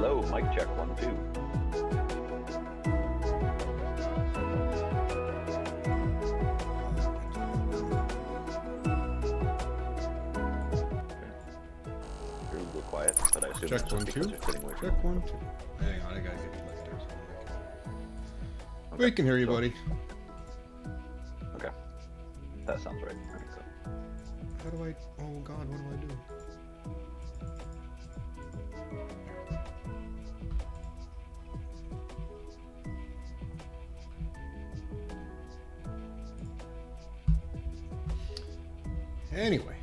Hello, mic check 1 2. You're a little quiet, but I assume Check that's one, just two. because you're sitting away from Check the 1 mic. 2. Hang on, I gotta get the lifters. Okay, We can hear you, so- buddy. Okay, that sounds right. I think so. How do I? Oh God, what do I do? Anyway,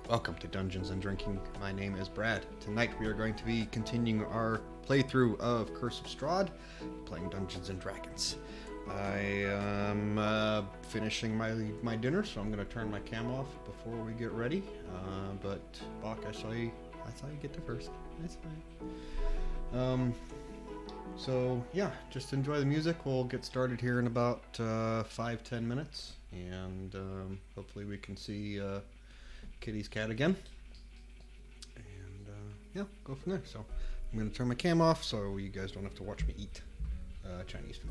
welcome to Dungeons and Drinking. My name is Brad. Tonight we are going to be continuing our playthrough of Curse of Strahd, playing Dungeons and Dragons. I am finishing my dinner, so I'm going to turn my cam off before we get ready. But Bach, I saw you get there first. That's fine. So yeah, just enjoy the music. We'll get started here in about 5-10 minutes, and hopefully we can see Kitty's cat again. And yeah, go from there. So I'm gonna turn my cam off so you guys don't have to watch me eat Chinese food.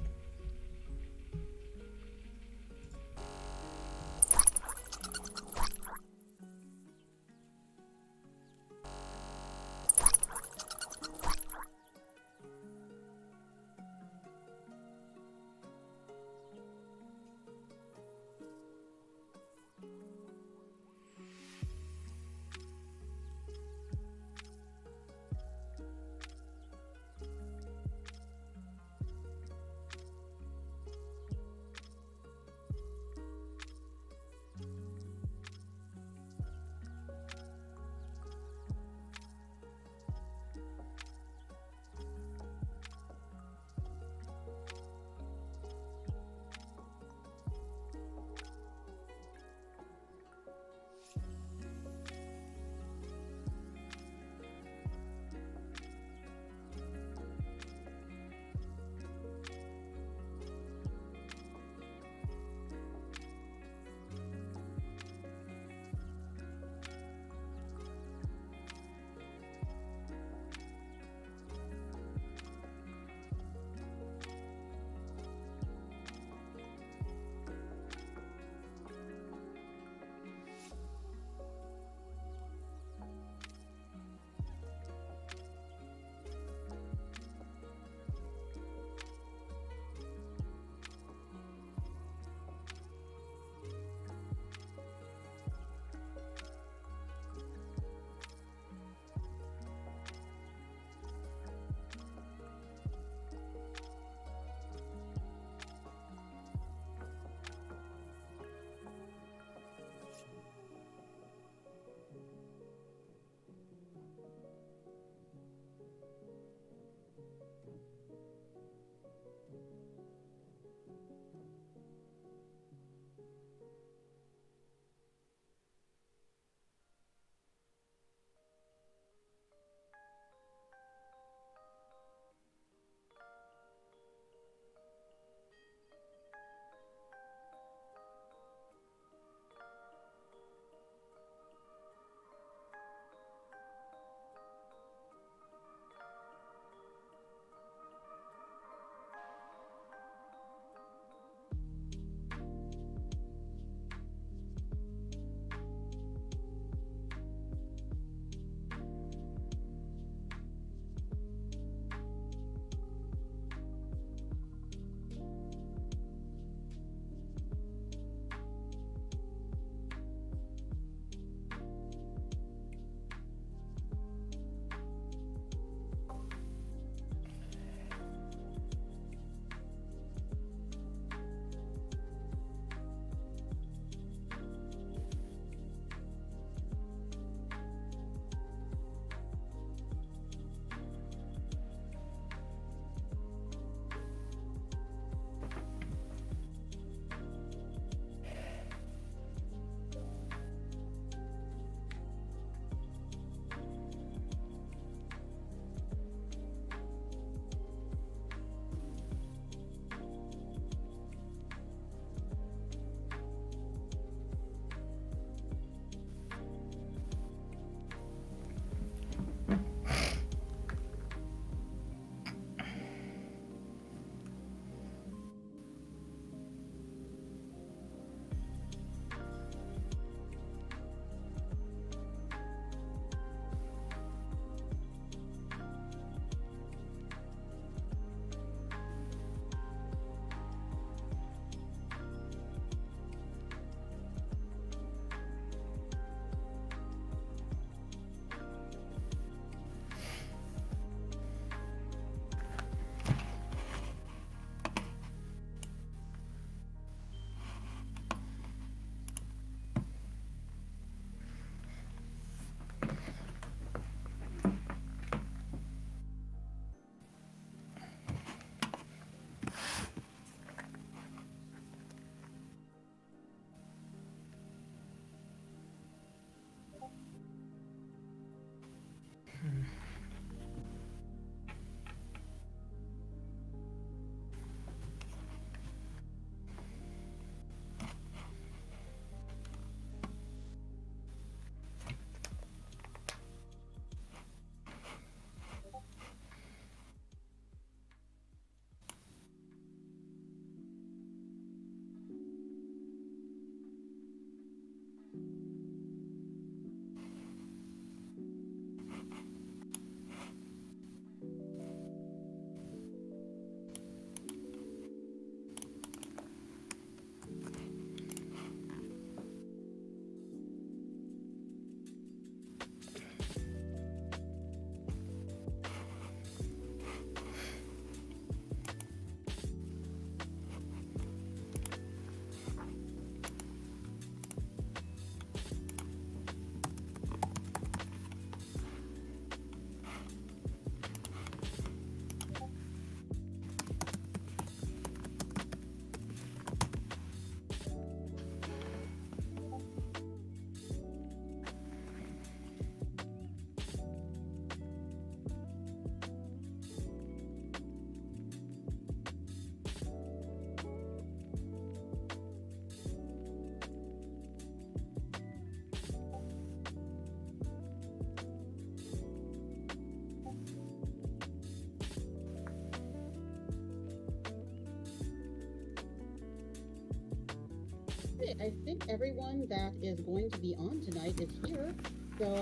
I think everyone that is going to be on tonight is here. So,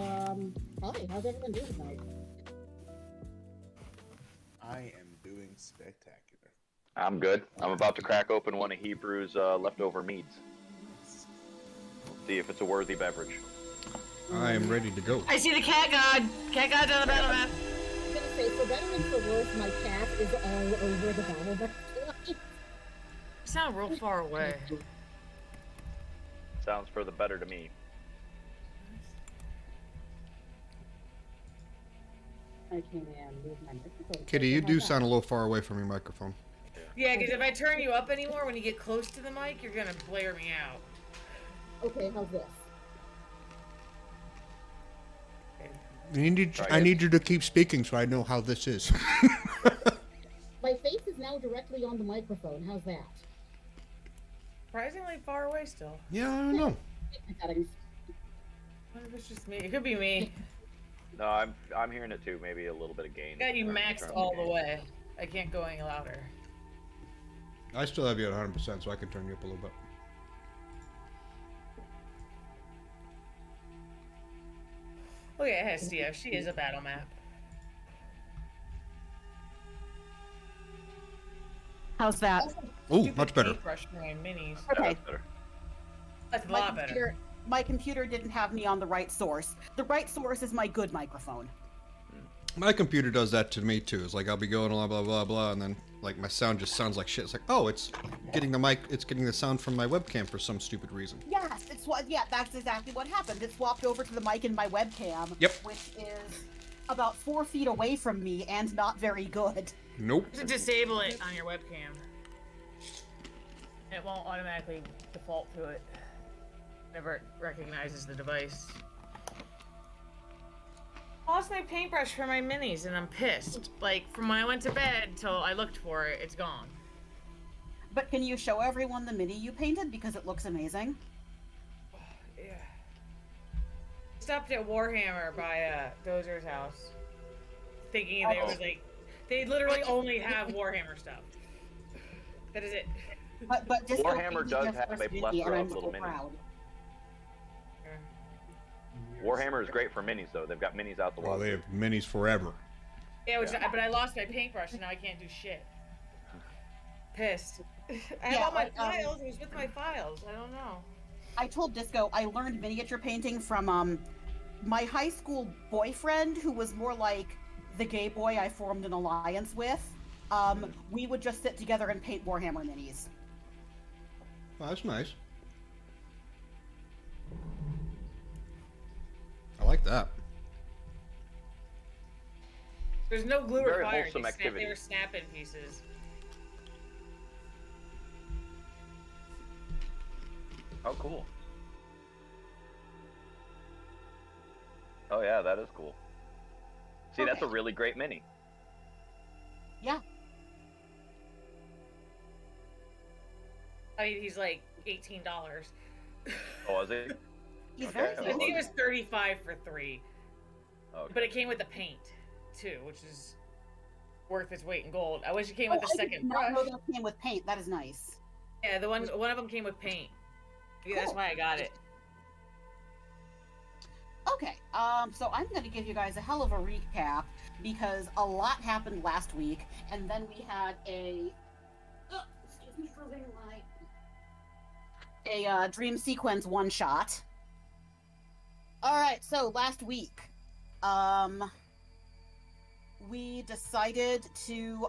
hi, how's everyone doing tonight? I am doing spectacular. I'm good. I'm about to crack open one of Hebrew's leftover meads. See if it's a worthy beverage. I am ready to go. I see the cat god. Cat god's on the battle map. I'm gonna say, for better and for worse, my cat is all over the battle map. You sound real far away. Sounds for the better to me. I can move my microphone. Kitty, you do sound a little far away from your microphone. Yeah, because if I turn you up anymore, when you get close to the mic, you're gonna blare me out. Okay, how's this? I need you to keep speaking so I know how this is. My face is now directly on the microphone. How's that? Surprisingly far away still. Yeah, I don't know. Settings. What if it's just me? It could be me. No, I'm hearing it too. Maybe a little bit of gain. Got you Turn maxed up all gain. the way. I can't go any louder. I still have you at 100%, so I can turn you up a little bit. Look at Hestia. She is a battle map. How's that? Oh, Stupid much better. paintbrush for my minis. Yeah, Okay. that's better. That's a My lot better. computer didn't have me on the right source. The right source is my good microphone. My computer does that to me too. It's like I'll be going blah blah blah blah, and then like my sound just sounds like shit. It's like, oh, it's getting the mic, it's getting the sound from my webcam for some stupid reason. Yes, it's what. Yeah, that's exactly what happened. It swapped over to the mic in my webcam. Yep. Which is about 4 feet away from me and not very good. Nope. You should disable it on your webcam. It won't automatically default to it whenever it recognizes the device. I lost my paintbrush for my minis and I'm pissed. Like, from when I went to bed till I looked for it, it's gone. But can you show everyone the mini you painted because it looks amazing? Yeah. Stopped at Warhammer by Dozer's house, thinking they was like, they literally only have Warhammer stuff. That is it. But Disco Warhammer painted does his have first a mini, plethora and I'm of little so minis. proud. Warhammer is great for minis though. They've got minis out the Well, wazoo. they have minis forever. Yeah, but I lost my paintbrush and now I can't do shit. Pissed. I have Yeah, all my like, files. It was with my files. I don't know. I told Disco I learned miniature painting from my high school boyfriend, who was more like the gay boy I formed an alliance with. We would just sit together and paint Warhammer minis. Well, that's nice. I like that. There's no glue or Very fire. wholesome activity. They were snapping pieces. Oh, cool. Oh yeah, that is cool. See, that's a Okay. really great mini. Yeah. I mean, he's like $18. Oh, is it? He's Okay, very well, I think it good. was 35 for 3, Okay. but it came with the paint too, which is worth its weight in gold. I wish it came with the I did second not brush. know that came with paint. That is nice. Yeah, one of them came with paint. Yeah, that's Cool. why I got it. Okay, so I'm going to give you guys a hell of a recap because a lot happened last week, and then we had excuse me for a dream sequence one shot. All right, so last week, we decided to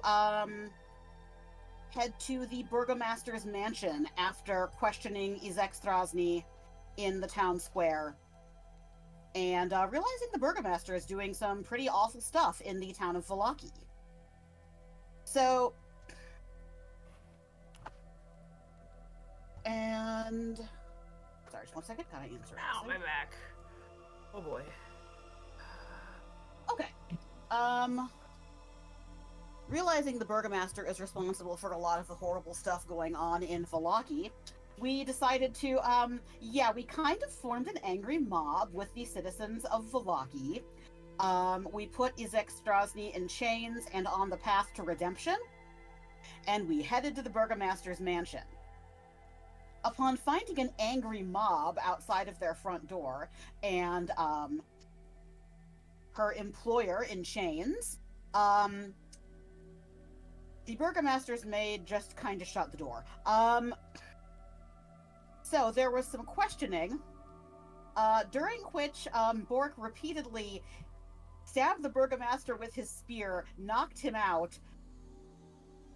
head to the Burgomaster's mansion after questioning Izek Strahd in the town square. And realizing the Burgomaster is doing some pretty awful stuff in the town of Vallaki. So, and sorry, just one second, gotta answer. Ow, my back. Oh boy. Okay. Realizing the Burgomaster is responsible for a lot of the horrible stuff going on in Vallaki, we decided to, we kind of formed an angry mob with the citizens of Vallaki. We put Izek Strahd in chains and on the path to redemption, and we headed to the Burgomaster's mansion. Upon finding an angry mob outside of their front door, and, her employer in chains, the Burgomaster's maid just kind of shut the door. So there was some questioning, during which Bork repeatedly stabbed the Burgomaster with his spear, knocked him out,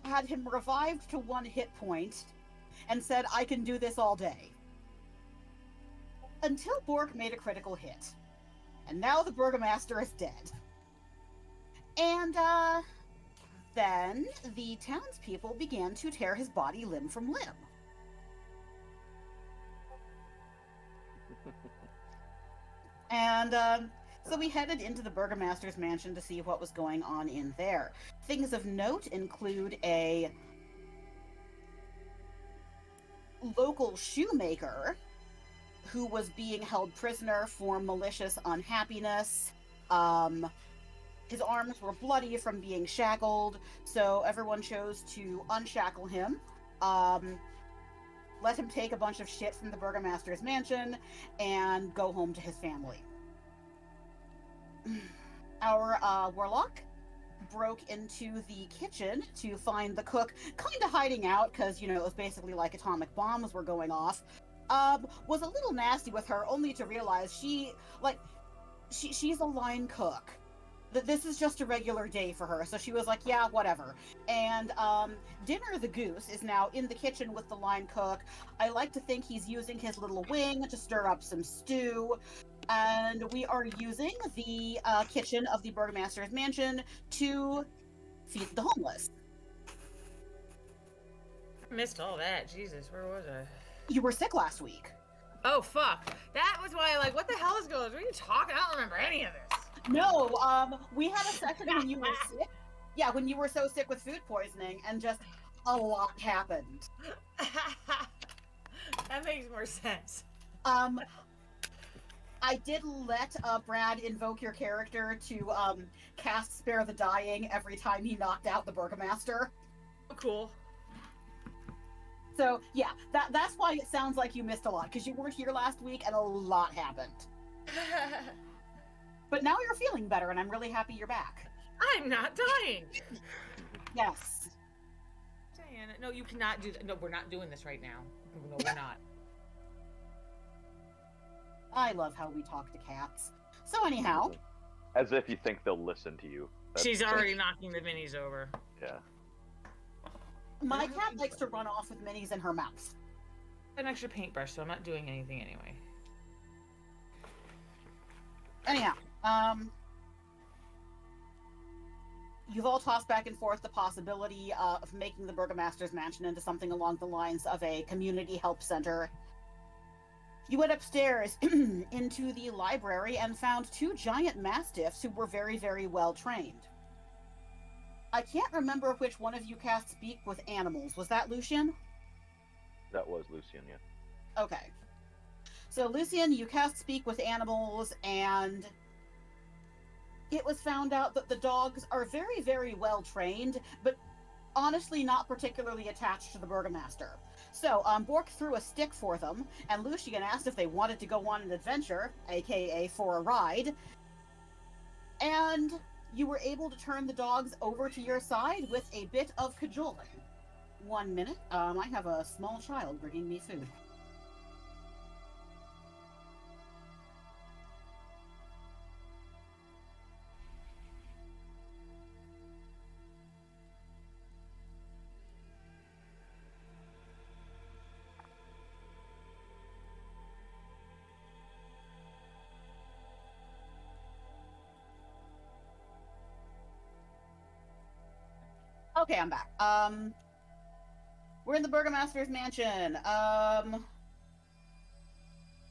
had him revived to 1 hit point, and said, "I can do this all day." Until Bork made a critical hit. And now the Burgomaster is dead. And, then the townspeople began to tear his body limb from limb. And so we headed into the Burgomaster's mansion to see what was going on in there. Things of note include a local shoemaker who was being held prisoner for malicious unhappiness. His arms were bloody from being shackled, so everyone chose to unshackle him. Let him take a bunch of shit from the Burgomaster's mansion, and go home to his family. Our warlock broke into the kitchen to find the cook kind of hiding out, because, you know, it was basically like atomic bombs were going off. Was a little nasty with her, only to realize she's a line cook. This is just a regular day for her, so she was like, yeah, whatever. And Dinner the Goose is now in the kitchen with the line cook. I like to think he's using his little wing to stir up some stew, and we are using the kitchen of the Burgomaster's mansion to feed the homeless. I missed all that. Jesus, where was I? You were sick last week. Oh, fuck. That was why, like, what the hell is going on? What are you talking? I don't remember any of this. No, we had a session when you were sick. Yeah, when you were so sick with food poisoning, and just a lot happened. That makes more sense. I did let Brad invoke your character to cast Spare the Dying every time he knocked out the Burgomaster. Oh, cool. So yeah, that's why it sounds like you missed a lot, because you weren't here last week and a lot happened. But now you're feeling better, and I'm really happy you're back. I'm not dying. Yes. Diana, no, you cannot do that. No, we're not doing this right now. No, we're not. I love how we talk to cats. So anyhow, As if you think they'll listen to you. She's already knocking the minis over. Yeah. my cat likes to run off with minis in her mouth. An extra paintbrush, so I'm not doing anything anyway. Anyhow, you've all tossed back and forth the possibility of making the Burgomaster's mansion into something along the lines of a community help center. You went upstairs into the library and found two giant mastiffs who were very, very well trained. I can't remember which one of you cast Speak with Animals. Was that Lucian? That was Lucian, yeah. Okay. So, Lucian, you cast Speak with Animals, and it was found out that the dogs are very, very well trained, but honestly not particularly attached to the Burgomaster. So, Bork threw a stick for them, and Lucian asked if they wanted to go on an adventure, aka for a ride, and you were able to turn the dogs over to your side with a bit of cajoling. 1 minute. I have a small child bringing me food. Okay, I'm back. We're in the Burgomaster's mansion.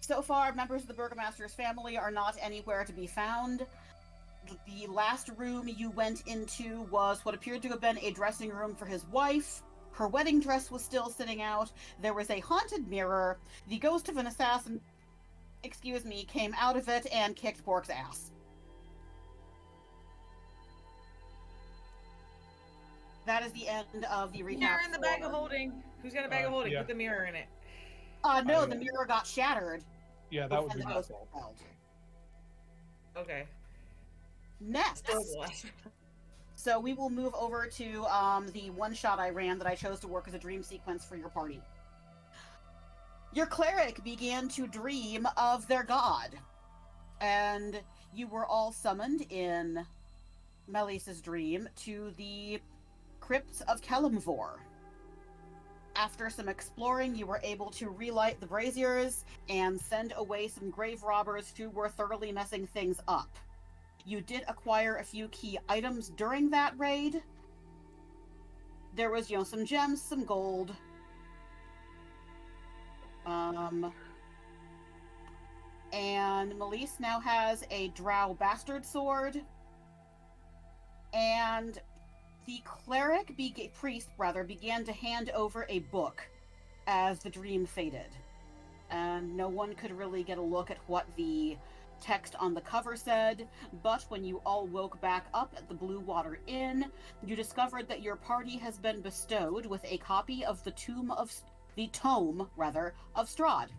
So far, members of the Burgomaster's family are not anywhere to be found. The last room you went into was what appeared to have been a dressing room for his wife. Her wedding dress was still sitting out. There was a haunted mirror. The ghost of an assassin, came out of it and kicked Bork's ass. That is the end of the recap. Mirror in the bag of holding. Who's got a bag of holding? Yeah. Put the mirror in it. No, the mirror got shattered. Yeah, that would when be the my ghost fault. fell. Okay. Next. Still blessed. So we will move over to the one shot I ran that I chose to work as a dream sequence for your party. Your cleric began to dream of their god, and you were all summoned in Melissa's dream to the crypts of Kelimvor. After some exploring, you were able to relight the braziers and send away some grave robbers who were thoroughly messing things up. You did acquire a few key items during that raid. There was, some gems, some gold. And Melise now has a drow bastard sword. And the priest began to hand over a book as the dream faded. And no one could really get a look at what the text on the cover said, but when you all woke back up at the Blue Water Inn, you discovered that your party has been bestowed with a copy of the tome of Strahd.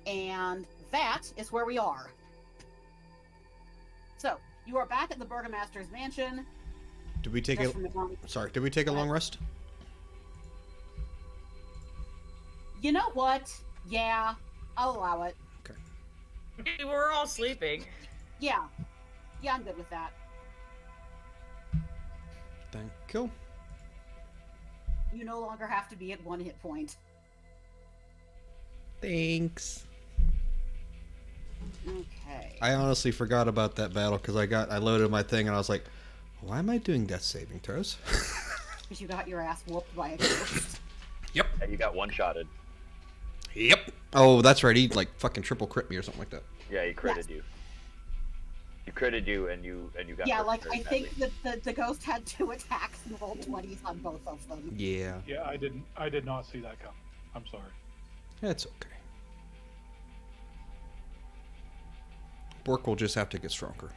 And that is where we are. So, you are back at the Burgomaster's mansion. Did we take Did we take a long rest? You know what? Yeah, I'll allow it. We were all sleeping. Yeah, I'm good with that. Thank you. You no longer have to be at 1 hit point. Thanks. Okay. I honestly forgot about that battle because I loaded my thing and I was like, why am I doing death saving throws? Because you got your ass whooped by a ghost. Yep. Yeah, you got one-shotted. Yep. Oh, that's right. He fucking triple crit me or something like that. Yeah, he critted you. He critted you, and you got. Yeah, hurt I very think badly. that the ghost had 2 attacks and rolled 20s on both of them. Yeah. Yeah, I did not see that coming. I'm sorry. It's okay. Bork will just have to get stronger.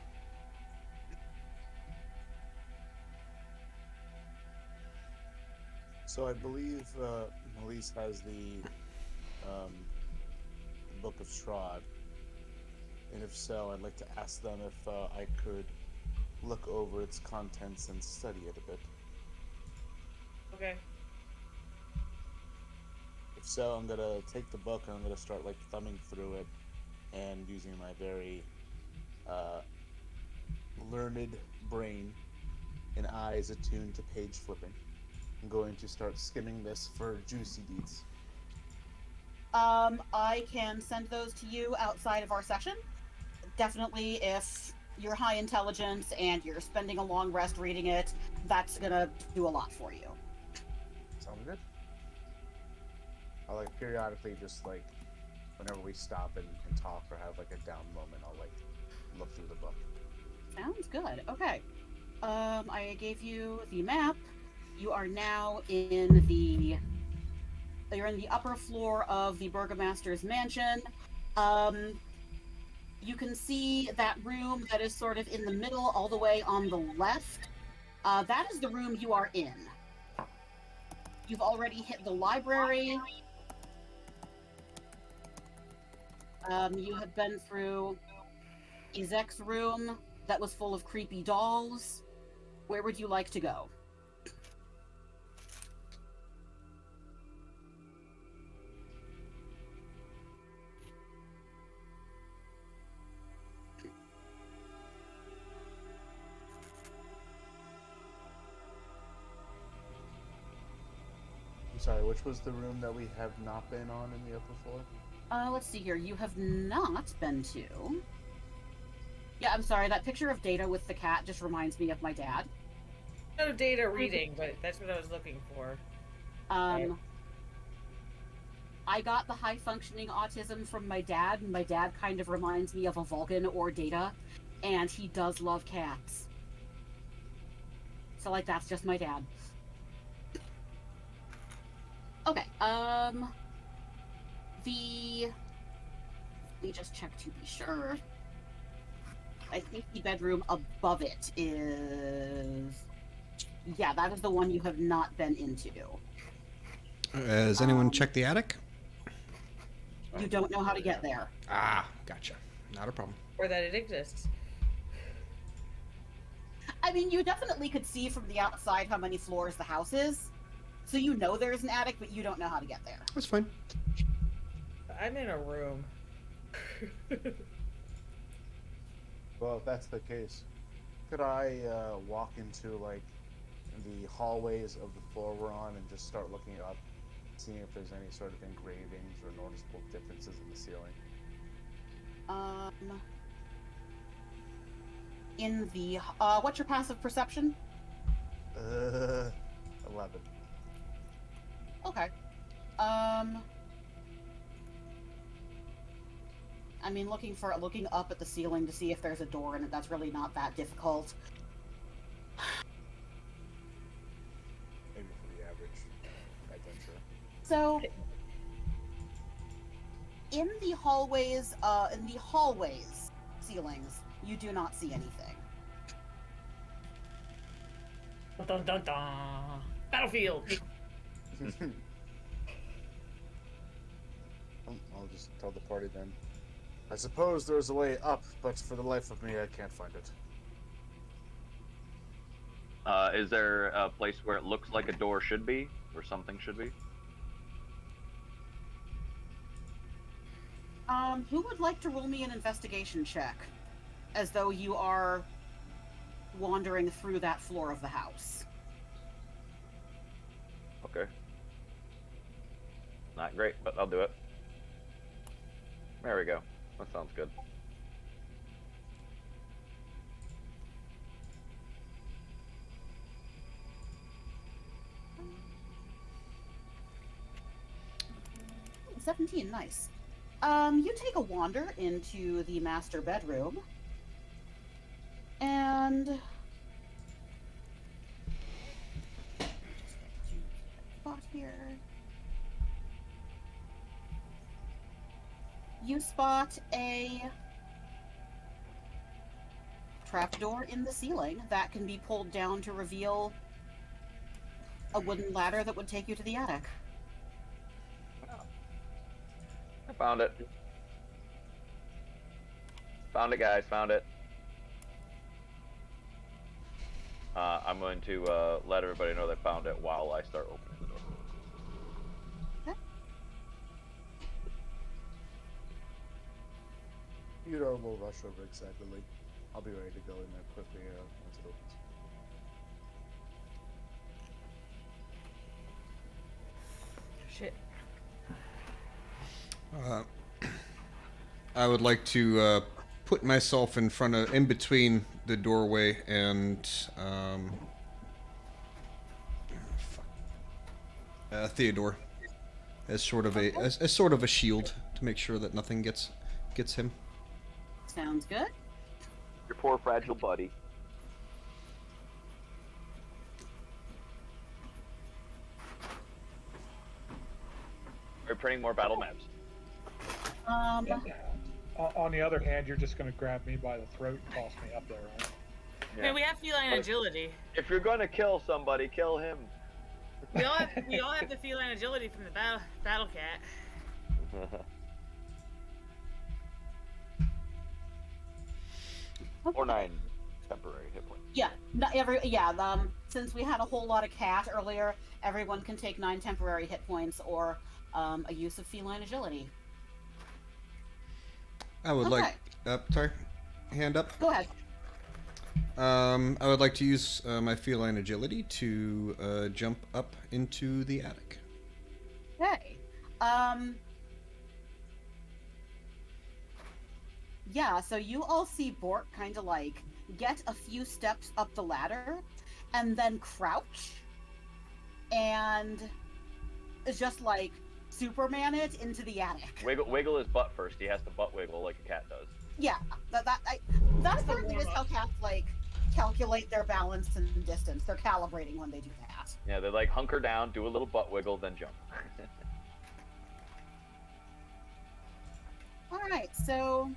So I believe Melise has the Book of Strahd, and if so, I'd like to ask them if I could look over its contents and study it a bit. Okay. If so, I'm gonna take the book and I'm gonna start thumbing through it, and using my very learned brain and eyes attuned to page flipping. I'm going to start skimming this for juicy deeds. I can send those to you outside of our session. Definitely, if you're high intelligence and you're spending a long rest reading it, that's gonna do a lot for you. Sound good? I'll periodically just whenever we stop and talk or have like a down moment, I'll like look through the book. Sounds good. Okay. I gave you the map. You are now in the. You're in the upper floor of the Burgomaster's mansion. You can see that room that is sort of in the middle, all the way on the left. That is the room you are in. You've already hit the library. You have been through Ezek's room that was full of creepy dolls. Where would you like to go? I'm sorry, which was the room that we have not been on in the upper floor? Let's see here. You have not been to. Yeah, I'm sorry. That picture of Data with the cat just reminds me of my dad. No data reading, but that's what I was looking for. I got the high functioning autism from my dad, and my dad kind of reminds me of a Vulcan or Data, and he does love cats. So, like, that's just my dad. Okay, let me just check to be sure. I think the bedroom above it is... Yeah, that is the one you have not been into. Has anyone checked the attic? You don't know how to get there. Ah, gotcha. Not a problem. Or that it exists. I mean, you definitely could see from the outside how many floors the house is. So you know there's an attic, but you don't know how to get there. That's fine. I'm in a room. Well, if that's the case, could I walk into like the hallways of the floor we're on and just start looking up, seeing if there's any sort of engravings or noticeable differences in the ceiling? In the what's your passive perception? 11. Okay. I mean, looking up at the ceiling to see if there's a door in it, that's really not that difficult. Maybe for the average adventure. So, in the hallways ceilings, you do not see anything. Dun, dun, dun, dun. Battlefield. I'll just tell the party then. I suppose there's a way up, but for the life of me, I can't find it. Is there a place where it looks like a door should be, or something should be? Who would like to roll me an investigation check? As though you are wandering through that floor of the house. Okay. Not great, but I'll do it. There we go. That sounds good. Ooh, 17, nice. You take a wander into the master bedroom. And spot here. You spot a trapdoor in the ceiling that can be pulled down to reveal a wooden ladder that would take you to the attic. I found it. Found it, guys. Found it. I'm going to let everybody know they found it while I start opening the door. Theodore will rush over excitedly. I'll be ready to go in there quickly once it opens. Shit. I would like to put myself in between the doorway and Theodore as sort of a shield to make sure that nothing gets him. Sounds good. Your poor fragile buddy. We're printing more battle maps. On the other hand, you're just going to grab me by the throat and toss me up there, right? I mean, we have feline But agility. if you're gonna kill somebody, kill him. We all have the feline agility from the battle cat. Or 9 temporary hit points. Yeah, since we had a whole lot of cat earlier, everyone can take 9 temporary hit points or a use of feline agility. I would like. Sorry, hand up. Go ahead. I would like to use my feline agility to jump up into the attic. Okay. Yeah, so you all see Bork kind of like get a few steps up the ladder and then crouch and just like Superman it into the attic. Wiggle his butt first. He has to butt wiggle like a cat does. Yeah, that apparently is how cats like calculate their balance and distance. They're calibrating when they do that. Yeah, they like hunker down, do a little butt wiggle, then jump. All right, so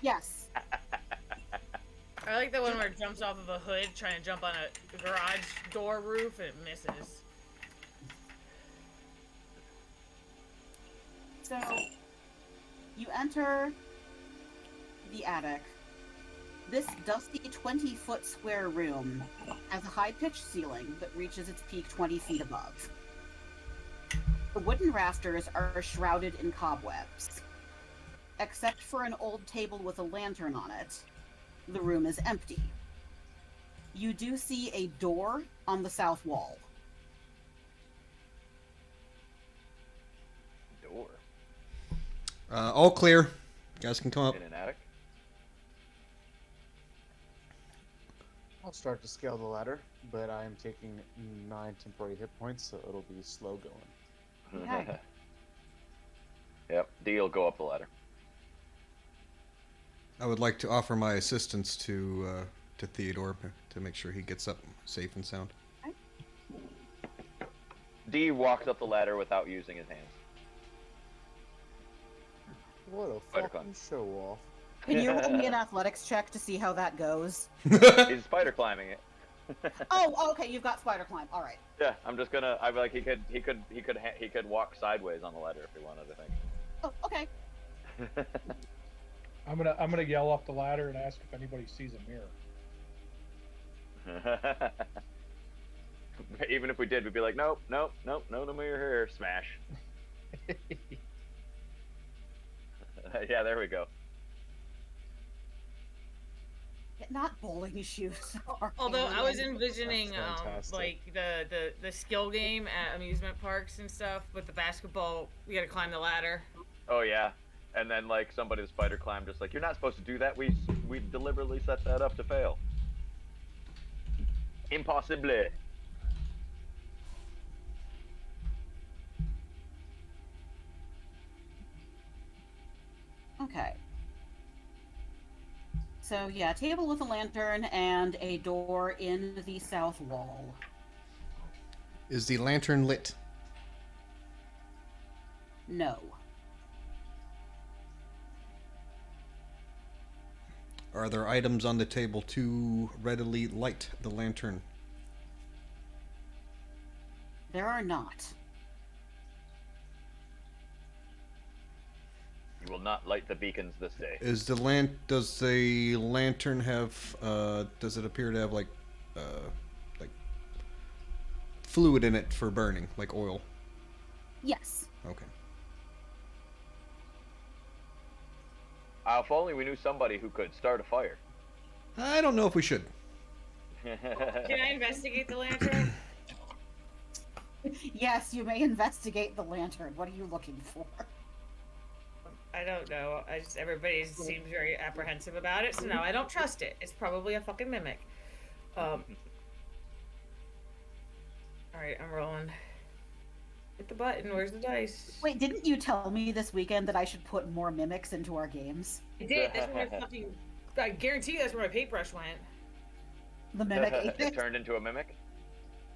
yes. I like the one where it jumps off of a hood trying to jump on a garage door roof and it misses. So you enter the attic. This dusty 20-foot square room has a high-pitched ceiling that reaches its peak 20 feet above. The wooden rafters are shrouded in cobwebs. Except for an old table with a lantern on it, the room is empty. You do see a door on the south wall. Door. All clear. You guys can come up. In an attic. I'll start to scale the ladder, but I am taking 9 temporary hit points, so it'll be slow going. Okay. Yep, D will go up the ladder. I would like to offer my assistance to Theodore to make sure he gets up safe and sound. D walks up the ladder without using his hands. What a Spider fucking climb. show off. Can you roll me an athletics check to see how that goes? He's spider climbing it. Oh, okay, you've got spider climb. All right. Yeah, I'm just gonna. I like he could walk sideways on the ladder if he wanted. I think. Oh, okay. I'm gonna yell up the ladder and ask if anybody sees a mirror. Even if we did, we'd be like, nope, no mirror here. Smash. Yeah, there we go. Not bowling shoes. Although I was envisioning That's fantastic. like the skill game at amusement parks and stuff with the basketball. We gotta climb the ladder. Oh yeah, and then like somebody with spider climb, just like you're not supposed to do that. We deliberately set that up to fail. Impossible. Okay. So yeah, table with a lantern and a door in the south wall. Is the lantern lit? No. Are there items on the table to readily light the lantern? There are not. You will not light the beacons this day. Does the lantern have does it appear to have like fluid in it for burning, like oil? Yes. Okay. If only we knew somebody who could start a fire. I don't know if we should. Can I investigate the lantern? Yes, you may investigate the lantern. What are you looking for? I don't know. Everybody seems very apprehensive about it, so no, I don't trust it. It's probably a fucking mimic. Alright, I'm rolling. Hit the button. Where's the dice? Wait, didn't you tell me this weekend that I should put more mimics into our games? I did. That's where my fucking. I guarantee you that's where my paintbrush went. The mimic It ate it? turned into a mimic.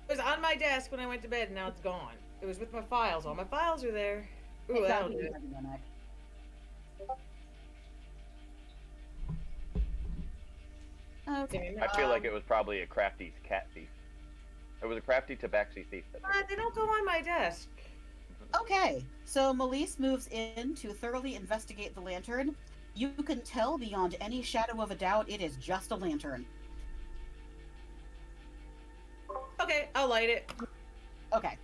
It was on my desk when I went to bed, and now it's gone. It was with my files. All my files are there. Ooh, It that'll got do me it. by the mimic. Okay. I feel like it was probably a crafty cat thief. It was a crafty tabaxi thief. That took it. They don't go on my desk. Okay, so Melise moves in to thoroughly investigate the lantern. You can tell beyond any shadow of a doubt it is just a lantern. Okay, I'll light it. Okay.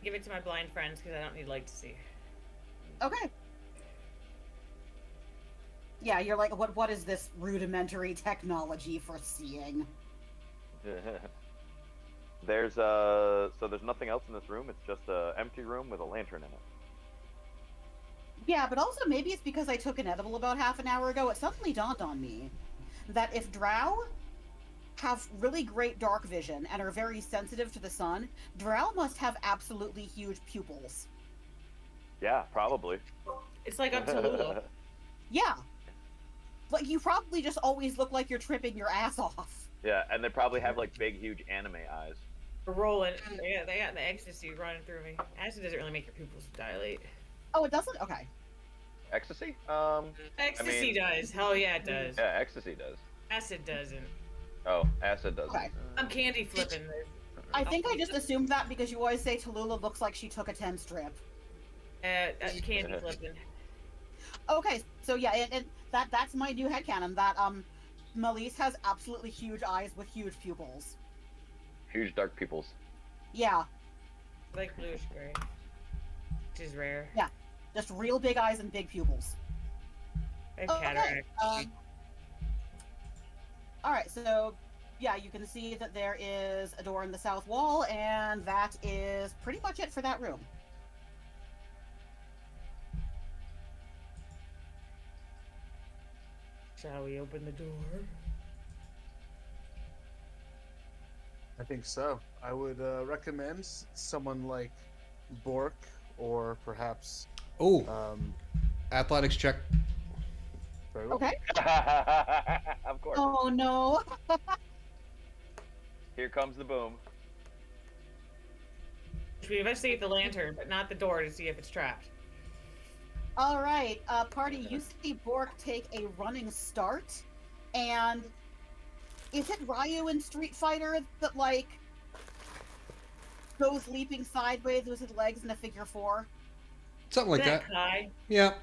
Give it to my blind friends because I don't need light to see. Okay. Yeah, you're like, what is this rudimentary technology for seeing? There's so there's nothing else in this room. It's just a empty room with a lantern in it. Yeah, but also maybe it's because I took an edible about half an hour ago. It suddenly dawned on me that if drow have really great dark vision and are very sensitive to the sun, drow must have absolutely huge pupils. Yeah, probably. It's like up to Lula. Yeah. Like, you probably just always look like you're tripping your ass off. Yeah, and they probably have like big, huge anime eyes. We're rolling. Yeah, they got the ecstasy running through me. Acid doesn't really make your pupils dilate. Oh, it doesn't? Okay. Ecstasy? Ecstasy does. Hell yeah, it does. Yeah, ecstasy does. Acid doesn't. Oh, acid does. Okay. I'm candy flipping. I think I just assumed that because you always say Tallulah looks like she took a 10 strip. Candy flipping. Okay, so yeah, and that's my new headcanon, that Melise has absolutely huge eyes with huge pupils. Huge dark pupils. Yeah, Like bluish gray. Which is rare. just real big eyes and big pupils. I have Okay, cataract. Alright, so yeah, you can see that there is a door in the south wall, and that is pretty much it for that room. Shall we open the door? I think so. I would recommend someone like Bork or perhaps Oh, um, athletics check. very well. Okay. Of course. Oh no. Here comes the boom. We investigate the lantern, but not the door to see if it's trapped. Alright, party, you see Bork take a running start, and is it Ryu in Street Fighter that, like, goes leaping sideways with his legs in a figure four? Something like that. Kai. Yeah.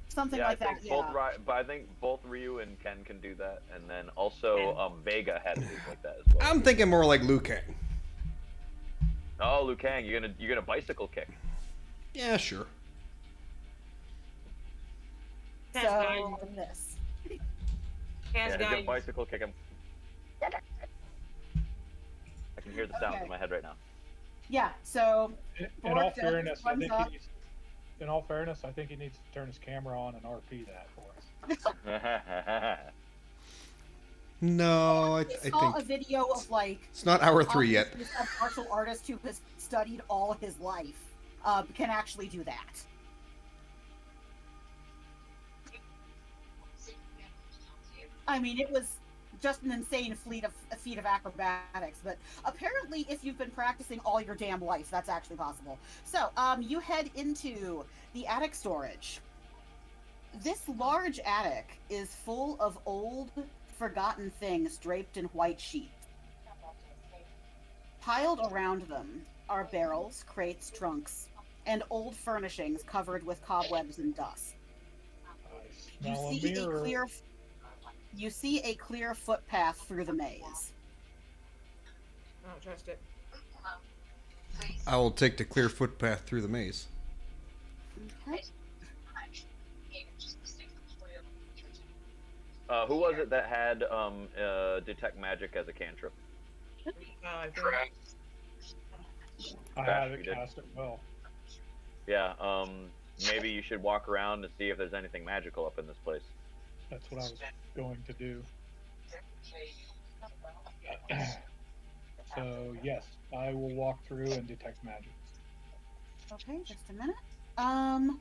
Something Yeah, like I think that, both yeah. but I think both Ryu and Ken can do that, and then also Vega had moves like that as well. I'm thinking more like Liu Kang. Oh, Liu Kang, you're gonna bicycle kick. Yeah, sure. Cast guy. So, this. Cast Yeah, he's guy. gonna bicycle kick him. I can hear the sounds Okay. in my head right now. Yeah, so, In Bork all just fairness, I runs think up. he needs. In all fairness, I think he needs to turn his camera on and RP that for us. No, I saw a think video of, like, it's not hour 3 yet. obviously a martial artist who has studied all his life can actually do that. I mean, it was just an insane feat of acrobatics, but apparently if you've been practicing all your damn life, that's actually possible. So, you head into the attic storage. This large attic is full of old, forgotten things draped in white sheets. Piled around them are barrels, crates, trunks, and old furnishings covered with cobwebs and dust. I You smell a see mirror. you see a clear footpath through the maze. I don't trust it. I will take the clear footpath through the maze. Okay. Who was it that had detect magic as a cantrip? I think I Bash, have you it did. cast it well. Yeah. Maybe you should walk around and see if there's anything magical up in this place. That's what I was going to do. So yes, I will walk through and detect magic. Okay, just a minute. Ow!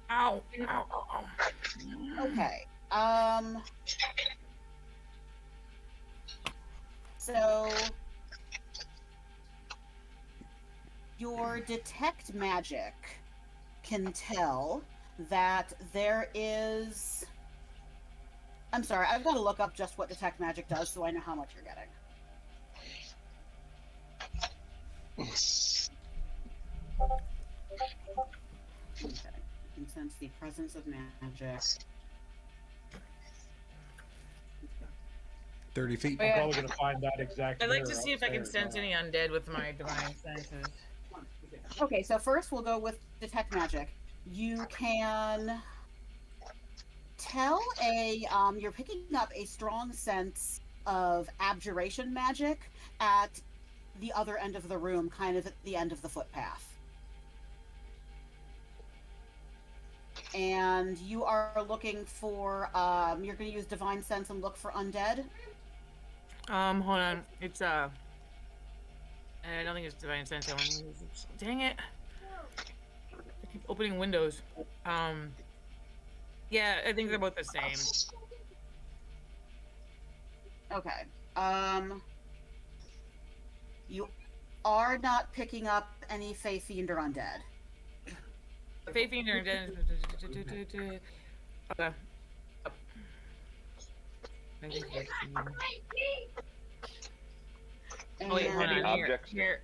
Ow! Ow! Okay. So your detect magic can tell that there is. I'm sorry, I've got to look up just what detect magic does so I know how much you're getting. Okay. You can sense the presence of magic. 30 feet. Oh, I'm yeah. probably gonna find that exact. I'd like to mirror see if I can upstairs, sense any undead with my divine senses. Okay, so first we'll go with detect magic. You can tell you're picking up a strong sense of abjuration magic at the other end of the room, kind of at the end of the footpath. And you are looking for, you're going to use divine sense and look for undead. Hold on. It's I don't think it's divine sense. I want to use it. Dang it! I keep opening windows. Yeah, I think they're both the same. Okay. You are not picking up any Fey Fiend or undead. Faith Fiend or undead. Okay. I think that's Oh wait, hold Any on. objects? Here.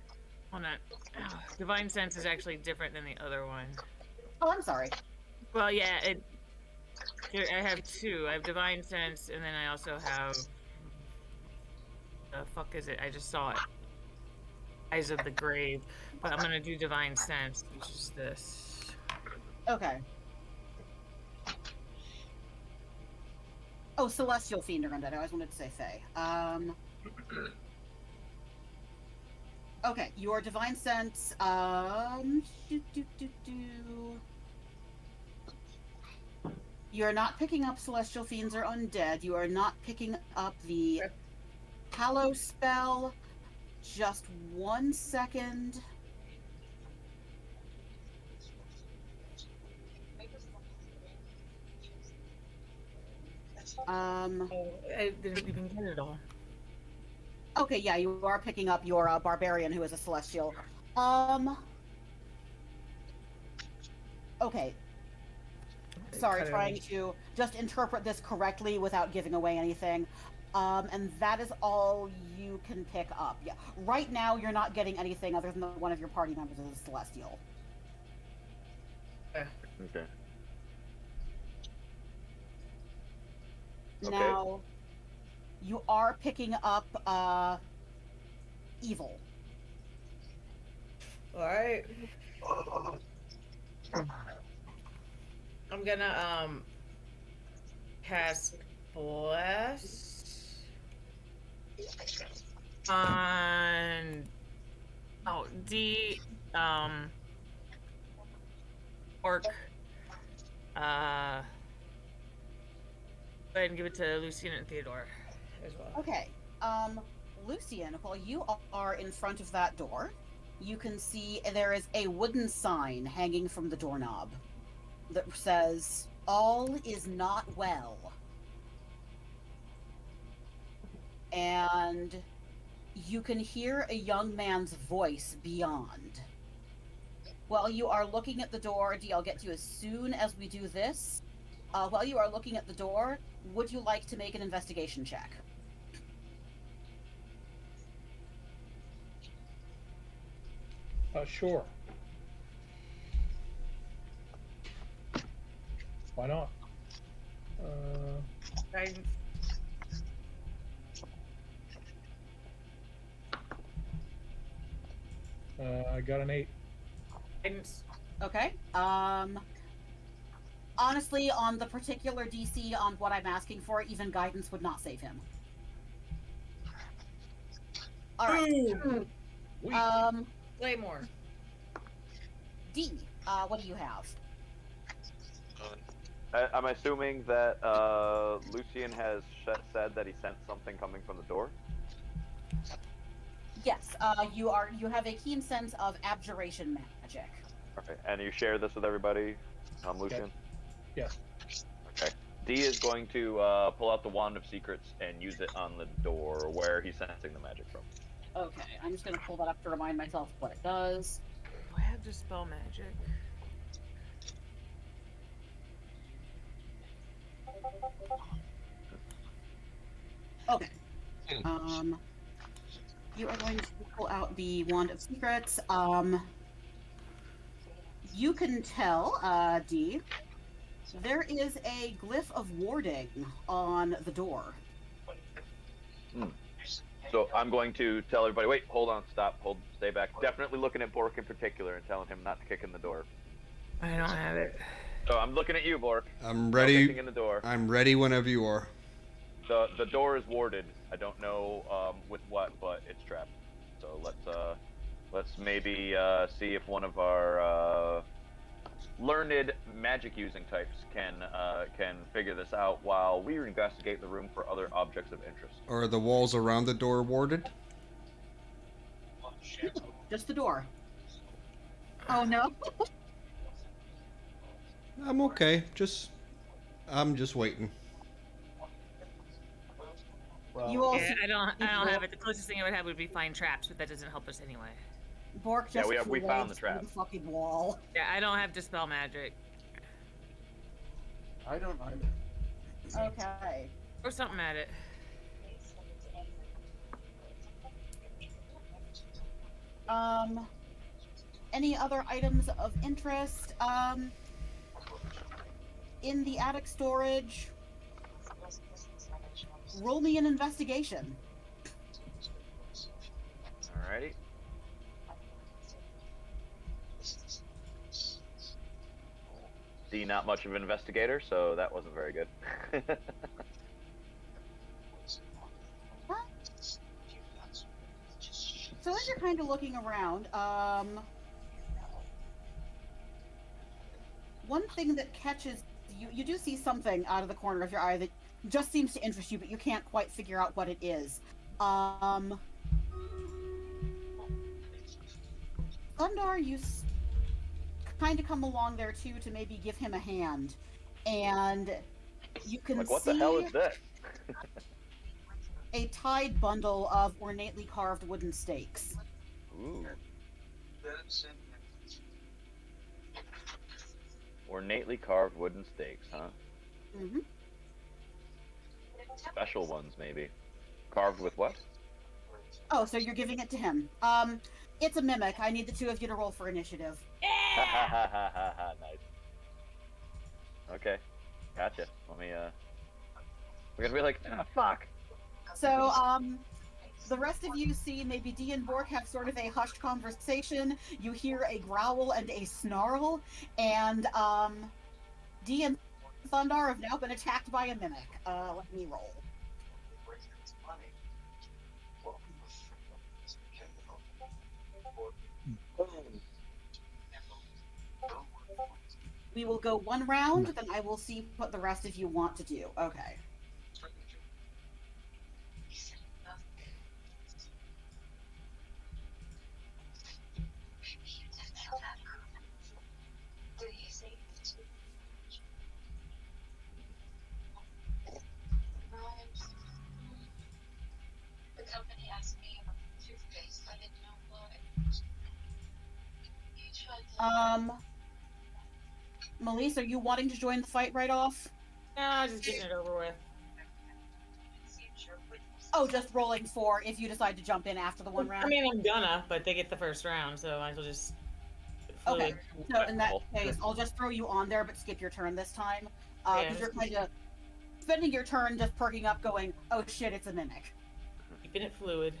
Hold on. Oh, divine sense is actually different than the other one. Oh, I'm sorry. Well, yeah, I have two. I have divine sense, and then I also have. The fuck is it? I just saw it. Eyes of the Grave. But I'm gonna do divine sense, which is this. Okay. Oh, Celestial Fiend or undead. I always wanted to say Fey. Okay, your divine sense. You're not picking up celestial fiends or undead. You are not picking up the Hallow spell. Just 1 second. I didn't even get it all. Okay, yeah, you are picking up your barbarian who is a celestial. Okay. Sorry, trying to just interpret this correctly without giving away anything. And that is all you can pick up. Yeah. Right now, you're not getting anything other than one of your party members is a celestial. Okay. Now, you are picking up evil. Alright. I'm gonna cast Bless on D Orc. Go ahead and give it to Lucian and Theodore as well. Okay. Lucian, while you are in front of that door, you can see there is a wooden sign hanging from the doorknob that says, "All is not well." And you can hear a young man's voice beyond. While you are looking at the door, I'll get to you as soon as we do this. While you are looking at the door, would you like to make an investigation check? Sure. Why not? Guidance. I got an 8. Guidance. Okay. Honestly, on the particular DC on what I'm asking for, even guidance would not save him. All right. Claymore. D, what do you have? I'm assuming that Lucian has said that he sensed something coming from the door. Yes, you have a keen sense of abjuration magic. Okay, and you share this with everybody, Lucian. Yes. Okay. D is going to pull out the Wand of Secrets and use it on the door where he's sensing the magic from. Okay, I'm just gonna pull that up to remind myself what it does. Do I have dispel magic? Okay. You are going to pull out the Wand of Secrets. You can tell, D, there is a glyph of warding on the door. So I'm going to tell everybody, wait, hold on, stop, stay back. Definitely looking at Bork in particular and telling him not to kick in the door. I don't have it. So I'm looking at you, Bork. I'm No ready. kicking in the door. I'm ready whenever you are. The door is warded. I don't know with what, but it's trapped. So let's maybe see if one of our learned magic using types can figure this out while we investigate the room for other objects of interest. Are the walls around the door warded? Just the door. Oh no. I'm okay. I'm just waiting. Well, You all Yeah, see I don't Bork- have it. The closest thing I would have would be find traps, but that doesn't help us anyway. Bork Yeah, just we found the legs trap. through the fucking wall. Yeah, I don't have dispel magic. I don't either. Okay. Throw something at it. Any other items of interest? In the attic storage, roll me an investigation. Alrighty. D, not much of an investigator, so that wasn't very good. So as you're kind of looking around, one thing that catches you, you do see something out of the corner of your eye that just seems to interest you, but you can't quite figure out what it is. Thundar, you kind of come along there too to maybe give him a hand, and you can Like, what see the hell is this? a tied bundle of ornately carved wooden stakes. Ooh. Ornately carved wooden stakes, huh? Mm-hmm. Special ones, maybe. Carved with what? Oh, so you're giving it to him. It's a mimic. I need the two of you to roll for initiative. Nice. Okay, gotcha. Let me, we're gonna be like, ah, fuck! So, the rest of you see maybe D and Bork have sort of a hushed conversation. You hear a growl and a snarl, and, D and Thundar have now been attacked by a mimic. Let me roll. We will go one round, then I will see what the rest of you want to do. Okay. Melissa, are you wanting to join the fight right off? No, just getting it over with. Oh, just rolling for if you decide to jump in after the one round? I mean, I'm gonna, but they get the first round, so I might as well just. Okay, so in that Cool. case, I'll just throw you on there, but skip your turn this time. Yeah, Because you're kind of spending your turn just perking up going, oh shit, it's a mimic. Keeping it fluid.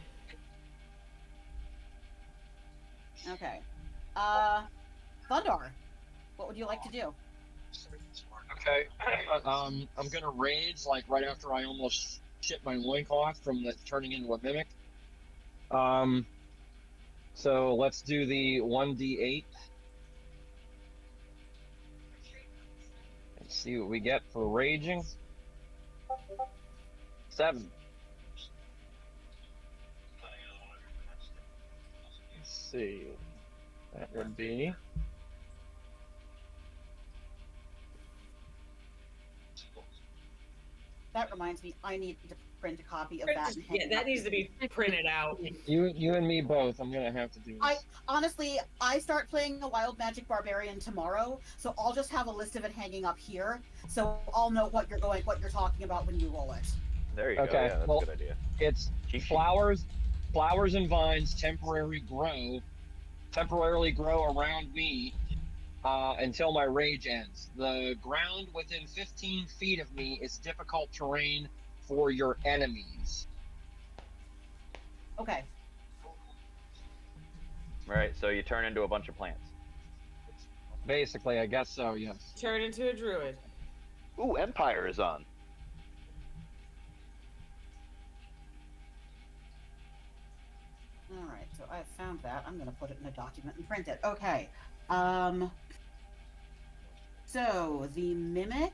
Okay. Thundar, what would you like to do? Okay. I'm gonna rage like right after I almost shit my loincloth from the turning into a mimic. So let's do the 1d8. see what we get for raging. 7. Let's see. That would be. That reminds me, I need to print a copy of that. And hang Yeah, it that up. needs to be printed out. You and me both. I'm gonna have to do this. Honestly, I start playing a Wild Magic Barbarian tomorrow, so I'll just have a list of it hanging up here, so I'll know what you're talking about when you roll it. There you go. Okay, Yeah, that's well, a good idea. It's Cheat sheet. flowers and vines temporarily grow around me until my rage ends. The ground within 15 feet of me is difficult terrain for your enemies. Okay. All right, so you turn into a bunch of plants. Basically, I guess so, yes. Turn into a druid. Ooh, Empire is on. All right, so I found that. I'm going to put it in a document and print it. Okay. So the mimic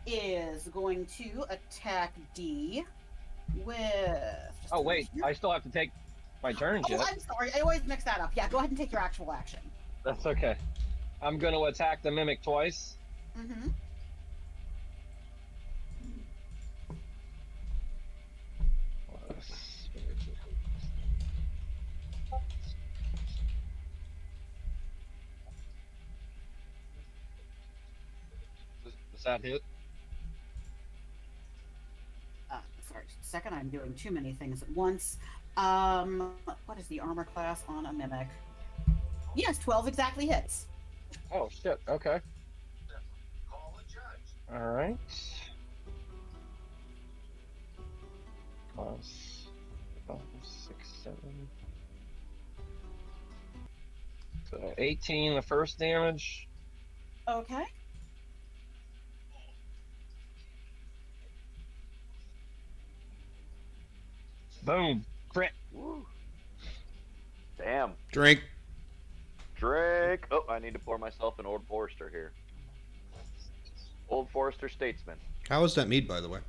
is going to attack D with. Oh, wait, I still have to take my turn, Oh, Jet. I'm sorry. I always mix that up. Yeah, go ahead and take your actual action. That's okay. I'm going to attack the mimic twice. Mm-hmm. Does that hit? Sorry, just a second. I'm doing too many things at once. What is the armor class on a mimic? Yes, 12 exactly hits. Oh, shit. Okay. All right. Plus 5, 6, 7. So 18 the first damage. Okay. Boom. Crit. Woo. Damn. Drink. Drake. Oh, I need to pour myself an Old Forester here. Old Forester Statesman. How is that mead, by the way?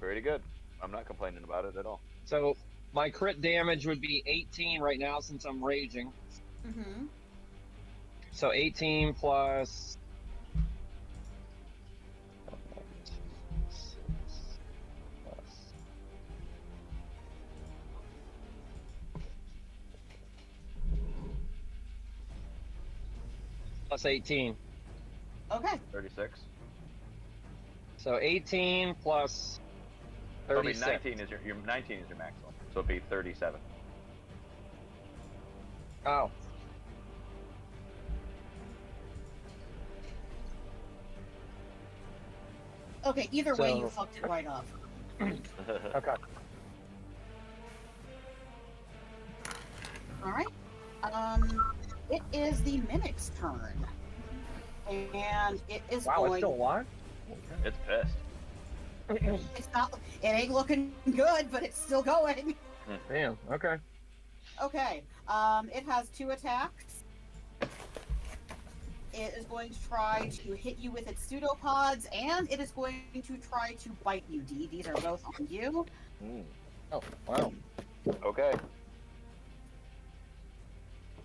Very good. I'm not complaining about it at all. So my crit damage would be 18 right now since I'm raging. Mm-hmm. So 18 plus. Plus 18. Okay. 36. So 18 plus So it'll be 36. 19 is your 19 is your maximum. So it'll be 37. Oh. Okay, either way, So- you fucked it right up. Okay. All right. It is the mimic's turn, and it is Wow, it's going. still alive? It's pissed. It's not. It ain't looking good, but it's still going. Damn, okay. Okay. It has 2 attacks. It is going to try to hit you with its pseudopods, and it is going to try to bite you, D. These are both on you. Mm. Oh, wow. Okay.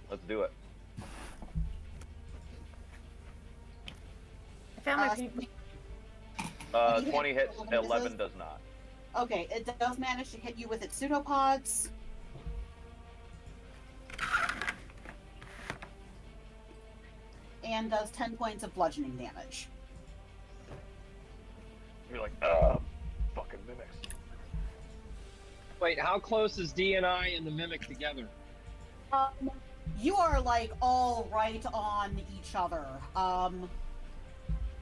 Let's do it. I found my people. 20 hits, 11 does not. Okay, it does manage to hit you with its pseudopods. And does 10 points of bludgeoning damage. You're like, fucking mimics. Wait, how close is D and I and the mimic together? You are like all right on each other.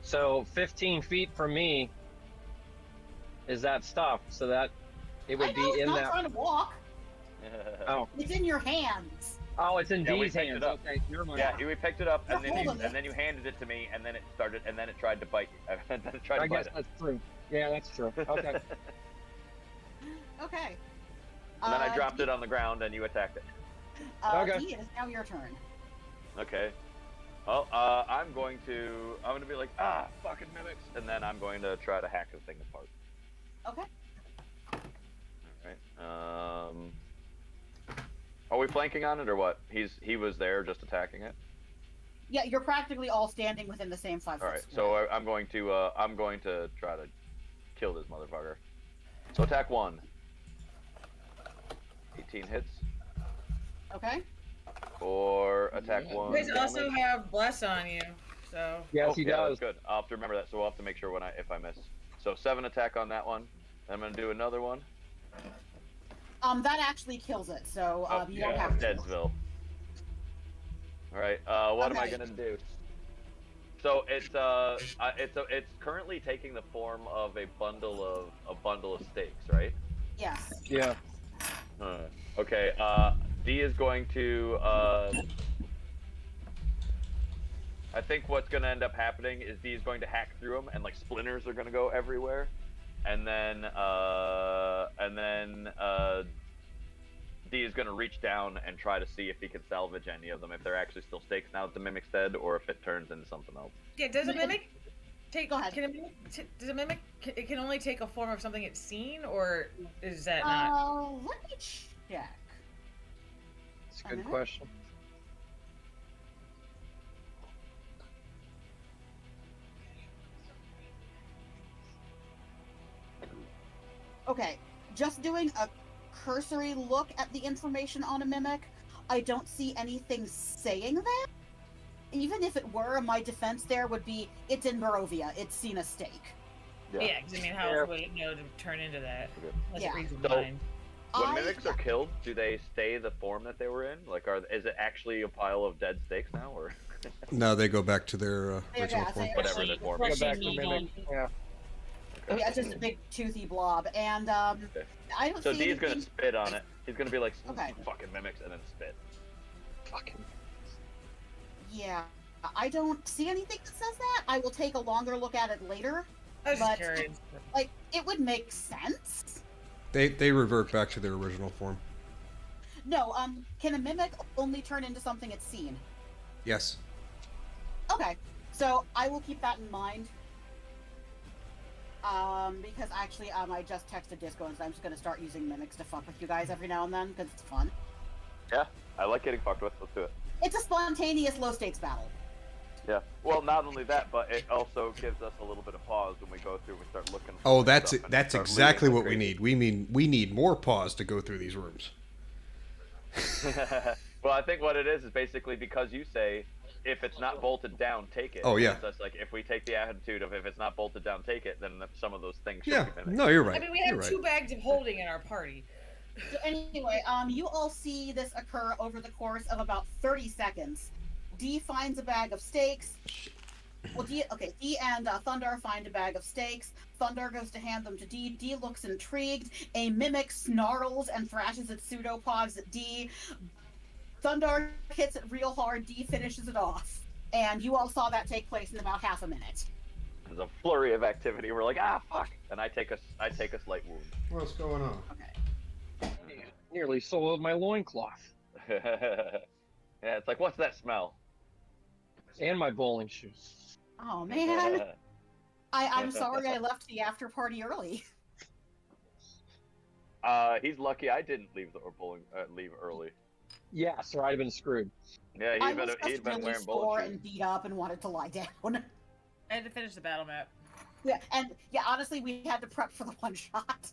So 15 feet from me is that stuff, so that it would I know be it's in not that. trying to walk. Oh, It's in your hands. oh, it's in Yeah, we D's picked hands. it up. Okay, never mind. Yeah, we picked it up, and You're holding it. then you handed it to me, and then it started, and then it tried to bite you. And then it tried I to bite guess it. that's true. Yeah, that's true. Okay. Okay. And then I dropped it on the ground, and you attacked it. Okay. D, it is now your turn. Okay. Well, I'm going to be like, fucking mimics, and then I'm going to try to hack the thing apart. Okay. Alright. Are we flanking on it or what? He was there just attacking it? Yeah, you're practically all standing within the same 5 foot Alright, square. so I'm going to try to kill this motherfucker. So attack 1. 18 hits. Okay. Or attack Yeah. 1. You guys damage. also have bless on you, so. Yes, he yeah, does. that's good. I'll have to remember that, so we'll have to make sure if I miss. So 7 attack on that one. I'm gonna do another one. That actually kills it, so you don't yeah, have to. Deadsville. Alright, what am I Okay. gonna do? So it's currently taking the form of a bundle of stakes, right? Yes. Yeah. Okay, D is going to I think what's gonna end up happening is D is going to hack through them, and like splinters are gonna go everywhere, and then D is gonna reach down and try to see if he can salvage any of them, if they're actually still stakes now that the mimic's dead, or if it turns into something else. Yeah, does a mimic take? Go ahead. Can a mimic? Does a mimic? It can only take a form of something it's seen, or is that not? Let me check. It's a good question. Okay, just doing a cursory look at the information on a mimic, I don't see anything saying that. Even if it were, my defense there would be, it's in Barovia, it's seen a stake. Yeah, because I mean, how else would it know to turn into that? Okay. Unless Yeah. it reads So- the mind. When mimics are killed, do they stay the form that they were in? Like, is it actually a pile of dead stakes now, or? No, they go back to their original Yeah, form. Whatever their form Go is. back to mimic. Yeah. Yeah, it's just a big toothy blob, and I don't So see D is gonna anything. spit on it. He's gonna be like, Okay. fucking mimics, and then spit. Fucking. Yeah, I don't see anything that says that. I will take a longer look at it later. I was just but- curious. Like, it would make sense. They revert back to their original form. No, can a mimic only turn into something it's seen? Yes. Okay, so I will keep that in mind. Because actually, I just texted Disco and so I'm just gonna start using mimics to fuck with you guys every now and then, because it's fun. Yeah, I like getting fucked with. Let's do it. It's a spontaneous low-stakes battle. Yeah. Well, not only that, but it also gives us a little bit of pause when we go through and start looking. For Oh, that's stuff and that's start exactly looting what we crazy. need. We need more pause to go through these rooms. Well, I think what it is basically because you say, if it's not bolted down, take it. Oh, yeah. It's just like if we take the attitude of if it's not bolted down, take it, then some of those things should Yeah. be mimicked. No, you're right. I mean, we You're have right. 2 bags of holding in our party. So anyway, you all see this occur over the course of about 30 seconds. D finds a bag of steaks. Well, D and Thundar find a bag of steaks. Thundar goes to hand them to D. D looks intrigued. A mimic snarls and thrashes its pseudopods at D. Thundar hits it real hard. D finishes it off. And you all saw that take place in about half a minute. There's a flurry of activity. We're like, fuck, and I take a slight wound. What's going on? Okay. Nearly soiled my loincloth. Yeah, it's like, what's that smell? And my bowling shoes. Oh man. I'm sorry I left the after party early. He's lucky I didn't leave leave early. Yeah, so I'd have been screwed. Yeah, I was he'd just been really wearing sore bullet shoes. and beat up and wanted to lie down. I had to finish the battle map. Yeah, and yeah, honestly, we had to prep for the one shot.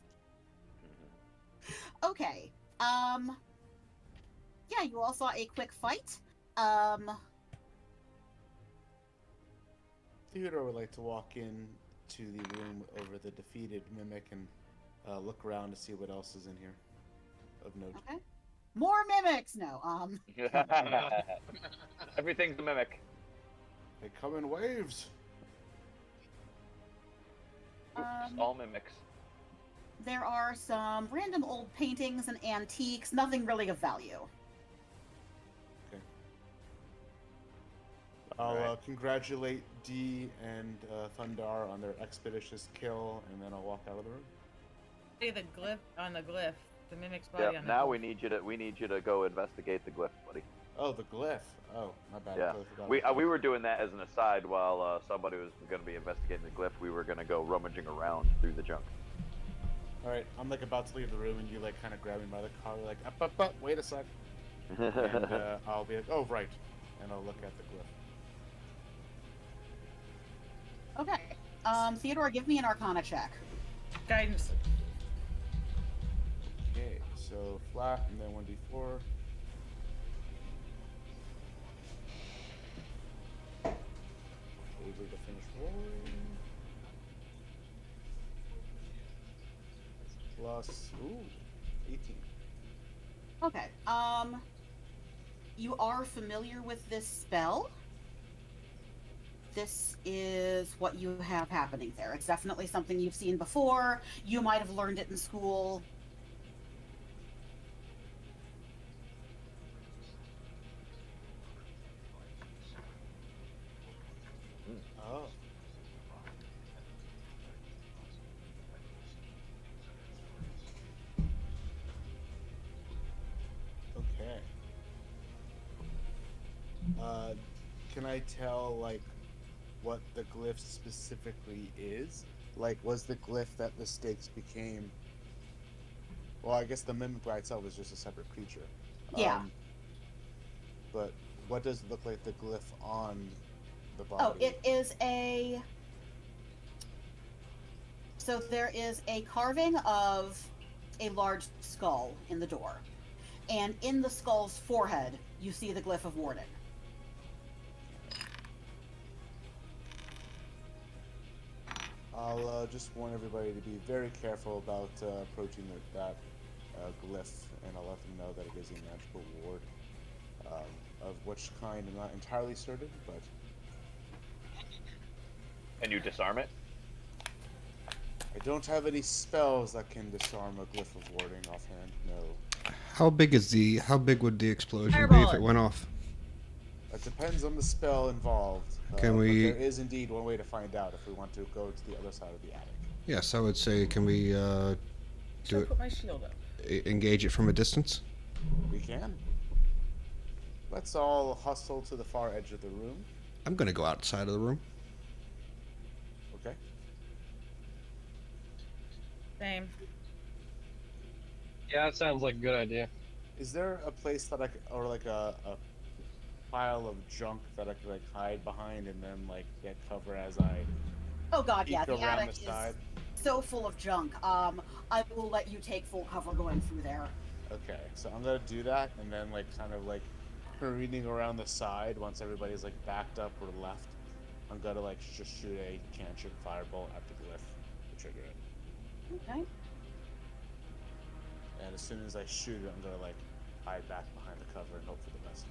Okay. Yeah, you all saw a quick fight. Theodore would like to walk in to the room over the defeated mimic and look around to see what else is in here of note. Okay. More mimics. No. Everything's a mimic. They come in waves. Oops, all mimics. There are some random old paintings and antiques. Nothing really of value. I'll congratulate D and Thundar on their expeditious kill, and then I'll walk out of the room. See the glyph on the glyph, the mimic's body Yeah. on the Now glyph. we need you to go investigate the glyph, buddy. Oh, the glyph. Oh, my bad. I Yeah, totally forgot we about we that. were doing that as an aside while somebody was going to be investigating the glyph. We were going to go rummaging around through the junk. All right, I'm like about to leave the room, and you like kind of grab me by the collar, like up, wait a sec, and I'll be like, oh right, and I'll look at the glyph. Okay. Theodore, give me an Arcana check. Guidance. Okay, so flat, and then 1d4. Able to finish rolling. Plus, ooh, 18. Okay. You are familiar with this spell. This is what you have happening there. It's definitely something you've seen before. You might have learned it in school. Oh. Okay. Can I tell, like, what the glyph specifically is? Like, was the glyph that the stakes became... Well, I guess the mimic by itself is just a separate creature. Yeah. But what does it look like the glyph on the body? Oh, it is a... So there is a carving of a large skull in the door. And in the skull's forehead, you see the glyph of warding. I'll just warn everybody to be very careful about approaching that glyph, and I'll let them know that it is a magical ward. Of which kind, I'm not entirely certain, but... And you disarm it? I don't have any spells that can disarm a glyph of warding offhand, no. How big would the explosion be Fireball if it. it went off? It depends on the spell involved. Can but we- there is indeed one way to find out if we want to go to the other side of the attic. Yes, I would say, can we do Should I it, put my shield up? engage it from a distance? We can. Let's all hustle to the far edge of the room. I'm gonna go outside of the room. Okay. Same. Yeah, that sounds like a good idea. Is there a place that I could, or like a pile of junk that I could like hide behind and then like get cover as I Oh god, peek yeah, the around attic the is side? so full of junk. I will let you take full cover going through there. Okay, so I'm gonna do that and then like kind of like careening around the side once everybody's like backed up or left. I'm gonna like just shoot a cantrip firebolt at the glyph to trigger it. Okay. And as soon as I shoot it, I'm gonna like hide back behind the cover and hope for the best.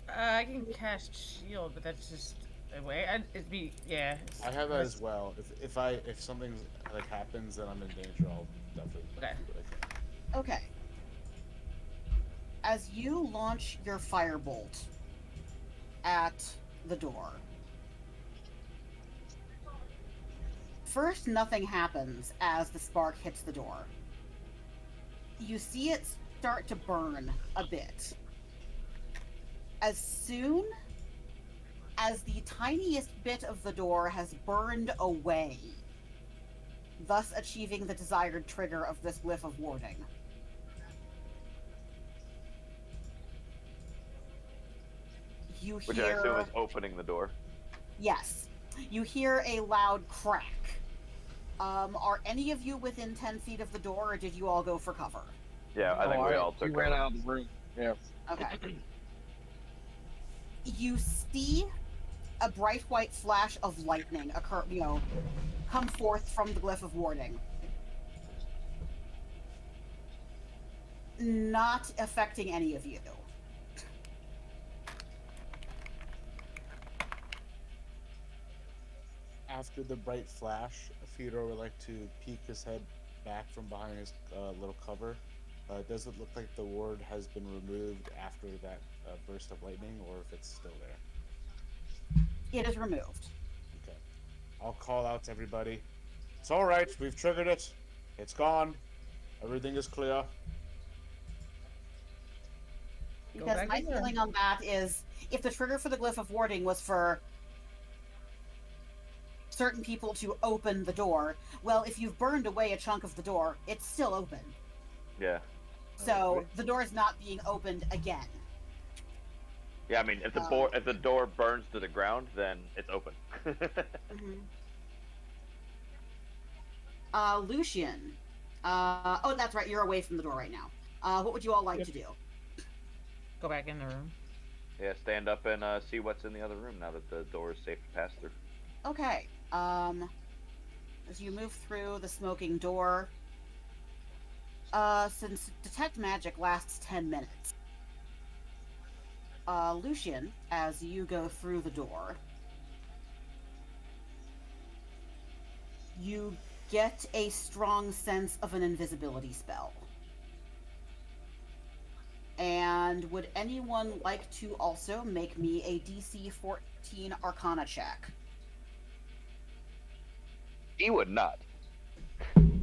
I can cast shield, but that's just a way. It'd be it's- I have that as well. If something like happens, then I'm in danger. I'll definitely Okay. do what I can. Okay. As you launch your firebolt at the door, first nothing happens as the spark hits the door. You see it start to burn a bit. As soon as the tiniest bit of the door has burned away, thus achieving the desired trigger of this glyph of warding. You Which I hear... assume is opening the door. Yes. You hear a loud crack. Are any of you within 10 feet of the door, or did you all go for cover? Yeah, I think we all took ran cover. out of the room. Yeah. Okay. You see a bright white flash of lightning occur, come forth from the glyph of warding. Not affecting any of you. After the bright flash, Theodore would like to peek his head back from behind his little cover. Does it look like the ward has been removed after that burst of lightning, or if it's still there? It is removed. Okay. I'll call out to everybody. It's alright, we've triggered it. It's gone. Everything is clear. Because back my in there. feeling on that is, if the trigger for the glyph of warding was for certain people to open the door, well, if you've burned away a chunk of the door, it's still open. Yeah. So the door is not being opened again. Yeah, I mean, if the door burns to the ground, then it's open. Lucian. Oh, that's right. You're away from the door right now. What would you all like to do? Go back in the room. Yeah, stand up and see what's in the other room now that the door is safe to pass through. Okay. As you move through the smoking door, since detect magic lasts 10 minutes, Lucian, as you go through the door, you get a strong sense of an invisibility spell. And would anyone like to also make me a DC 14 Arcana check? He would not.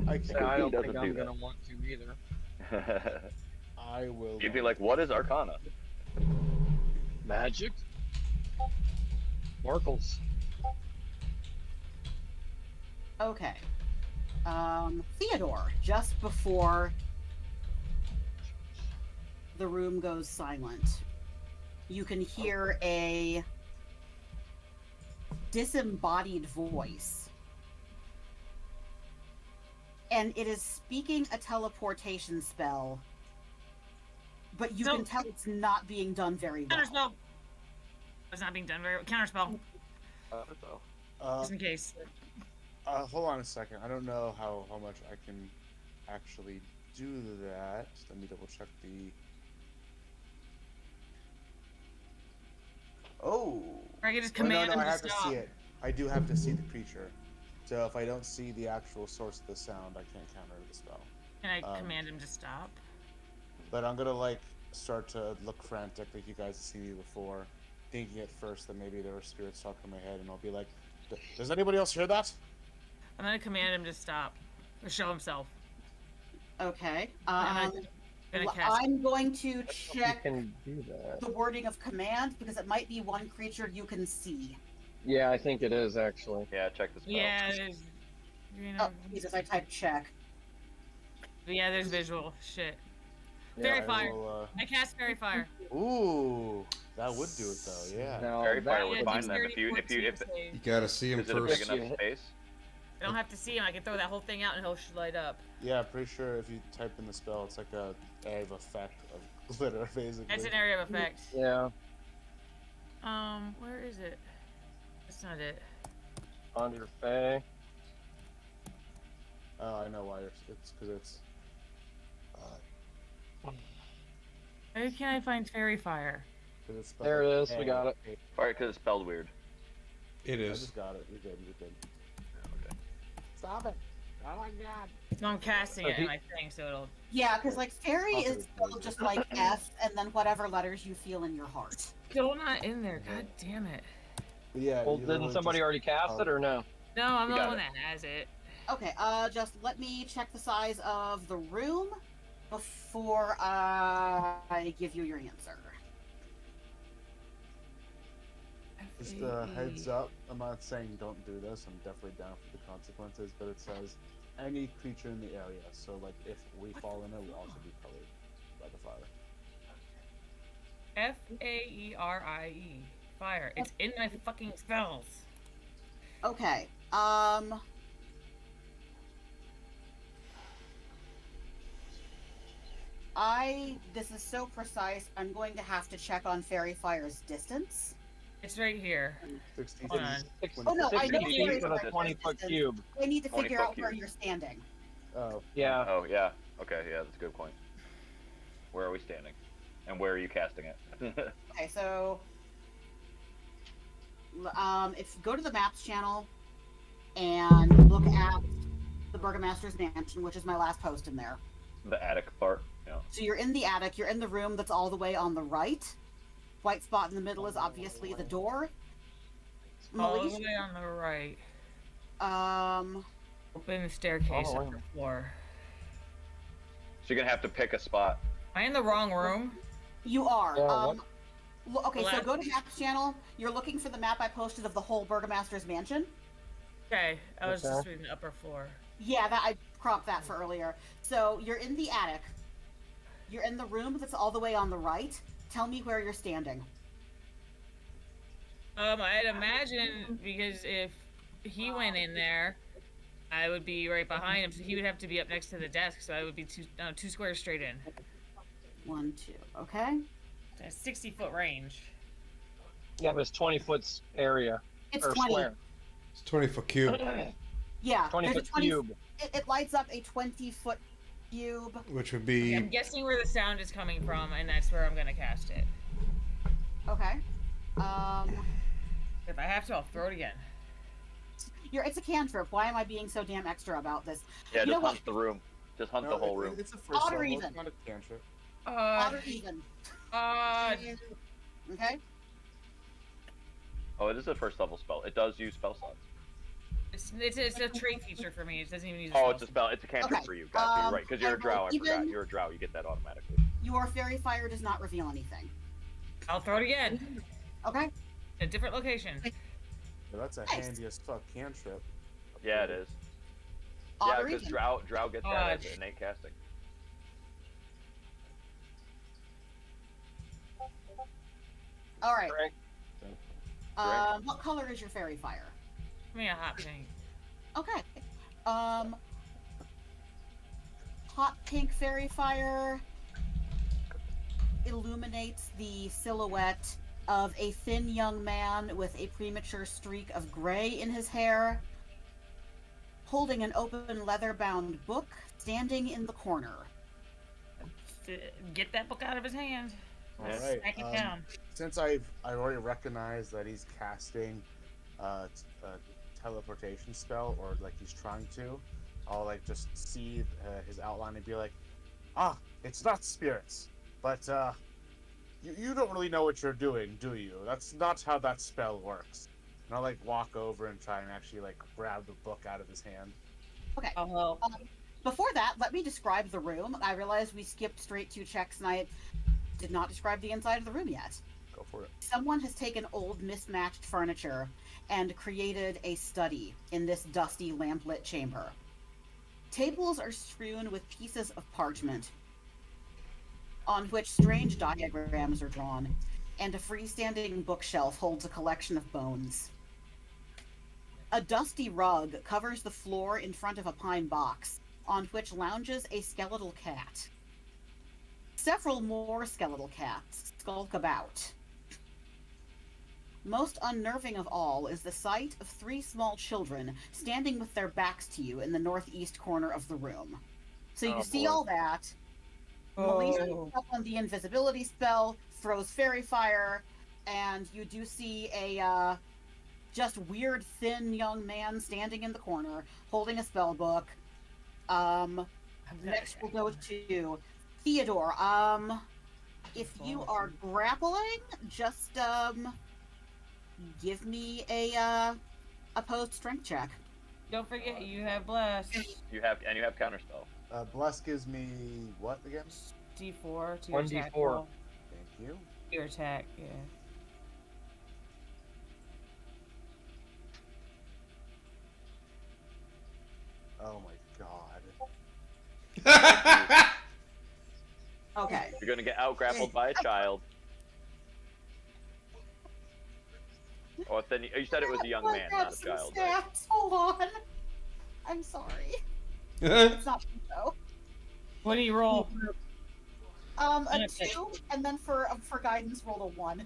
I So can. I don't doesn't think do I'm that. gonna want to either. I will. You'd be like, what is Arcana? Magic? Oracles. Okay. Theodore, just before the room goes silent, you can hear a disembodied voice. And it is speaking a teleportation spell, but you can tell it's not being done very well. Counterspell. It's not being done very well. Counterspell. Just in case. Hold on a second. I don't know how much I can actually do that. Let me double check the. Oh. Or I can just Oh, no, command no, him I to have to stop. see it. I do have to see the creature. So if I don't see the actual source of the sound, I can't counter the spell. Can I command him to stop? But I'm gonna like start to look frantic like you guys have seen me before, thinking at first that maybe there were spirits talking in my head, and I'll be like, does anybody else hear that? I'm gonna command him to stop. Or show himself. Okay. Gonna cast. I'm going to You check can do that. the wording of command because it might be one creature you can see. Yeah, I think it is actually. Yeah, check the spell. Yeah, there's. You know, Oh, Jesus, I typed check. yeah, there's visual. Shit. Yeah, Fairy I fire. will, I cast fairy fire. Ooh, that would do it though. Yeah. Now, Fairy that fire would would find be- them if you You gotta see him is it a big first. enough space? I don't have to see him. I can throw that whole thing out and he'll light up. Yeah, pretty sure if you type in the spell, it's like a area of effect of glitter, basically. That's an area of effect. Yeah, Where is it? That's not it. on your Fae. Oh, I know why. It's because it's. Where can I find fairy fire? 'Cause it's There it is, we got it. Probably because it's spelled weird. It I is. just got it. You're good. You're good. Okay. Stop it! Oh my god! No, I'm casting Oh, it in he- my thing, so it'll. Yeah, because like fairy is spelled just like F and then whatever letters you feel in your heart. Still not in there. God damn it. But yeah. Well, you didn't literally somebody just- already cast it or no? No, I'm You the got one it. that has it. Okay, just let me check the size of the room before I give you your answer. Just a heads up. I'm not saying don't do this. I'm definitely down for the consequences, but it says any creature in the area. So like if we fall in it, we'll also be covered by the fire. Faerie. Fire. It's in my fucking spells. Okay. This is so precise, I'm going to have to check on Fairy Fire's distance. It's right here. 60 Hold on. feet. Oh, no, I know 60 Fairy feet with a Fire's 20-foot distance. cube. I need to 20 figure foot out where cube. you're standing. Oh. Yeah. Oh yeah. Okay, yeah, that's a good point. Where are we standing? And where are you casting it? Okay, so if you go to the maps channel and look at the Burgomaster's Mansion, which is my last post in there. The attic part. Yeah. So you're in the attic, you're in the room that's all the way on the right. White spot in the middle is obviously the door. All the Malish, way on the right. Open the staircase Oh, up the floor. So you're gonna have to pick a spot. Am I in the wrong room? You are. Yeah, Okay, so go to Maps channel. You're looking for the map I posted of the whole Burgomaster's mansion. Okay, I was Okay. just reading the upper floor. Yeah, that I cropped that for earlier. So you're in the attic. You're in the room that's all the way on the right. Tell me where you're standing. I'd imagine because if he went in there, I would be right behind him, so he would have to be up next to the desk. So I would be two squares straight in. 1, 2. Okay. That's 60-foot range. Yeah, but it's 20-foot area. It's or 20. Square. It's 20-foot cube, Yeah. 20-foot cube. It lights up a 20-foot cube. which would I'm be guessing where the sound is coming from, and that's where I'm gonna cast it. Okay. If I have to, I'll throw it again. It's a cantrip. Why am I being so damn extra about this? Yeah, You know just what? hunt the room. Just hunt the No, whole room. It's a first Odd or level. even? It's not a cantrip. Odd or even. Okay. Oh, it is a first level spell. It does use spell slots. It's a trait feature for me. It doesn't even use. Oh, it's a spell. It's a cantrip Okay, for you. Gotcha. You're right, because you're I a drow. will I forgot. even- You're a drow. You get that automatically. Your fairy fire does not reveal anything. I'll throw it again. Okay. A different location. Yeah, that's a Nice. handy as fuck cantrip. Yeah, it is. Odd Yeah, or because even. drow gets that Odd. as innate casting. All right. Correct. What color is your fairy fire? Give me a hot pink. Okay. Hot pink fairy fire illuminates the silhouette of a thin young man with a premature streak of gray in his hair, holding an open leather-bound book, standing in the corner. Get that book out of his hand. All right. Smack it down. Since I've already recognized that he's casting a teleportation spell, or like he's trying to, I'll like just see his outline and be like, "Ah, it's not spirits, but you don't really know what you're doing, do you? That's not how that spell works." And I'll like walk over and try and actually like grab the book out of his hand. Okay. I'll help. Before that, let me describe the room. I realized we skipped straight 2 checks and I did not describe the inside of the room yet. Go for it. Someone has taken old mismatched furniture and created a study in this dusty lamplit chamber. Tables are strewn with pieces of parchment on which strange diagrams are drawn, and a freestanding bookshelf holds a collection of bones. A dusty rug covers the floor in front of a pine box, on which lounges a skeletal cat. Several more skeletal cats skulk about. Most unnerving of all is the sight of 3 small children standing with their backs to you in the northeast corner of the room. So you Oh, see boy. all that. Melissa picks up on the invisibility spell, throws fairy fire, and you do see a just weird, thin young man standing in the corner, holding a spell book. Next we'll go to Theodore. If you are grappling, just give me a opposed strength check. Don't forget, you have bless. You have counterspell. Bless gives me what again? D4 to your 1d4. attack roll. Thank you. Your attack, yeah. Oh my god. Okay. You're gonna get out grappled by a child. Oh, then you said it was a young man, not a child. Right? Stats. Hold on. I'm sorry. It's not so. What do you roll? A Okay. 2, and then for guidance, rolled a 1.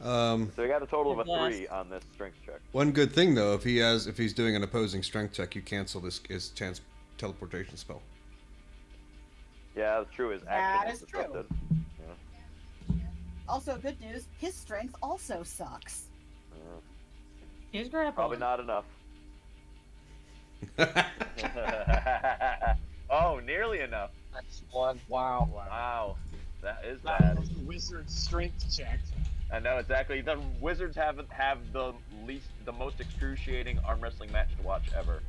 Um, So we got a total of a Bless. 3 on this strength check. one good thing though, if he's doing an opposing strength check, you cancel his teleportation spell. Yeah, that's true. His That action is is true. disrupted. Also, good news, his strength also sucks. He's grappling. Probably not enough. Oh, nearly enough. That's one. Wow. Wow, that is That bad. was a wizard strength check. I know exactly. The wizards have the most excruciating arm wrestling match to watch ever.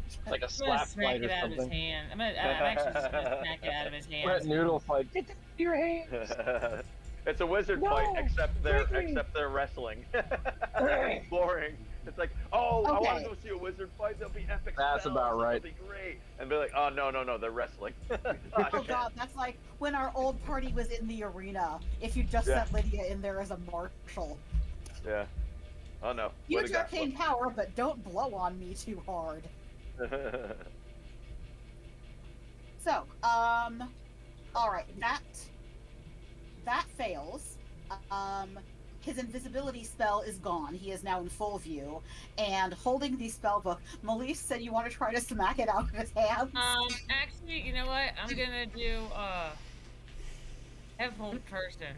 It's like a I'm gonna slap smack fight it or out of his something. hand. I'm actually just gonna smack it out of his Wet hand. noodle fight. Get that out of your hands. It's a wizard No, fight, except take me. they're wrestling. It's boring. It's like, oh, I want to Okay. go see a wizard fight. There'll be epic That's spells. about right. It'll be great. And be like, oh no, they're wrestling. Ah, Oh shit. god, that's like when our old party was in the arena. If you just Yeah. sent Lydia in there as a marshal. Yeah. Oh no. Use arcane power, but don't blow on me too hard. So, alright, that fails. His invisibility spell is gone. He is now in full view. And holding the spell book, Melise said you want to try to smack it out of his hands. Actually, you know what? I'm gonna do have home person.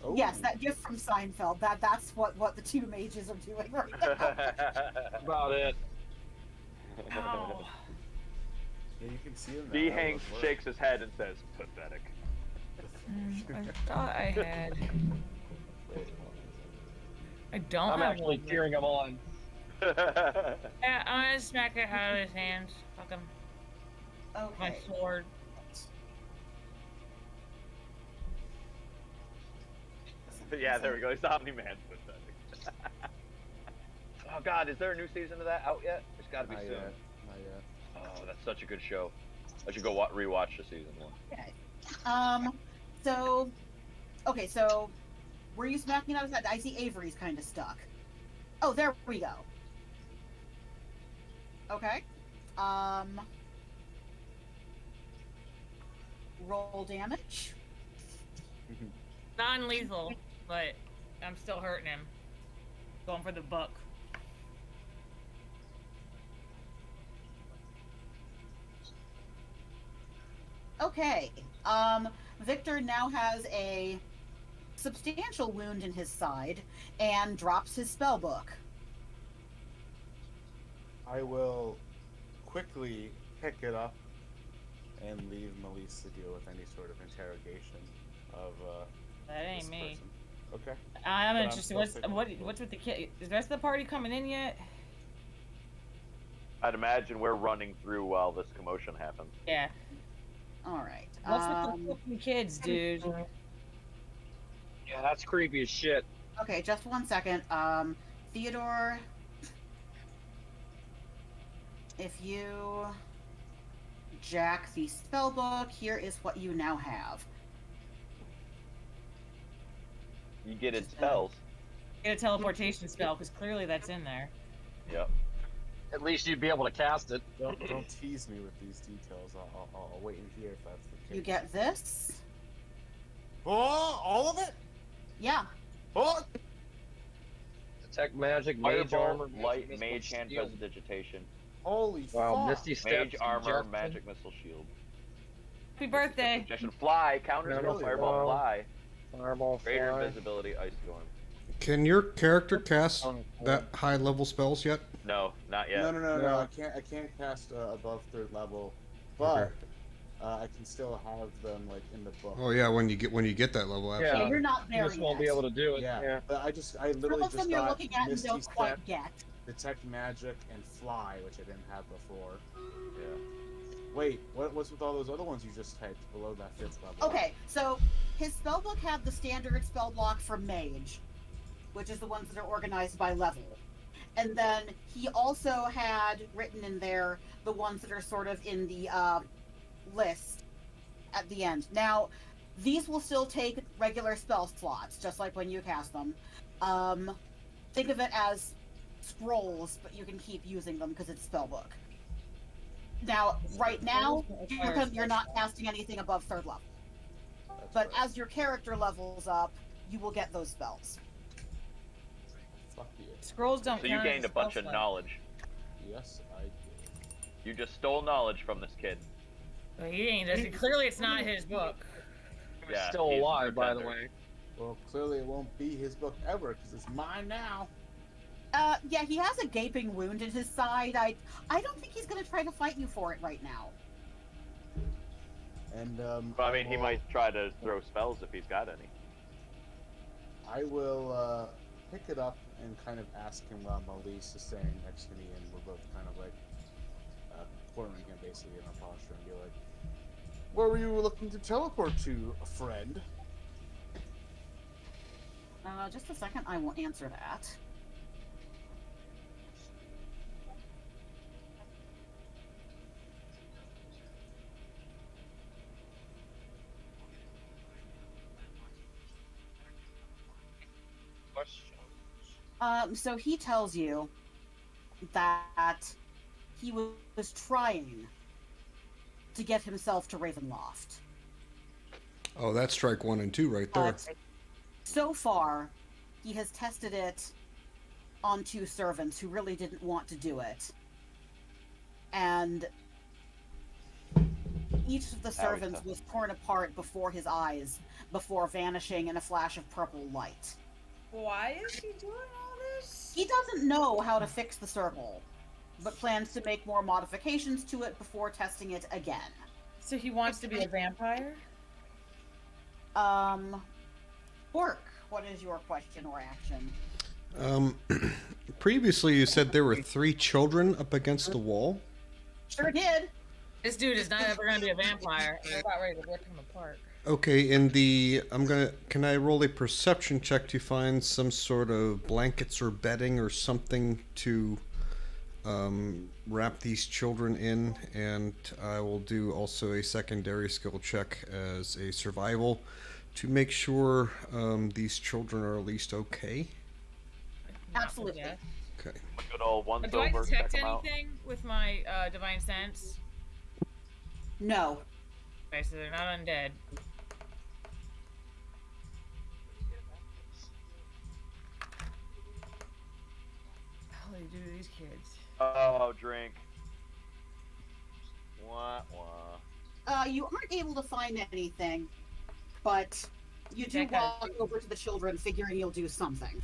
Oh. Yes, that gift from Seinfeld. That's what the two mages are doing right now. About it. Ow. Yeah, you can see him. D. now, Hanks look. shakes his head and says, "Pathetic." I thought I had. I don't I'm have actually one. cheering him on. Yeah, I'm gonna smack it out of his hands. Fuck him. My Okay. sword. Yeah, there we go. He's Omni-Man's pathetic. Oh God, is there a new season of that out yet? It's got to be Not soon. yet. Not yet. Oh, that's such a good show. I should go rewatch the season one. Okay. So, were you smacking out his head? I see Avery's kind of stuck. Oh, there we go. Okay. Roll damage. Non-lethal, but I'm still hurting him. Going for the buck. Okay. Victor now has a substantial wound in his side and drops his spell book. I will quickly pick it up and leave Melise to deal with any sort of interrogation of That ain't this me. person. Okay. I'm But I'm interested. still picking up the What's with the kid? Is the rest of the party coming in yet? I'd imagine we're running through while this commotion happens. Yeah. All right. What's with the fucking kids, dude? Yeah, that's creepy as shit. Okay, just 1 second. Theodore, if you jack the spell book, here is what you now have. You get its spells. Get a teleportation spell, because clearly that's in there. Yep. At least you'd be able to cast it. Don't tease me with these details. I'll wait and hear if that's the case. You get this. Oh, all of it? Yeah. Oh! Detect magic, mage Fireball, armor, light, missile mage hand, shield. prestidigitation, Holy Wow, fuck. Misty steps. mage armor, Jackson. magic missile shield. Happy birthday! Suggestion: fly, counter Yeah, spell, really? fireball, Wow. fly, Fireball, greater fly. invisibility, ice storm. Can your character cast Oh, that high level spells yet? No, not yet. No. No. I can't cast above 3rd level, but Okay. I can still have them like in the book. Oh yeah, when you get that level, Yeah. absolutely. You're not You there just won't yet. be able to do it. Yeah, but I Some literally of them just you're got looking at and Misty don't Step, quite get. Detect Magic, and Fly, which I didn't have before. Yeah. Wait, what's with all those other ones you just typed below that 5th level? Okay, so his spellbook had the standard spell block for mage, which is the ones that are organized by level. And then he also had written in there the ones that are sort of in the list at the end. Now, these will still take regular spell slots, just like when you cast them. Think of it as scrolls, but you can keep using them because it's spellbook. Now, right now, you're not casting anything above 3rd level. That's But right. as your character levels up, you will get those spells. Fuck you. Scrolls don't So you count as gained a spell bunch of slot. knowledge. Yes, I did. You just stole knowledge from this kid. Well, he ain't. Clearly, it's not his book. He's Yeah, still he's a alive, by the pretender. way. Well, clearly it won't be his book ever, because it's mine now. Yeah, he has a gaping wound in his side. I don't think he's gonna try to fight you for it right now. And, But I mean, he might try to throw spells if he's got any. I will, pick it up and kind of ask him while Melise is standing next to me, and we're both kind of like, cornering him basically in a posture and be like, where were you looking to teleport to, friend? Just a second, I will answer that. So he tells you that he was trying to get himself to Ravenloft. Oh, that's strike 1 and 2 right there. But so far, he has tested it on 2 servants who really didn't want to do it. And each of the servants was torn apart before his eyes, before vanishing in a flash of purple light. Why is he doing all this? He doesn't know how to fix the circle, but plans to make more modifications to it before testing it again. So he wants to be a vampire? Bork, what is your question or action? Previously you said there were 3 children up against the wall. Sure did. This dude is not ever going to be a vampire. I'm about ready to rip him apart. Okay, can I roll a perception check to find some sort of blankets or bedding or something to wrap these children in, and I will do also a secondary skill check as a survival to make sure these children are at least okay. Absolutely. Okay. Good old once Do I over. detect check 'em out. anything with my divine sense? No. Okay, so they're not undead. What do you do to these kids? Oh, drink. Wah wah. You aren't able to find anything, but you do Okay. walk over to the children, figuring you'll do something.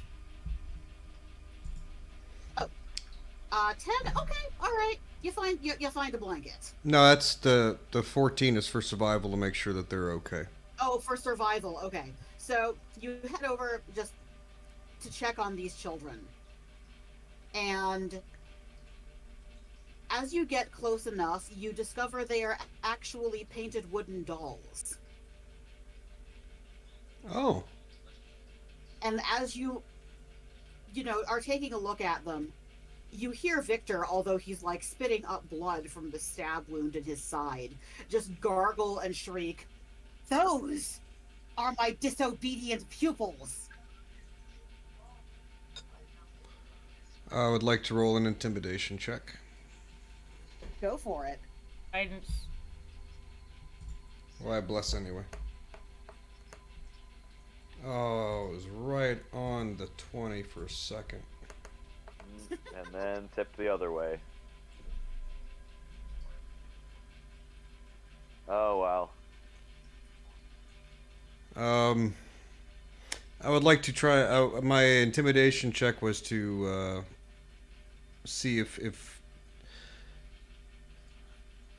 Oh, 10. Okay, all right. You find a blanket. No, that's the 14 is for survival to make sure that they're okay. Oh, for survival. Okay, so you head over just to check on these children, and as you get close enough, you discover they are actually painted wooden dolls. Oh. And as you are taking a look at them, you hear Victor, although he's like spitting up blood from the stab wound in his side, just gargle and shriek, "Those are my disobedient pupils." I would like to roll an intimidation check. Go for it. Guidance. Well, I bless anyway. Oh, it was right on the 20 for a second. And then tip the other way. Oh wow. I would like to try. My intimidation check was to see if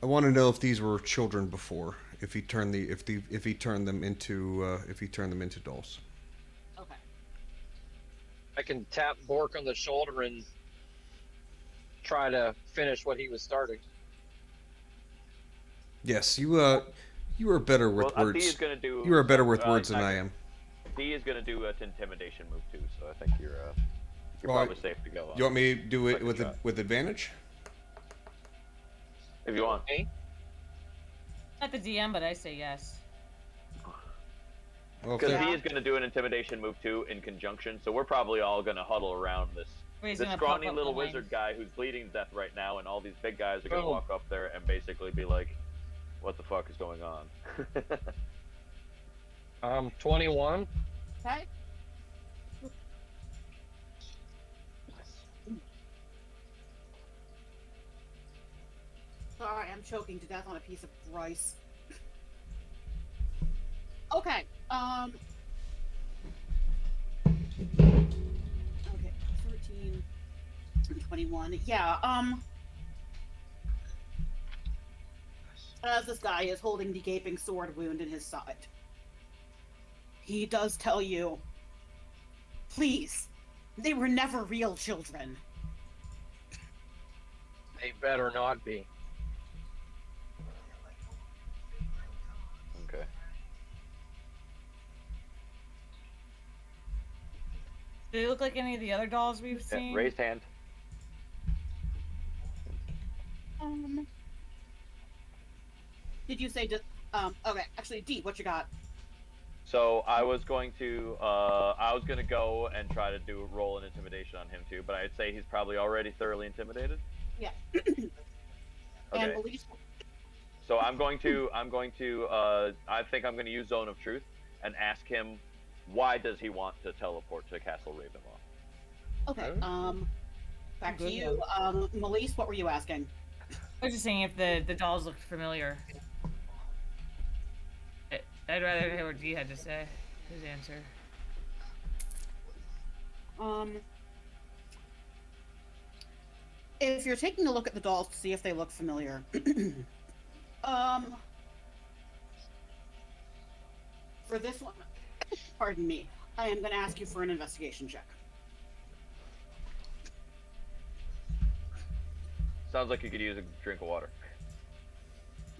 I want to know if these were children before. If he turned them into dolls. Okay. I can tap Bork on the shoulder and try to finish what he was starting. Yes, you are better with Well, D words. is gonna do. You are better with words than I am. D is gonna do an intimidation move too, so I think you're Well, probably safe to go. You want me to do it Second with shot. with advantage? If you want. Okay. Not the DM, but I say yes. Well, if Because they're- D is going to do an intimidation move too in conjunction, so we're probably all going to huddle around this He's this gonna pop scrawny up little behind. wizard guy who's bleeding to death right now, and all these big guys are going to Oh. walk up there and basically be like, "What the fuck is going on?" 21. Okay. Sorry, I'm choking to death on a piece of rice. Okay. Okay, 13 and 21. Yeah, as this guy is holding the gaping sword wound in his side, he does tell you, please, they were never real children. They better not be. Okay. Do they look like any of the other dolls we've Yeah, seen? raised hand. Did you say just okay, actually D, what you got? So I was going to go and try to roll an intimidation on him too, but I'd say he's probably already thoroughly intimidated. Yeah. Okay. And Elise, So I think I'm going to use Zone of Truth and ask him why does he want to teleport to Castle Ravenloft. okay, back to Good you. Melise, what were you asking? I was just saying if the dolls looked familiar. I'd rather hear what D had to say. His answer. If you're taking a look at the dolls to see if they look familiar, for this one, pardon me, I am going to ask you for an investigation check. Sounds like you could use a drink of water.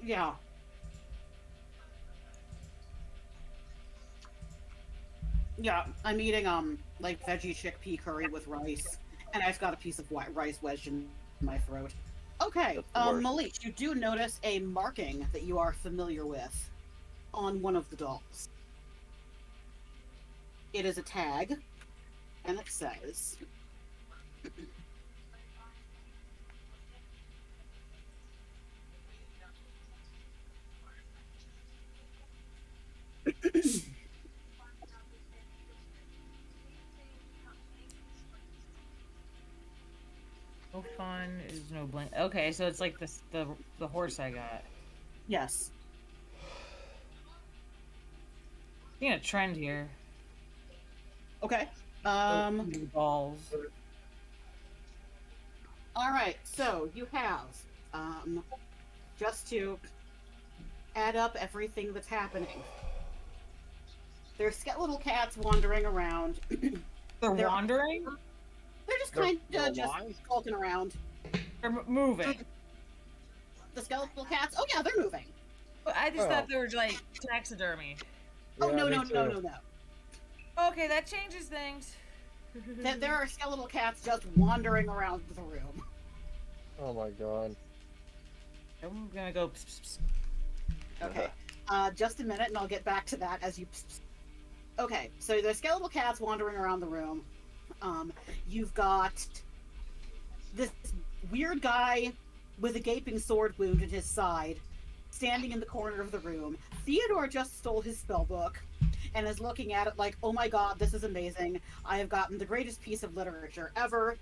Yeah. Yeah, I'm eating like veggie chickpea curry with rice, and I've got a piece of rice wedged in my throat. Okay, That's the worst. Malik, you do notice a marking that you are familiar with on one of the dolls. It is a tag, and it says, No fun is no blame. Okay, so it's like the horse I got. yes. Seeing a trend here. Okay. Balls. All right, so you have, just to add up everything that's happening. There's skeletal cats wandering around. They're wandering? They're just They're kind of just alive? skulking around. They're moving. The skeletal cats? Oh yeah, they're moving. But I just thought they were like taxidermy. Oh Yeah, no, me no, no, too. no, no. Okay, that changes things. There are skeletal cats just wandering around the room. Oh my god. I'm gonna go. Pss, pss, pss. Okay. Just a minute, and I'll get back to that as you. Okay, so there's skeletal cats wandering around the room. You've got this weird guy with a gaping sword wound in his side, standing in the corner of the room. Theodore just stole his spell book and is looking at it like, "Oh my god, this is amazing! I have gotten the greatest piece of literature ever."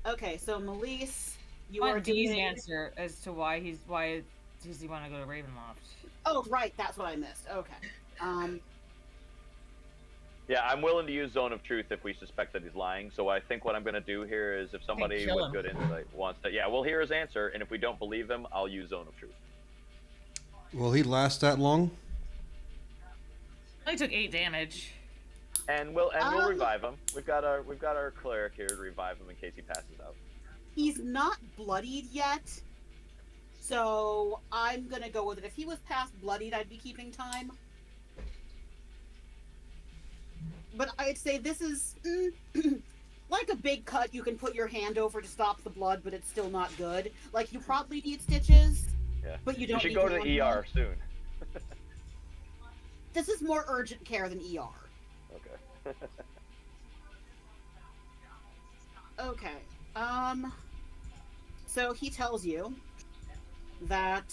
Okay, so Melise, you I are want D's doing. answer as to why does he want to go to Ravenloft? Oh, right, that's what I missed. Okay. Yeah, I'm willing to use Zone of Truth if we suspect that he's lying. So I think what I'm going to do here is if somebody kill with him. good insight wants to, yeah, we'll hear his answer, and if we don't believe him, I'll use Zone of Truth. Will he last that long? Only took 8 damage. And we'll revive him. We've got our cleric here to revive him in case he passes out. He's not bloodied yet, so I'm gonna go with it. If he was past bloodied, I'd be keeping time. But I'd say this is like a big cut you can put your hand over to stop the blood, but it's still not good. Like, you probably need stitches, Yeah. but you don't should need go to one the more. ER soon. This is more urgent care than ER. Okay. Okay. So he tells you that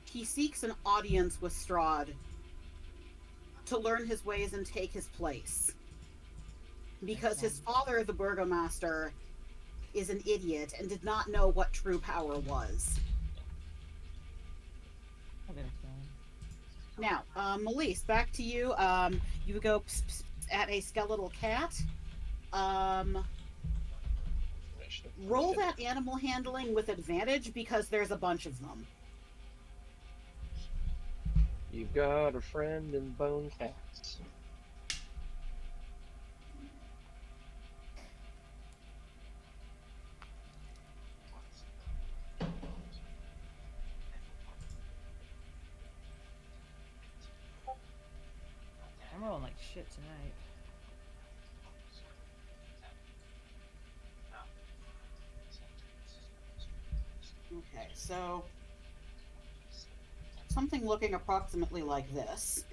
he seeks an audience with Strahd to learn his ways and take his place. Because his father, the burgomaster, is an idiot and did not know what true power was. Okay, Now, Melise, back to you. You go pss, pss, at a skeletal cat. Roll that animal handling with advantage because there's a bunch of them. You've got a friend in bone cats. I'm rolling like shit tonight. Okay, so something looking approximately like this.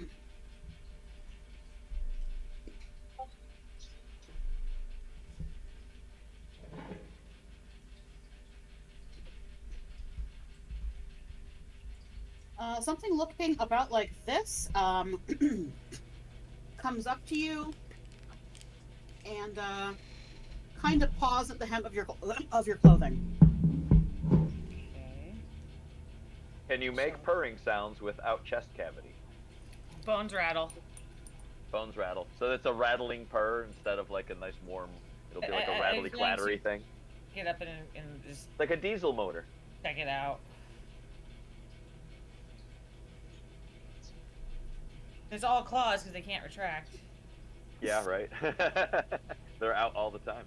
Something looking about like this comes up to you and kind of paws at the hem of your clothing. Okay. Can you make purring sounds without chest cavity? Bones rattle. Bones rattle. So it's a rattling purr instead of like a nice warm. It'll be like a rattly I'm going clattery to thing. Get up and just Like a diesel motor. check it out. It's all claws because they can't retract. Yeah, right. They're out all the time.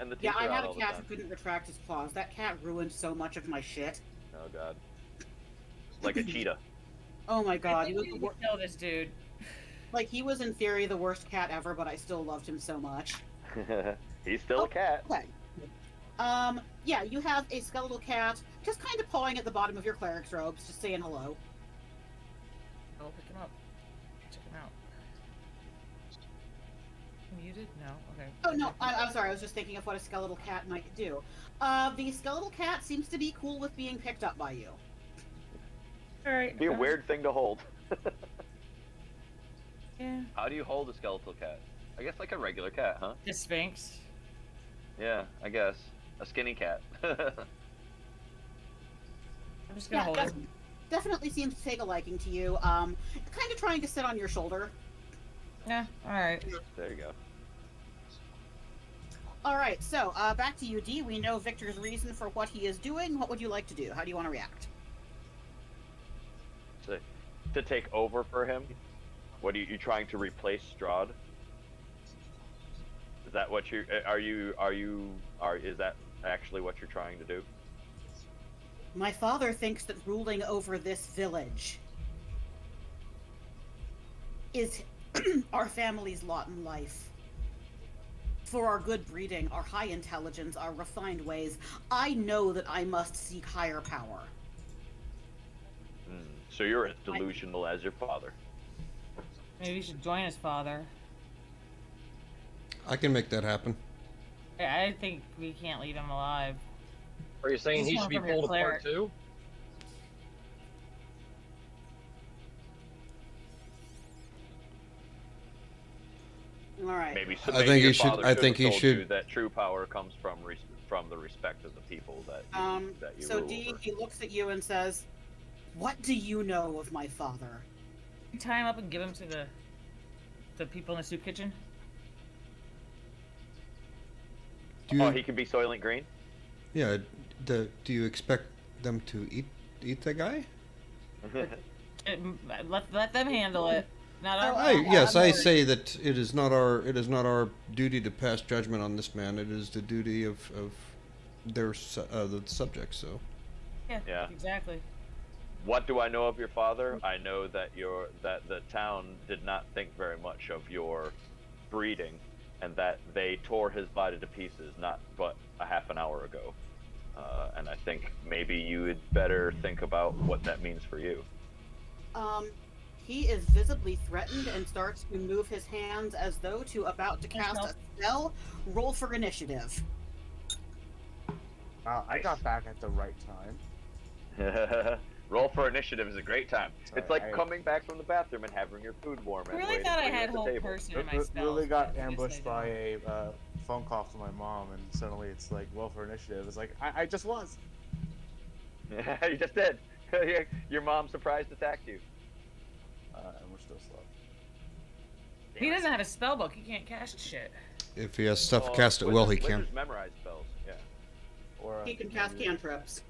And the teeth Yeah, I are had out all a the cat time. who couldn't retract his claws. That cat ruined so much of my shit. Oh god. Like a cheetah. Oh my god, I he think was we the need wor- to kill this dude. like he was in theory the worst cat ever, but I still loved him so much. He's still a cat. Okay. Yeah, you have a skeletal cat just kind of pawing at the bottom of your cleric's robes, just saying hello. I'll pick him up. Check him out. Muted? No. Okay. Oh no, I'm sorry. I was just thinking of what a skeletal cat might do. The skeletal cat seems to be cool with being picked up by you. All right. Be a weird thing to hold. Yeah. How do you hold a skeletal cat? I guess like a regular cat, huh? The Sphinx. Yeah, I guess. A skinny cat. I'm just gonna hold it. Definitely seems to take a liking to you. Kind of trying to sit on your shoulder. Yeah. All right. There you go. All right, so back to you, D. We know Victor's reason for what he is doing. What would you like to do? How do you want to react? To take over for him? What are you trying to replace Strahd? Is that what you is that actually what you're trying to do? My father thinks that ruling over this village is our family's lot in life. For our good breeding, our high intelligence, our refined ways, I know that I must seek higher power. So you're as delusional as your father. Maybe you should join his father. I can make that happen. I think we can't leave him alive. Are you saying he He's should be one from your pulled apart cleric. too? All right. Maybe. I maybe think your he should- father I have think he told should- you that true power comes from the respect of the people that you So rule D, over. he looks at you and says, "What do you know of my father?" You tie him up and give him to the people in the soup kitchen. Do you, Oh, he can be Soylent Green. yeah. Do you expect them to eat the guy? Let them handle it. Not our. I say that it is not our duty to pass judgment on this man. It is the duty of the subjects. So Yeah. Exactly. What do I know of your father? I know that the town did not think very much of your breeding, and that they tore his body to pieces not but a half an hour ago. And I think maybe you would better think about what that means for you. He is visibly threatened and starts to move his hands as though about to cast a spell. Roll for initiative. Wow, I got back at the right time. Roll for initiative is a great time. It's like I- coming back from the bathroom and having your food warm. I and really waiting thought for I you had at the whole table. person in my spells. Really got but I guess ambushed I by don't. a phone call from my mom, and suddenly it's like, well, for initiative. It's like, I just was. You just did. Your mom surprise attacked you. And we're still slow. He doesn't have a spell book. He can't cast shit. if he has stuff Well, cast at will, he can. wizards memorize spells. Yeah. Or He can cast maybe- cantrips.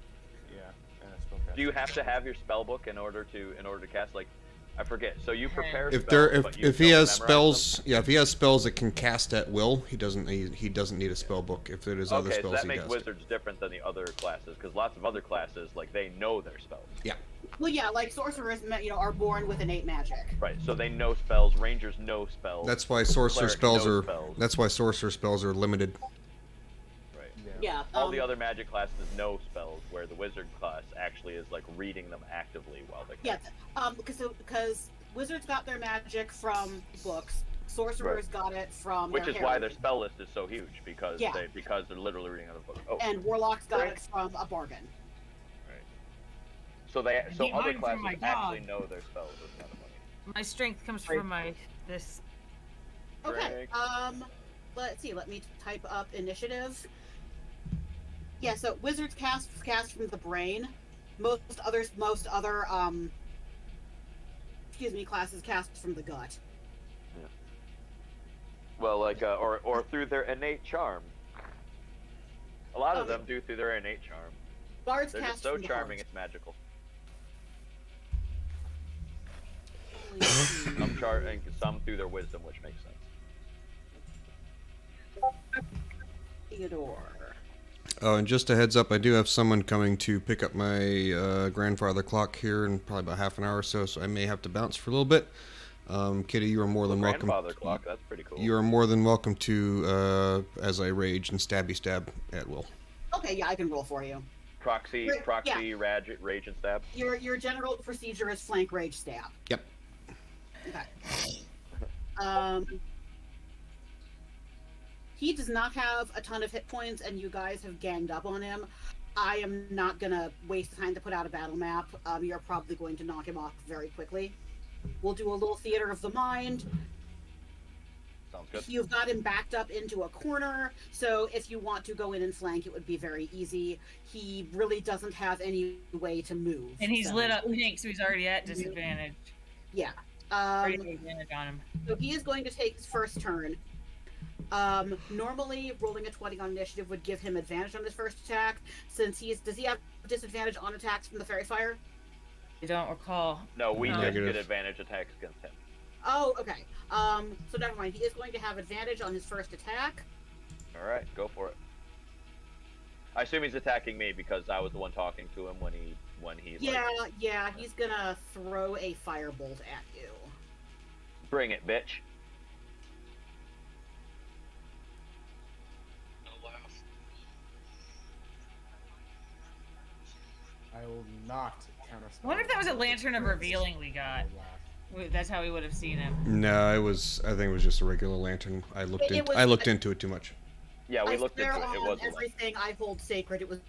Yeah, and a spell Do you caster. have to have your spell book in order to cast? Like, I forget. So you prepare. If spells, but you if he don't has memorize spells, yeah, if he has spells that can cast at will, he doesn't need a spell book. If it is them? other Okay, so spells, that he makes does. wizards different than the other classes, because lots of other classes, like, they know their spells. Yeah. Well, yeah, like sorcerers, are born with innate magic. Right. So they know spells. Rangers know spells. That's why sorcerer Clerics spells know are. spells. That's why sorcerer spells are limited. Right. Yeah. All the other magic classes know spells, where the wizard class actually is like reading them actively while they. Yeah. Because wizards got their magic from books. Sorcerers got it from Which their is why their heritage. spell list is so huge, because Yeah. they're literally reading out of the book. Oh. And warlocks got Drink. it from a bargain. So Get other mine from classes my actually dog. know their spells. Isn't that funny? My strength comes from this. Okay. Drink. Let's see. Let me type up initiative. Yeah. So wizards cast from the brain. Most other classes cast from the gut. Well, like or through their innate charm. A lot of them do through their innate charm. Bards They're cast just so from the charming, heart. it's magical. Holy And some through their wisdom, which makes sense. Theodore. Oh, and just a heads up, I do have someone coming to pick up my grandfather clock here in probably about half an hour or so, so I may have to bounce for a little bit. Kitty, you are more than welcome. Grandfather clock, that's pretty cool. You are more than welcome to, as I rage and stabby stab at will. Okay, yeah, I can roll for you. Proxy, Yeah. rage and stab. Your general procedure is flank rage stab. Yep. Okay. He does not have a ton of hit points, and you guys have ganged up on him. I am not gonna waste time to put out a battle map. You're probably going to knock him off very quickly. We'll do a little theater of the mind. Sounds good. You've got him backed up into a corner, so if you want to go in and flank, it would be very easy. He really doesn't have any way to move. And he's so. lit up pink, so he's already at disadvantage. Yeah. Already at advantage on him. So he is going to take his first turn. Normally, rolling a 20 on initiative would give him advantage on his first attack. Does he have disadvantage on attacks from the fairy fire? I don't recall. No, we just Negative. get advantage attacks against him. Oh, okay. So never mind. He is going to have advantage on his first attack. All right, go for it. I assume he's attacking me because I was the one talking to him when he. Yeah. He's gonna throw a firebolt at you. Bring it, bitch. I will not counterspell. I wonder if that was a lantern of revealing we got. That's how we would have seen him. No, I think it was just a regular lantern. I looked into it too much. Yeah, we I looked into swear it. It on was a lantern. everything I hold sacred. It was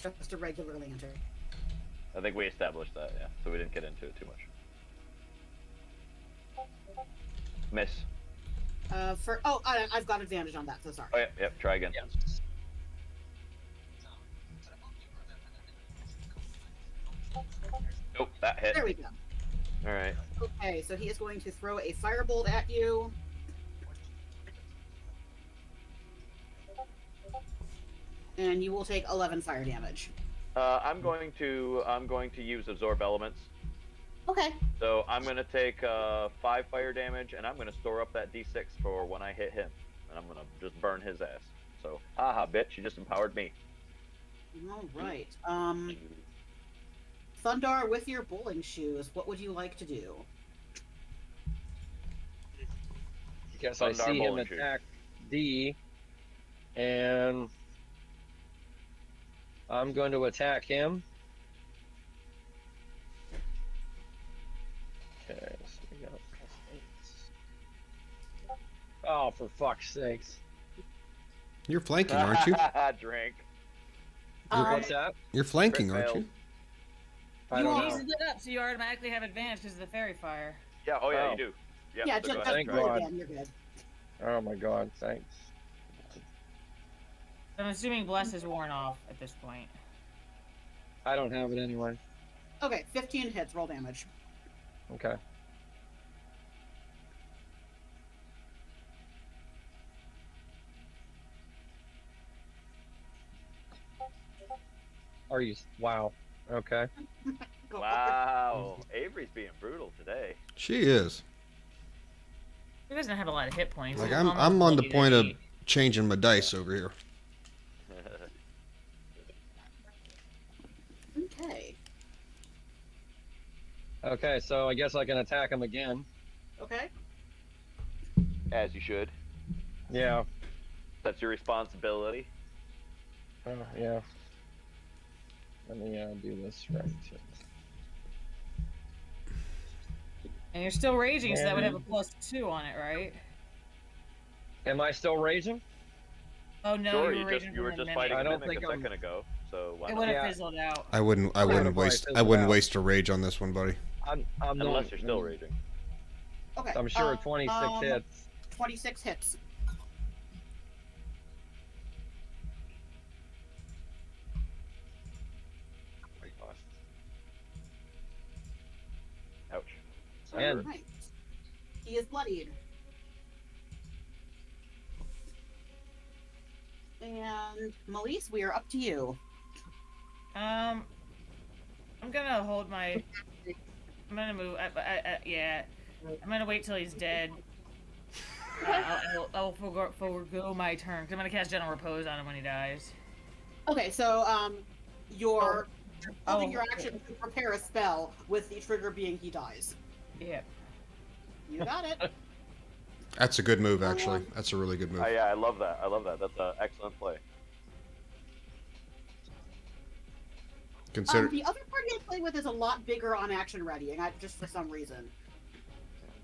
just a regular lantern. I think we established that, yeah. So we didn't get into it too much. Miss. I've got advantage on that. So sorry. Oh, yep. Try again. Nope, that hit. There we go. All right. Okay, so he is going to throw a firebolt at you. And you will take 11 fire damage. I'm going to use absorb elements. Okay. So I'm going to take 5 fire damage, and I'm going to store up that d6 for when I hit him, and I'm going to just burn his ass. So, haha, bitch, you just empowered me. All right. Thundar, with your bowling shoes, what would you like to do? Guess I Thundar see him bowling shoes. attack D, and I'm going to attack him. Okay, so we got +8. Oh, for fuck's sakes! You're flanking, aren't you? Drink. What's that? You're flanking, Crit aren't you? I don't He's know. lit up, so you automatically have advantage because of the fairy fire. Yeah, oh yeah, Oh. you do. Yep, Yeah, so just go ahead. Thank roll God. again. You're good. Oh my god, thanks. I'm assuming bless is worn off at this point. I don't have it anyway. Okay, 15 hits. Roll damage. Okay. Are you? Wow. Okay. Go Wow, Avery's being brutal today. She is. He doesn't have a lot of hit points. Like He's I'm almost on the ready to point of eat. changing my dice over here. for it. Okay. Okay, so I guess I can attack him again. Okay. As you should. Yeah. That's your responsibility. Yeah. Let me do this right. And you're still raging, so that would have a +2 on it, right? Am I still raging? Oh no, Sure, you were raging you were from just the fighting mimic. a I don't mimic think a I'm- second ago, so why It not? would have Yeah. fizzled out. I wouldn't Whatever, waste. fizzle I it wouldn't out. waste a rage on this one, buddy. I'm Unless not, you're still raging. Okay. I'm sure 26 hits. 26 hits. Ouch. And Right. He is bloodied. And Melise, we are up to you. I'm gonna hold my. I'm gonna move. Yeah. I'm gonna wait till he's dead. I'll forego my turn. 'Cause I'm gonna cast Gentle Repose on him when he dies. Okay, so you're holding Oh. your action to prepare a spell, with the trigger being he dies. Yeah. You got it. That's a good move, actually. That's a really good move. Yeah, I love that. I love that. That's an excellent play. Consider. The other party I play with is a lot bigger on action readying, just for some reason.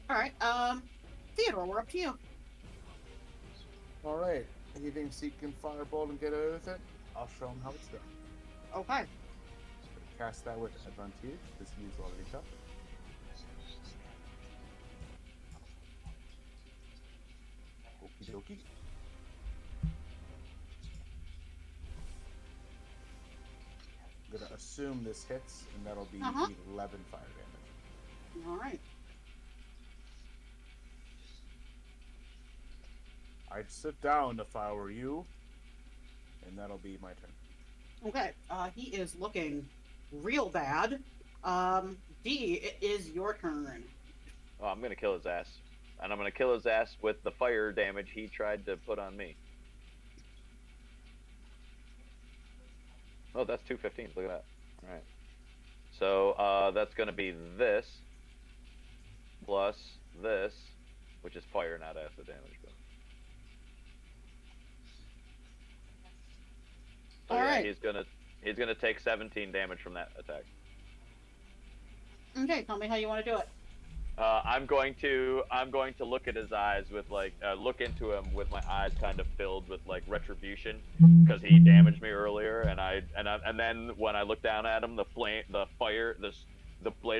All right, Theodore, we're up to you. All right. He thinks he can firebolt and get away with it. I'll show him how it's done. Okay. Cast that with advantage. This means already tough. Okie dokie. I'm gonna assume this hits, and that'll be 11 fire damage. All right. I'd sit down if I were you, and that'll be my turn. Okay. He is looking real bad. D, it is your turn. Oh, I'm gonna kill his ass, and I'm gonna kill his ass with the fire damage he tried to put on me. Oh, that's 2 15s. Look at that. All right. So that's gonna be this plus this, which is fire, not acid damage. But... So All yeah, right. he's gonna take 17 damage from that attack. Okay, tell me how you want to do it. I'm going to look at his eyes with like look into him with my eyes kind of filled with like retribution because he damaged me earlier, and then when I look down at him, the blade of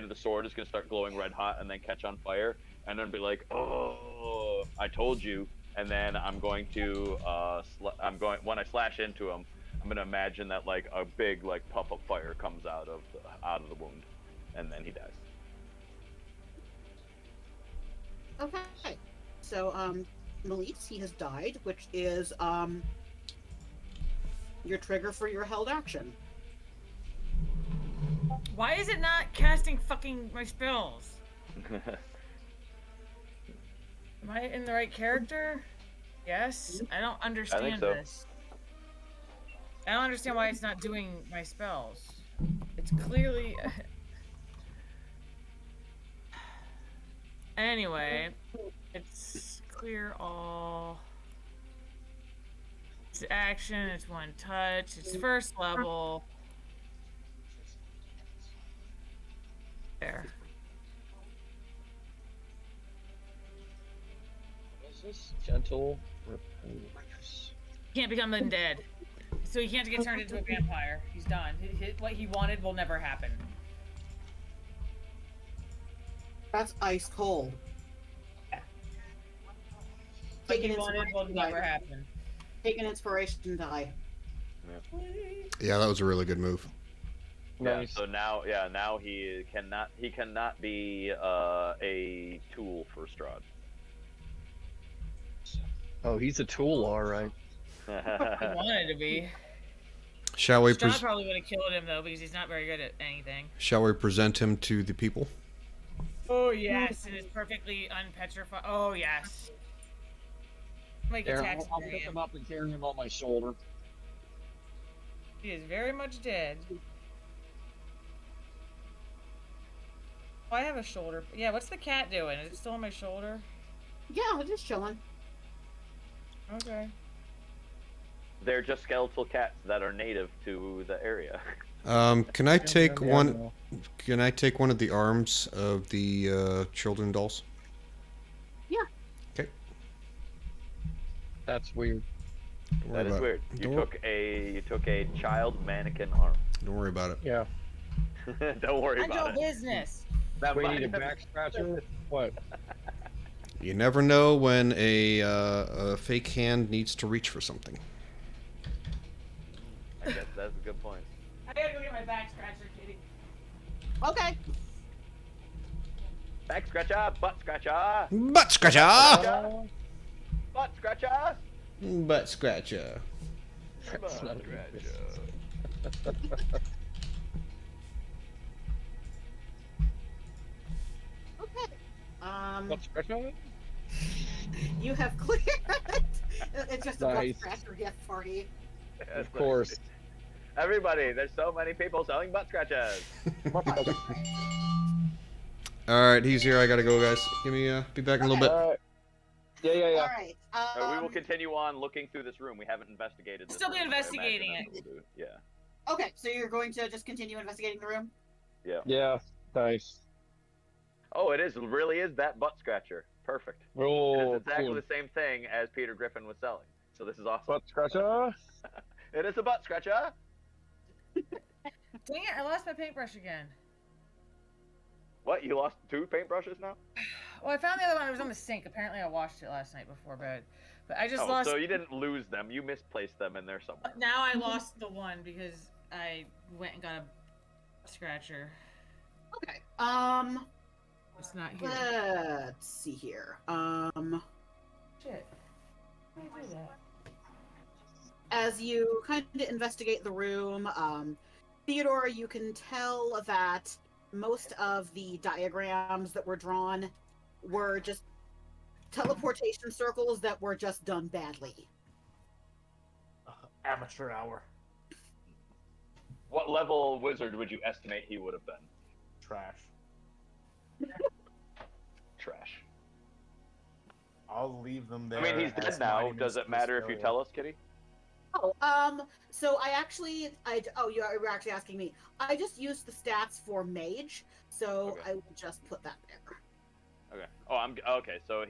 the sword is gonna start glowing red hot and then catch on fire, and then be like, oh, I told you. And then I'm going to when I slash into him, I'm gonna imagine that like a big like puff of fire comes out of the wound, and then he dies. Okay. So, Melise, he has died, which is, your trigger for your held action. Why is it not casting fucking my spells? Am I in the right character? Yes? I don't understand so. this. I don't understand why it's not doing my spells. It's clearly... Anyway, it's clear all. It's action, it's one touch, it's first level. There. What's this? Gentle repose. Can't become undead. So he can't get turned into a vampire. He's done. What he wanted will never happen. That's ice cold. What Take he an wanted will inspiration never die. happen. Take an inspiration die. Yeah, that was a really good move. Yeah, Nice. so now he cannot be a tool for Strahd. Oh, he's a tool, all right. He wanted to be. Shall we? Strahd probably would have killed him though because he's not very good at anything. Shall we present him to the people? Oh yes, it is perfectly unpetrified. Oh yes. Make There, attacks I'll for pick him him. up and carry him on my shoulder. He is very much dead. Oh, I have a shoulder. Yeah, what's the cat doing? Is it still on my shoulder? Yeah, we're just chilling. Okay. They're just skeletal cats that are native to the area. Can I take Yeah, one? no. Can I take one of the arms of the children dolls? Yeah. Okay. That's weird. Don't worry That is about weird. It. You Don't, took a child mannequin arm. don't worry about it. Yeah. Don't worry Mind your about it. business. That We might need a have- back scratcher? What? You never know when a fake hand needs to reach for something. I guess that's a good point. I gotta go get my back scratcher, kitty. Okay. Back scratcher, butt scratcher, Butt scratcher! butt scratcher, Butt scratcher. butt That's not a scratcher. Okay. What scratcher? You have cleared it. It's just a butt Nice. scratcher gift for you. Of course. Everybody, there's so many people selling butt scratchers. Alright, he's here. I gotta go, guys. Give me, be back in a little bit. Alright. Yeah. All right. We will continue on looking through this room. We haven't investigated this Still be room, so I investigating imagine that's what we'll do. Yeah. Okay, so you're going to just continue investigating the room? Yeah. Nice. Oh, it really is that butt scratcher. Perfect. Oh, It's exactly cool. the same thing as Peter Griffin was selling. So this is awesome. Butt scratcher? It is a butt scratcher. Dang it, I lost my paintbrush again. What? You lost 2 paintbrushes now? Well, I found the other one. It was on the sink. Apparently, I washed it last night before bed. But I just Oh, lost. so you didn't lose them. You misplaced them in there somewhere. Now I lost the one because I went and got a scratcher. Okay. It's not here. Let's see here. Shit. How do I do that? As you kind of investigate the room, Theodore, you can tell that most of the diagrams that were drawn were just teleportation circles that were just done badly. Amateur hour. What level wizard would you estimate he would have been? Trash. Trash. I'll leave them there. I mean, he's as dead now. monuments Does to it matter if you failure. tell us, Kitty? Oh, so you were actually asking me. I just used the stats for mage, so Okay. I will just put that there. Okay. Oh, okay. So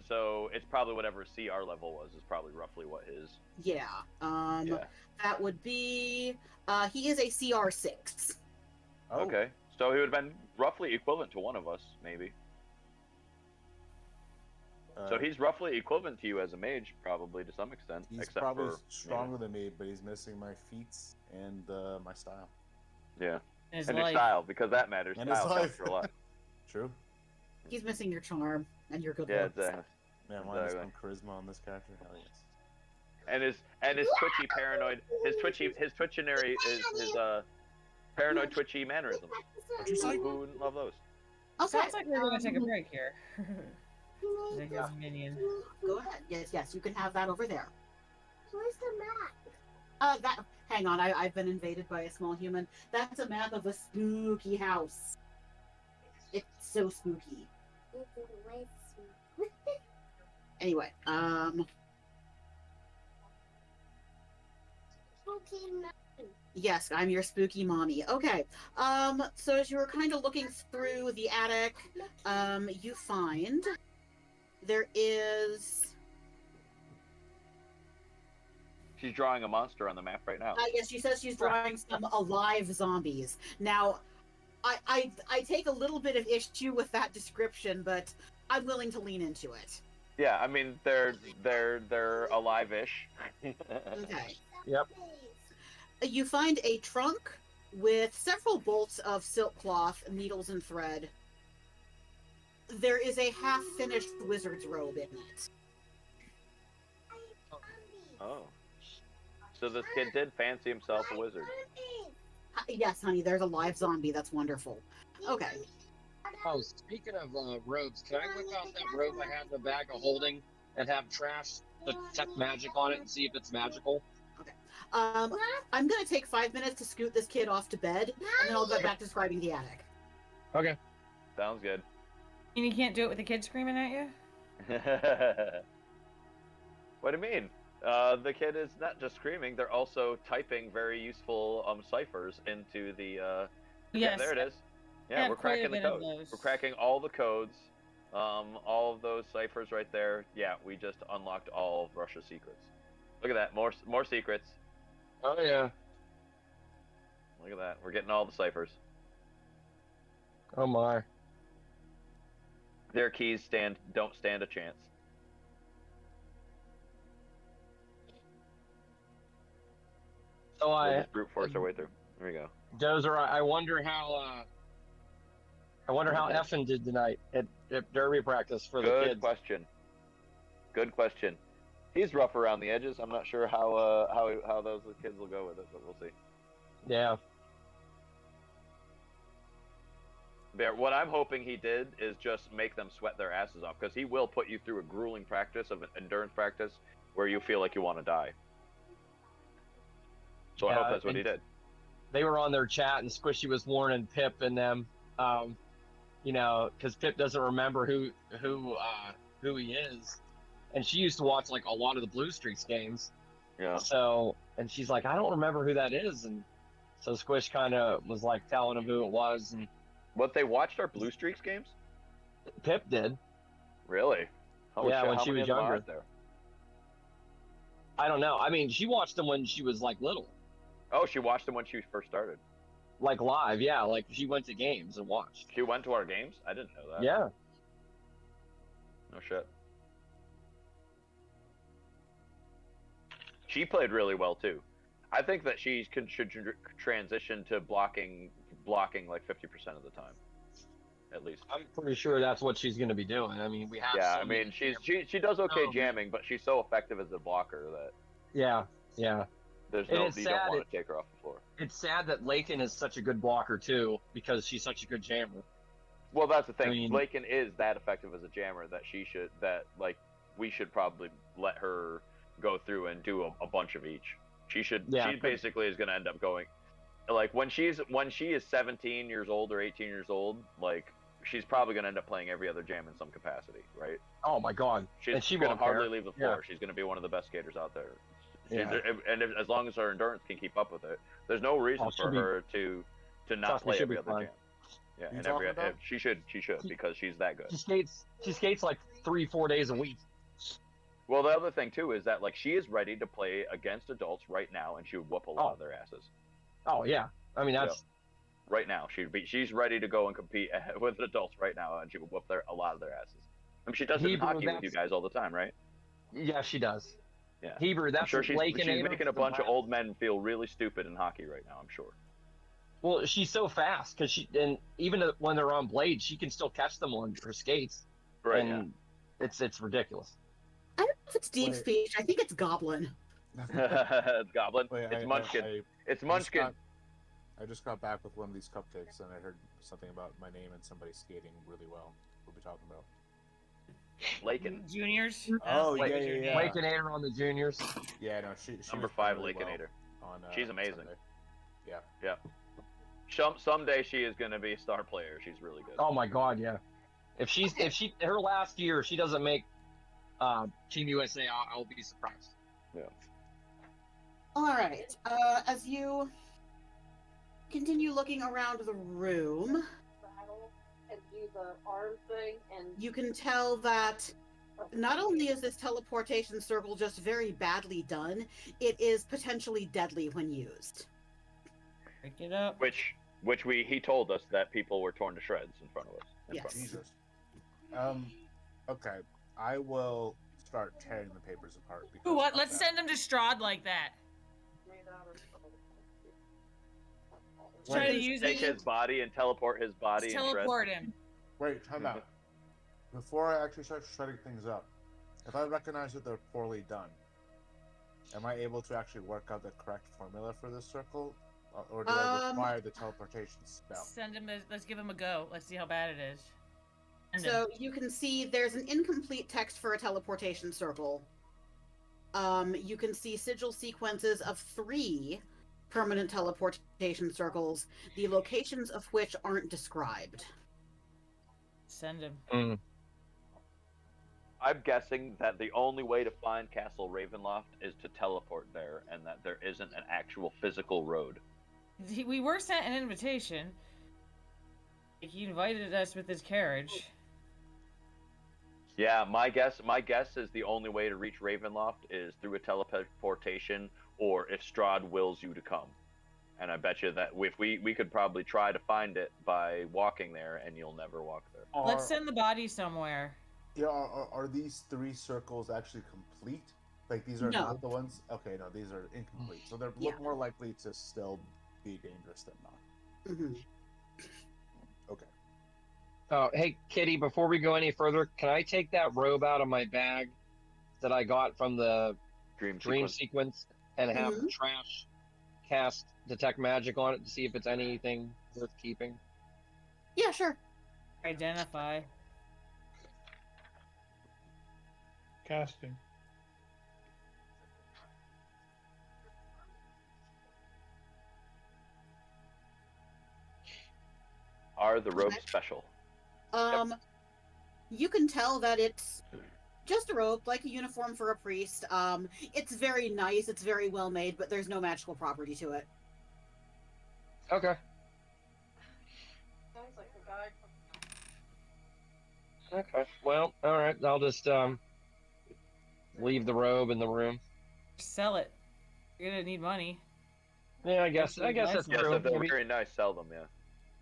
so it's probably whatever CR level was is probably roughly what his. Yeah. Yeah. That would be. He is a CR6. Oh, Okay. So he would have been roughly equivalent to one of us, maybe. So he's roughly equivalent to you as a mage, probably to some extent. He's except probably for, stronger than me, but he's missing my feats and my style. Yeah. His And your life. style, because that matters. And his Style counts life. for a lot. True. He's missing your charm and your good Yeah, looks. exactly. Man, why is Exactly. some charisma on this character? Hell yes. And his twitchy paranoid, his twitchinary is his paranoid twitchy mannerisms. What'd you say? Who wouldn't love those? Okay. Sounds like we're gonna take a break here. Like his minion. Go ahead. Yes, you can have that over there. Where's the map? Hang on, I've been invaded by a small human. That's a map of a spooky house. It's so spooky. Anyway, yes, I'm your spooky mommy. Okay, so as you were kind of looking through the attic, you find there is. She's drawing a monster on the map right now. Yes, she says she's drawing some alive zombies. Now, I take a little bit of issue with that description, but I'm willing to lean into it. Yeah, I mean they're alive-ish. Okay. Yep. You find a trunk with several bolts of silk cloth, needles, and thread. There is a half-finished wizard's robe in it. Oh. So this kid did fancy himself a wizard. Yes, honey, there's a live zombie. That's wonderful. Okay. Oh, speaking of robes, can I whip out that robe I had in the bag of holding and have Trash detect magic on it and see if it's magical? I'm going to take 5 minutes to scoot this kid off to bed, and then I'll go back to describing the attic. Okay. Sounds good. And you can't do it with the kids screaming at you? What do you mean? The kid is not just screaming; they're also typing very useful ciphers into the. Yeah, Yes. there it is. I Yeah, have we're quite a cracking the bit of code. those. We're cracking all the codes. All of those ciphers right there. Yeah, we just unlocked all of Russia's secrets. Look at that, more secrets. Oh yeah. Look at that, we're getting all the ciphers. Oh my. Their keys don't stand a chance. So We'll I just brute force our way through. There we go. Dozer, I wonder how Effin did tonight at derby practice for the Good kids. question. Good question. He's rough around the edges. I'm not sure how those kids will go with it, but we'll see. Yeah. But what I'm hoping he did is just make them sweat their asses off, because he will put you through a grueling practice of endurance practice where you feel like you want to die. So I hope that's what he did. They were on their chat, and Squishy was warning Pip and them, because Pip doesn't remember who he is, and she used to watch like a lot of the Blue Streaks games. Yeah. So, and she's like, I don't remember who that is, and so Squish kind of was like telling him who it was, and What, they watched our Blue Streaks games? Pip did. Really? Holy Yeah, shit, when how she many was of them are younger. there? I don't know. I mean, she watched them when she was like little, Oh, she watched them when she first started. like live. Yeah, like she went to games and watched. She went to our games? I didn't know that. Yeah. No shit. She played really well too. I think that she should transition to blocking like 50% of the time, at least. I'm pretty sure that's what she's going to be doing. I mean, we have. Yeah, so I mean, many she does okay No, jamming, but she's so effective as a blocker that Yeah, yeah. there's And no it's you don't sad want to take her off the floor. It's sad that Lakin is such a good blocker too, because she's such a good jammer. Well, that's the thing. I mean- Lakin is that effective as a jammer that we should probably let her go through and do a bunch of each. She should. Yeah, She basically is going to end up going, like when she is 17 years old or 18 years old, like she's probably going to end up playing every other jam in some capacity, right? Oh my god! She's And she going to won't hardly care. leave the floor. Yeah. She's going to be one of the best skaters out there. Yeah. As long as her endurance can keep up with it, there's no reason Oh, she'll for be- her to not Trust me, play she'll every be other fine. jam. Yeah, You and talking about? she should because she's that good. She skates like 3-4 days a week. Well, the other thing too is that like she is ready to play against adults right now, and she would whoop a lot Oh. of their asses. Oh yeah, I mean that's Right now, she's ready to go and compete with adults right now, and she would whoop a lot of their asses. I mean, she does it in Hebrew, hockey with you guys all the time, right? yeah, she does. Yeah. Hebrew, that's I'm sure she's Lakenator making a for bunch of Browns. old men feel really stupid in hockey right now. I'm sure. Well, she's so fast because and even when they're on blades, she can still catch them on her skates. Right. And it's ridiculous. I don't know if it's deep Wait. speech. I think it's goblin. Yeah. It's Goblin. Wait, It's Munchkin. It's Munchkin. I just got back with one of these cupcakes, and I heard something about my name and somebody skating really well. What are we talking about? Lakin. Juniors. Oh, Like yeah, a junior. yeah. Lakenator on the juniors. Yeah, no, she Number was 5 playing really Lakinator. well on, She's on amazing. Sunday. Yeah. Someday she is going to be a star player. She's really good. Oh my god, yeah. If she her last year she doesn't make Team USA, I'll be surprised. All right. As you continue looking around the room, And do the arm thing and you can tell that not only is this teleportation circle just very badly done, it is potentially deadly when used. Pick it up. Which he told us that people were torn to shreds in front of us. Yes. Jesus. Okay. I will start tearing the papers apart. Ooh, what? of Let's that. send him to Strahd like that. made out of Try to Just use take it. his body and teleport his body and Teleport him. Wait, time out. Before I actually start shredding things up, if I recognize that they're poorly done, am I able to actually work out the correct formula for this circle? Or do I require the teleportation spell? Send him. Let's give him a go. Let's see how bad it is. Send him. So you can see there's an incomplete text for a teleportation circle. You can see sigil sequences of 3 permanent teleportation circles, the locations of which aren't described. send him. I'm guessing that the only way to find Castle Ravenloft is to teleport there, and that there isn't an actual physical road. We were sent an invitation. He invited us with his carriage. Yeah, my guess is the only way to reach Ravenloft is through a teleportation, or if Strahd wills you to come. And I bet you that if we could probably try to find it by walking there, and you'll never walk there. Let's send the body somewhere. Yeah, are these 3 circles actually complete? Like, these are No. not the ones? Okay, no, these are incomplete. So they're Yeah. more likely to still be dangerous than not. Hmm. Okay. Oh, hey, Kitty, before we go any further, can I take that robe out of my bag that I got from the dream sequence and have Mhm. Trash cast Detect Magic on it to see if it's anything worth keeping? Yeah, sure. Identify. Casting. Are the robes Okay. special? You can tell that it's just a robe, like a uniform for a priest. It's very nice, it's very well made, but there's no magical property to it. Okay. Sounds like a guy from Okay. Well, all right. I'll just leave the robe in the room. Sell it. You're gonna need money. Yeah, I guess that's Yes, true. if they're Maybe. very nice, sell them. Yeah.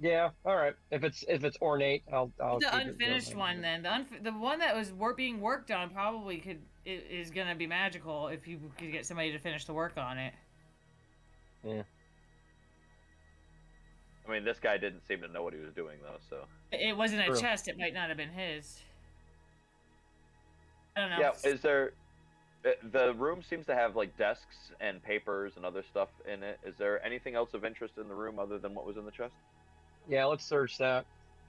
Yeah. All right. If it's ornate, I'll The keep it unfinished going. one, then the one that was being worked on probably is gonna be magical if you could get somebody to finish the work on it. Yeah. I mean, this guy didn't seem to know what he was doing, though. So. It wasn't a True. chest. It might not have been his. I don't know. Yeah. Is there? The room seems to have like desks and papers and other stuff in it. Is there anything else of interest in the room other than what was in the chest? Yeah. Let's search that.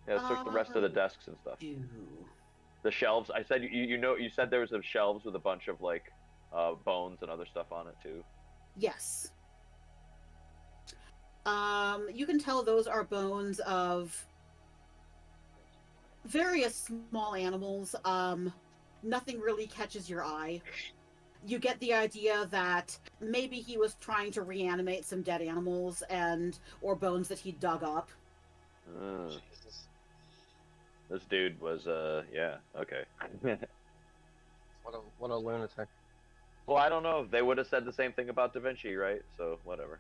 Yeah, let's search the rest of the desks and stuff. The shelves. I said you said there was a shelves with a bunch of like bones and other stuff on it too. Yes. You can tell those are bones of various small animals. Nothing really catches your eye. You get the idea that maybe he was trying to reanimate some dead animals or bones that he dug up. This dude was yeah, okay. What a lunatic. Well, I don't know. They would have said the same thing about Da Vinci, right? So whatever.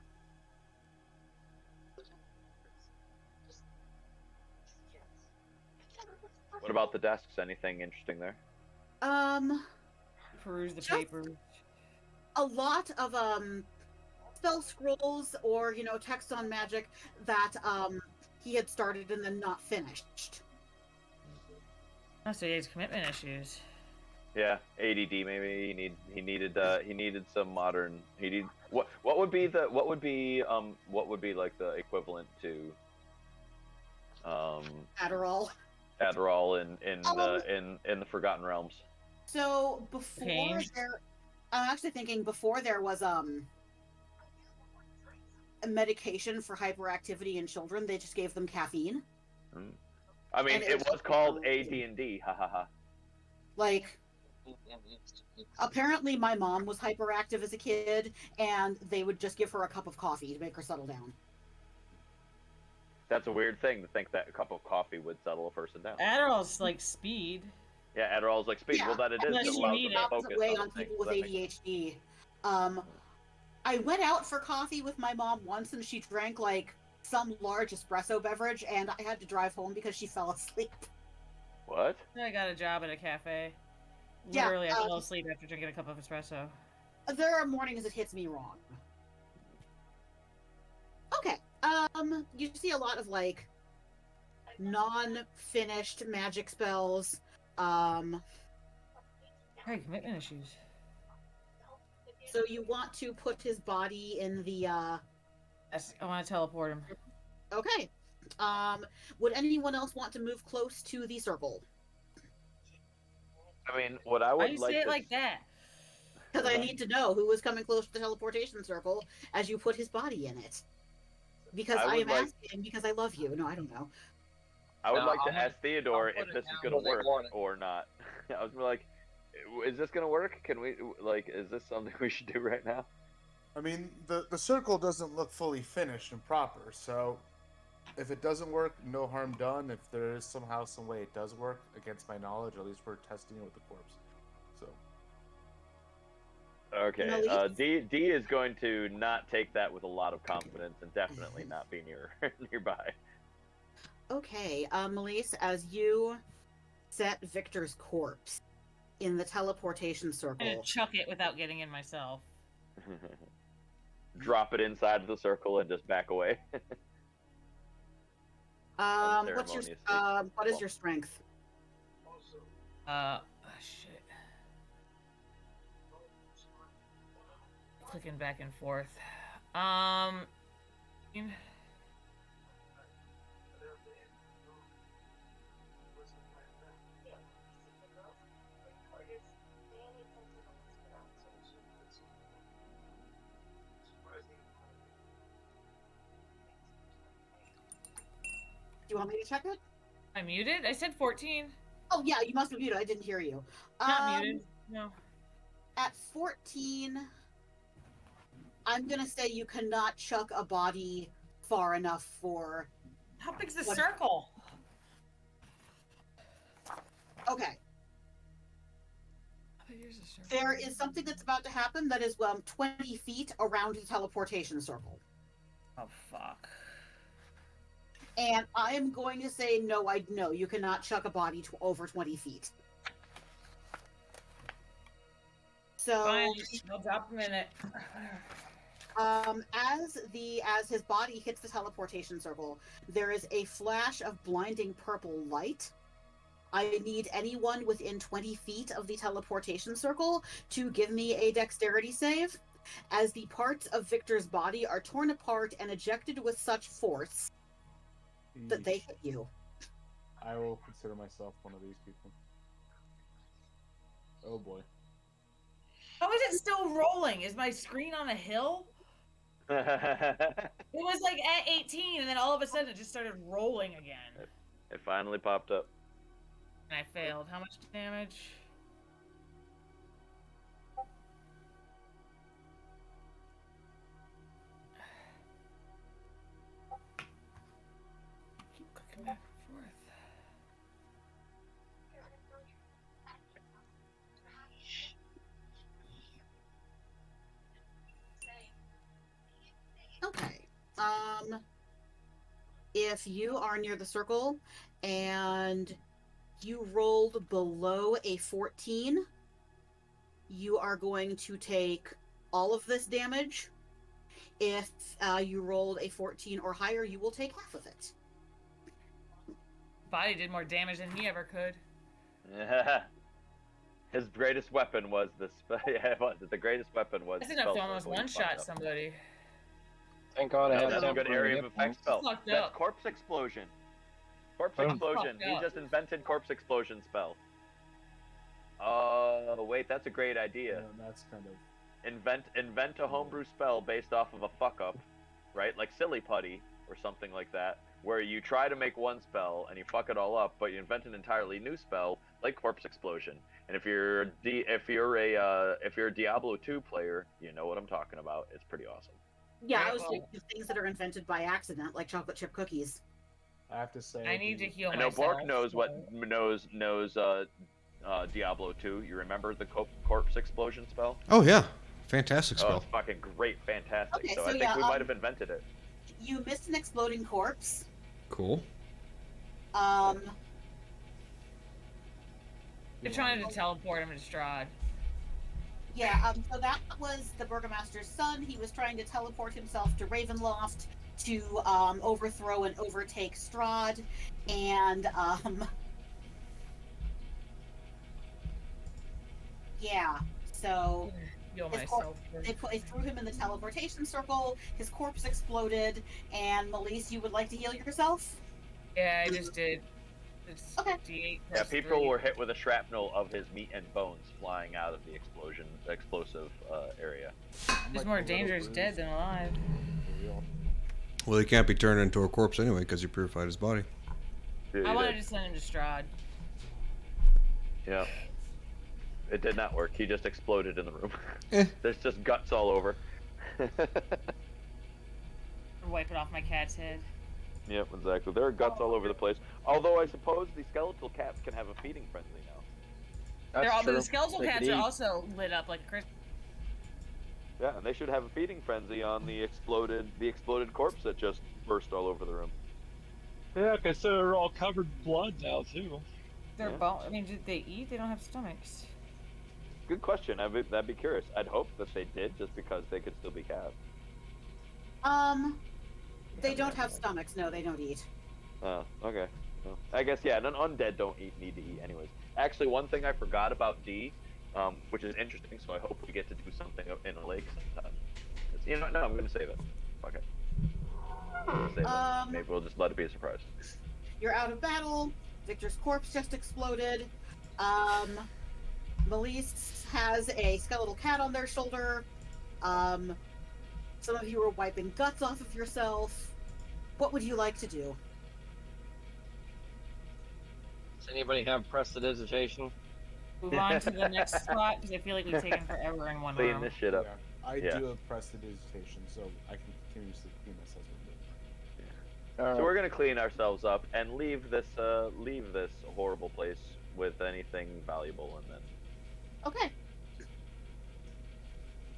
What about the desks? Anything interesting there? Peruse the Just- paper. A lot of spell scrolls or text on magic that he had started and then not finished. Oh, so he has commitment issues. Yeah, ADD maybe. He needed some modern. What would be like the equivalent to Adderall. in the Forgotten Realms. So before Changed. I'm actually thinking before there was a medication for hyperactivity in children, they just gave them caffeine. I mean, And it it was was called called- AD&D. Ha ha ha. Like, apparently my mom was hyperactive as a kid, and they would just give her a cup of coffee to make her settle down. That's a weird thing to think that a cup of coffee would settle a person down. Adderall's like speed. Yeah, Adderall's like speed. Yeah, Well, that it is. unless It you allows need them to it. focus Opposite way on on things, people with so that makes ADHD. I went out for coffee with my mom once, and she drank like some large espresso beverage, and I had to drive home because she fell asleep. What? I got a job at a cafe. Yeah, Literally, I fell asleep after drinking a cup of espresso. There are mornings it hits me wrong. Okay. You see a lot of like non-finished magic spells. Hey, commitment issues. So you want to put his body in the Yes, I want to teleport him. okay. Would anyone else want to move close to the circle? I mean, what I Why would do you like say it to like that? Because I need to know who is coming close to the teleportation circle as you put his body in it. Because I I would am like- asking because I love you. No, I don't know. I would No, like to I'm gonna- ask Theodore I'll put if it this is down gonna where they work want it. or not. I was like, is this gonna work? Can we like? Is this something we should do right now? I mean, the circle doesn't look fully finished and proper, so if it doesn't work, no harm done. If there is somehow, some way it does work, against my knowledge, at least we're testing it with the corpse. So, Okay. Annalise? D is going to not take that with a lot of confidence and definitely not be nearby. Okay, Melise, as you set Victor's corpse in the teleportation I'm gonna circle, chuck it without getting in myself. Drop it inside the circle and just back away. what Unceremoniously. is your strength? Shit. Clicking back and forth. Do you want me to check it? I muted? I said 14. Oh yeah, you must be muted. I didn't hear you. Not muted. No. At 14, I'm gonna say you cannot chuck a body far enough for. How big's the What- circle? Okay, How big is the circle? there is something that's about to happen that is 20 feet around the teleportation circle, Oh fuck. and I am going to say no. You cannot chuck a body over 20 feet. So. Fine. I'll drop him in it. As his body hits the teleportation circle, there is a flash of blinding purple light. I need anyone within 20 feet of the teleportation circle to give me a dexterity save, as the parts of Victor's body are torn apart and ejected with such force that they hit you. I will consider myself one of these people. Oh boy. How is it still rolling? Is my screen on a hill? It was like at 18, and then all of a sudden it just started rolling again. It finally popped up. And I failed. How much damage? Keep clicking back and forth. Okay. If you are near the circle and you rolled below a 14, you are going to take all of this damage. If you rolled a 14 or higher, you will take half of it. Body did more damage than he ever could. His greatest weapon was the yeah, it was. The greatest weapon was. That's enough to almost one-shot somebody. Thank God I No, have that's a good temporary area of hit effect points. spell. Fucked That's up. corpse explosion. Corpse Oh. explosion. Fucked He up. just invented corpse explosion spell. Wait, that's a great idea. Yeah, that's kind of. Invent a homebrew spell based off of a fuck up, right? Like silly putty or something like that, where you try to make one spell and you fuck it all up, but you invent an entirely new spell like corpse explosion. And if you're a Diablo 2 player, you know what I'm talking about. It's pretty awesome. Yeah, Right, I was well- thinking of things that are invented by accident, like chocolate chip cookies. I have to say. I need to heal I know myself. Bork knows what so- knows Diablo 2. You remember the corpse explosion spell? Oh yeah, fantastic Oh, spell. it's fucking great, fantastic. Okay, so so I think yeah, we might have invented it. You missed an exploding corpse. Cool. They're trying to teleport him to Strahd. Yeah, so that was the Burgomaster's son. He was trying to teleport himself to Ravenloft to overthrow and overtake Strahd, and yeah, so Heal His myself. they threw him in the teleportation circle. His corpse exploded, and Melise, you would like to heal yourself? Yeah, I just did. It's Okay. D8 Yeah, plus people 3. were hit with a shrapnel of his meat and bones flying out of the explosive area. He's more dangerous dead than alive. Well, he can't be turned into a corpse anyway because you purified his body. Yeah, I you wanted did. to send him to Strahd. Yeah. It did not work. He just exploded in the room. Eh. There's just guts all over. Wipe it off my cat's head. Yep, exactly. There are guts all over the place. Although I suppose the skeletal cats can have a feeding frenzy now. They're all, That's but true. the skeletal They could cats are eat. also lit up like a Christmas. Yeah, and they should have a feeding frenzy on the exploded corpse that just burst all over the room. Yeah, because they're all covered in blood now too. Their Yeah. bone. I mean, did they eat? They don't have stomachs. Good question. That'd be curious. I'd hope that they did, just because they could still be cats. They don't have stomachs. No, they don't eat. Oh, okay. Well, I guess, yeah, an undead don't need to eat anyways. Actually, one thing I forgot about D, which is interesting, so I hope we get to do something in a lake sometime. You know what? No, I'm going to save it. Fuck it. I'm gonna save it. Maybe we'll just let it be a surprise. You're out of battle. Victor's corpse just exploded. Melise has a skeletal cat on their shoulder. Some of you are wiping guts off of yourself. What would you like to do? Does anybody have prestidigitation? Move on to the next spot because I feel like we've taken forever in one Clean room. this shit up. I Yeah. do have prestidigitation, so I can continuously clean this as we do. So we're gonna clean ourselves up and leave this horrible place with anything valuable, and then Okay.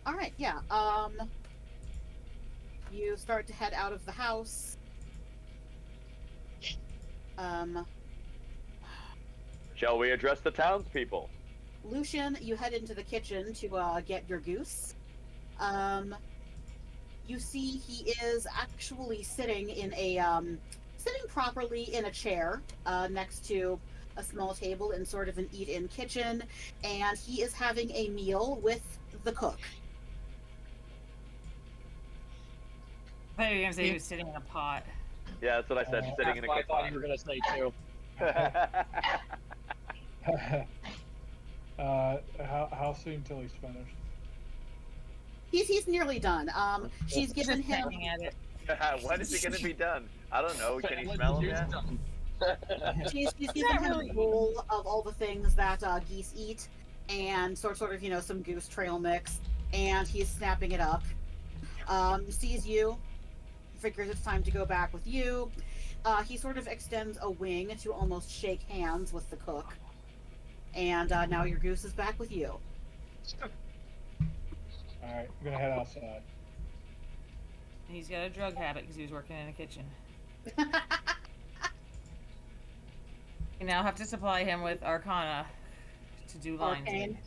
All right. Yeah. You start to head out of the house. shall we address the townspeople? Lucian, you head into the kitchen to get your goose. You see he is actually sitting in a sitting properly in a chair next to a small table in sort of an eat-in kitchen, and he is having a meal with the cook. I thought you were gonna say he was sitting in a pot. Yeah, that's what I said. Sitting in a That's what I cook thought you were gonna say too. How soon till he's finished? He's nearly done. She's given him. Looking at it. When is it gonna be done? I don't know. Can you When smell the them juice yet? done. She's given him a bowl of all the things that geese eat, and sort of some goose trail mix, and he's snapping it up. Sees you, figures it's time to go back with you. He sort of extends a wing to almost shake hands with the cook, and now your goose is back with you. All right, I'm gonna head outside. He's got a drug habit because he was working in a kitchen. You now have to supply him with Arcana to do lines. Arcane?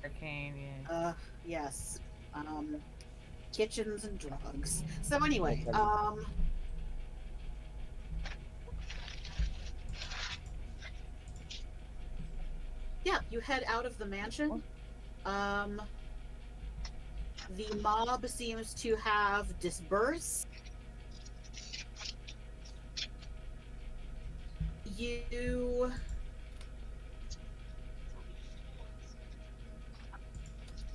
Arcane, yeah. Yes. Kitchens and drugs. So anyway, yeah, you head out of the mansion. The mob seems to have dispersed.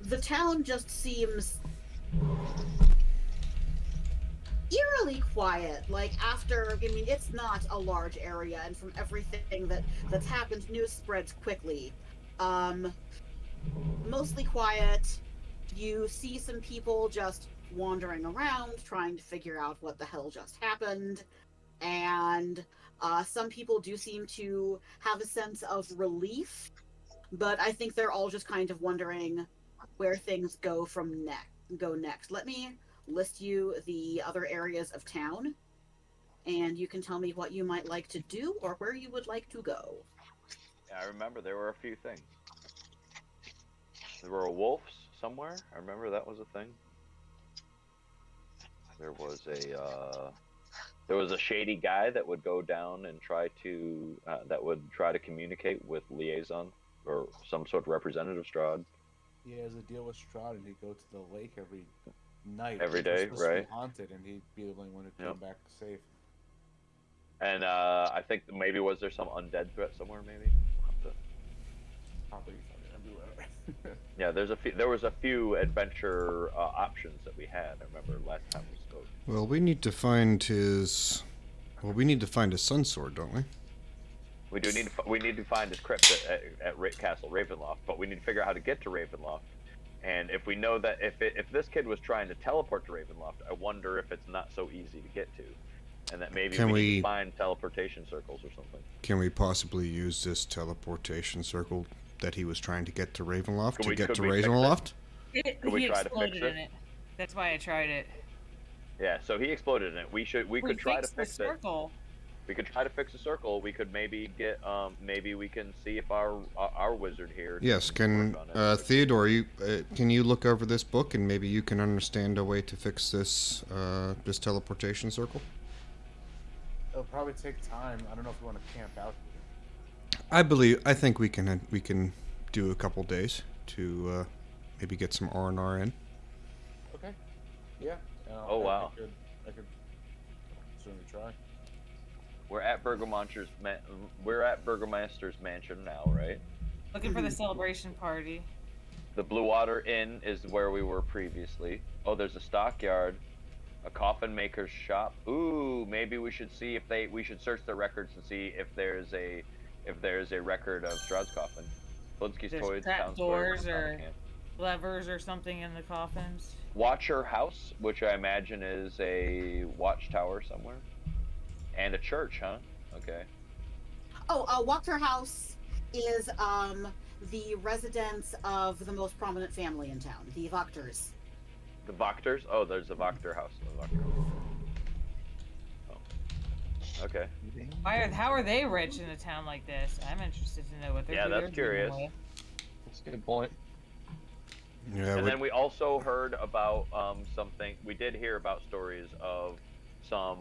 The town just seems eerily quiet. Like it's not a large area, and from everything that's happened, news spreads quickly. Mostly quiet. You see some people just wandering around, trying to figure out what the hell just happened, and some people do seem to have a sense of relief, but I think they're all just kind of wondering where things go next. Let me list you the other areas of town, and you can tell me what you might like to do or where you would like to go. Yeah, I remember there were a few things. There were wolves somewhere. I remember that was a thing. There was a shady guy that would go down and try to communicate with liaison or some sort of representative Strahd. He has a deal with Strahd, and he'd go to the lake every night. Every It was day, supposed to be right? haunted, and he'd be the only one who came back safe. And I think maybe was there some undead threat somewhere? Maybe. Probably everywhere. Yeah, there was a few adventure options that we had. I remember last time we spoke. Well, we need to find his. Well, we need to find his sun sword, don't we? We do need to we need to find his crypt at Castle Ravenloft, but we need to figure out how to get to Ravenloft. And if we know that if this kid was trying to teleport to Ravenloft, I wonder if it's not so easy to get to, and that maybe Can we need we- to find teleportation circles or something. Can we possibly use this teleportation circle that he was trying to get to Ravenloft Could to we- get could to we fix it? Ravenloft? Could we He try to fix exploded it? in it. That's why I tried it. Yeah, so he exploded in it. We could try to fixed the fix it. circle. We could try to fix a circle. We could maybe get maybe we can see if our wizard here. Yes. Can work on it. Theodore, can you look over this book and maybe you can understand a way to fix this this teleportation circle? It'll probably take time. I don't know if we want to camp out here. I think we can do a couple days to maybe get some R&R in. Okay. Yeah. Oh, wow. I could certainly try. We're at Burgomaster's mansion now, right? Looking for the celebration party. The Blue Water Inn is where we were previously. Oh, there's a stockyard, a coffin maker's shop. Ooh, maybe we should see if we should search the records and see if there's a record of Strahd's coffin. Blinsky's There's Toys, trap Town Square, doors Town or Camp. levers or something in the coffins. Watcher House, which I imagine is a watchtower somewhere, and a church, huh? Okay. Oh, Walker House is the residence of the most prominent family in town, the Wachters. The Wachters? Oh, there's a Wachter house. Oh. Okay. How are they rich in a town like this? I'm interested to know what they're Yeah, doing. that's curious. That's a good point. Yeah. And then we also heard about something. We did hear about stories of some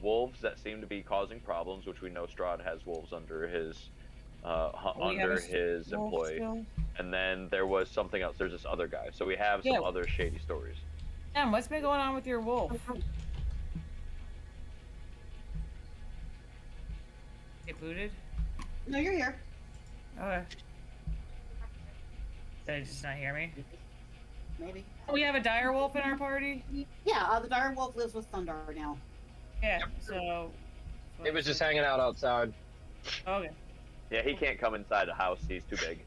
wolves that seem to be causing problems, which we know Strahd has wolves under his employ. Still? And then there was something else. There's this other guy. So we have some other shady stories. Damn, what's been going on with your wolf? Get booted? No, you're here. Okay. Did it just not hear me? Maybe. We have a dire wolf in our party? Yeah, the dire wolf lives with Thundar now. Yeah, so... It was just hanging out outside. Okay. Yeah, he can't come inside the house. He's too big.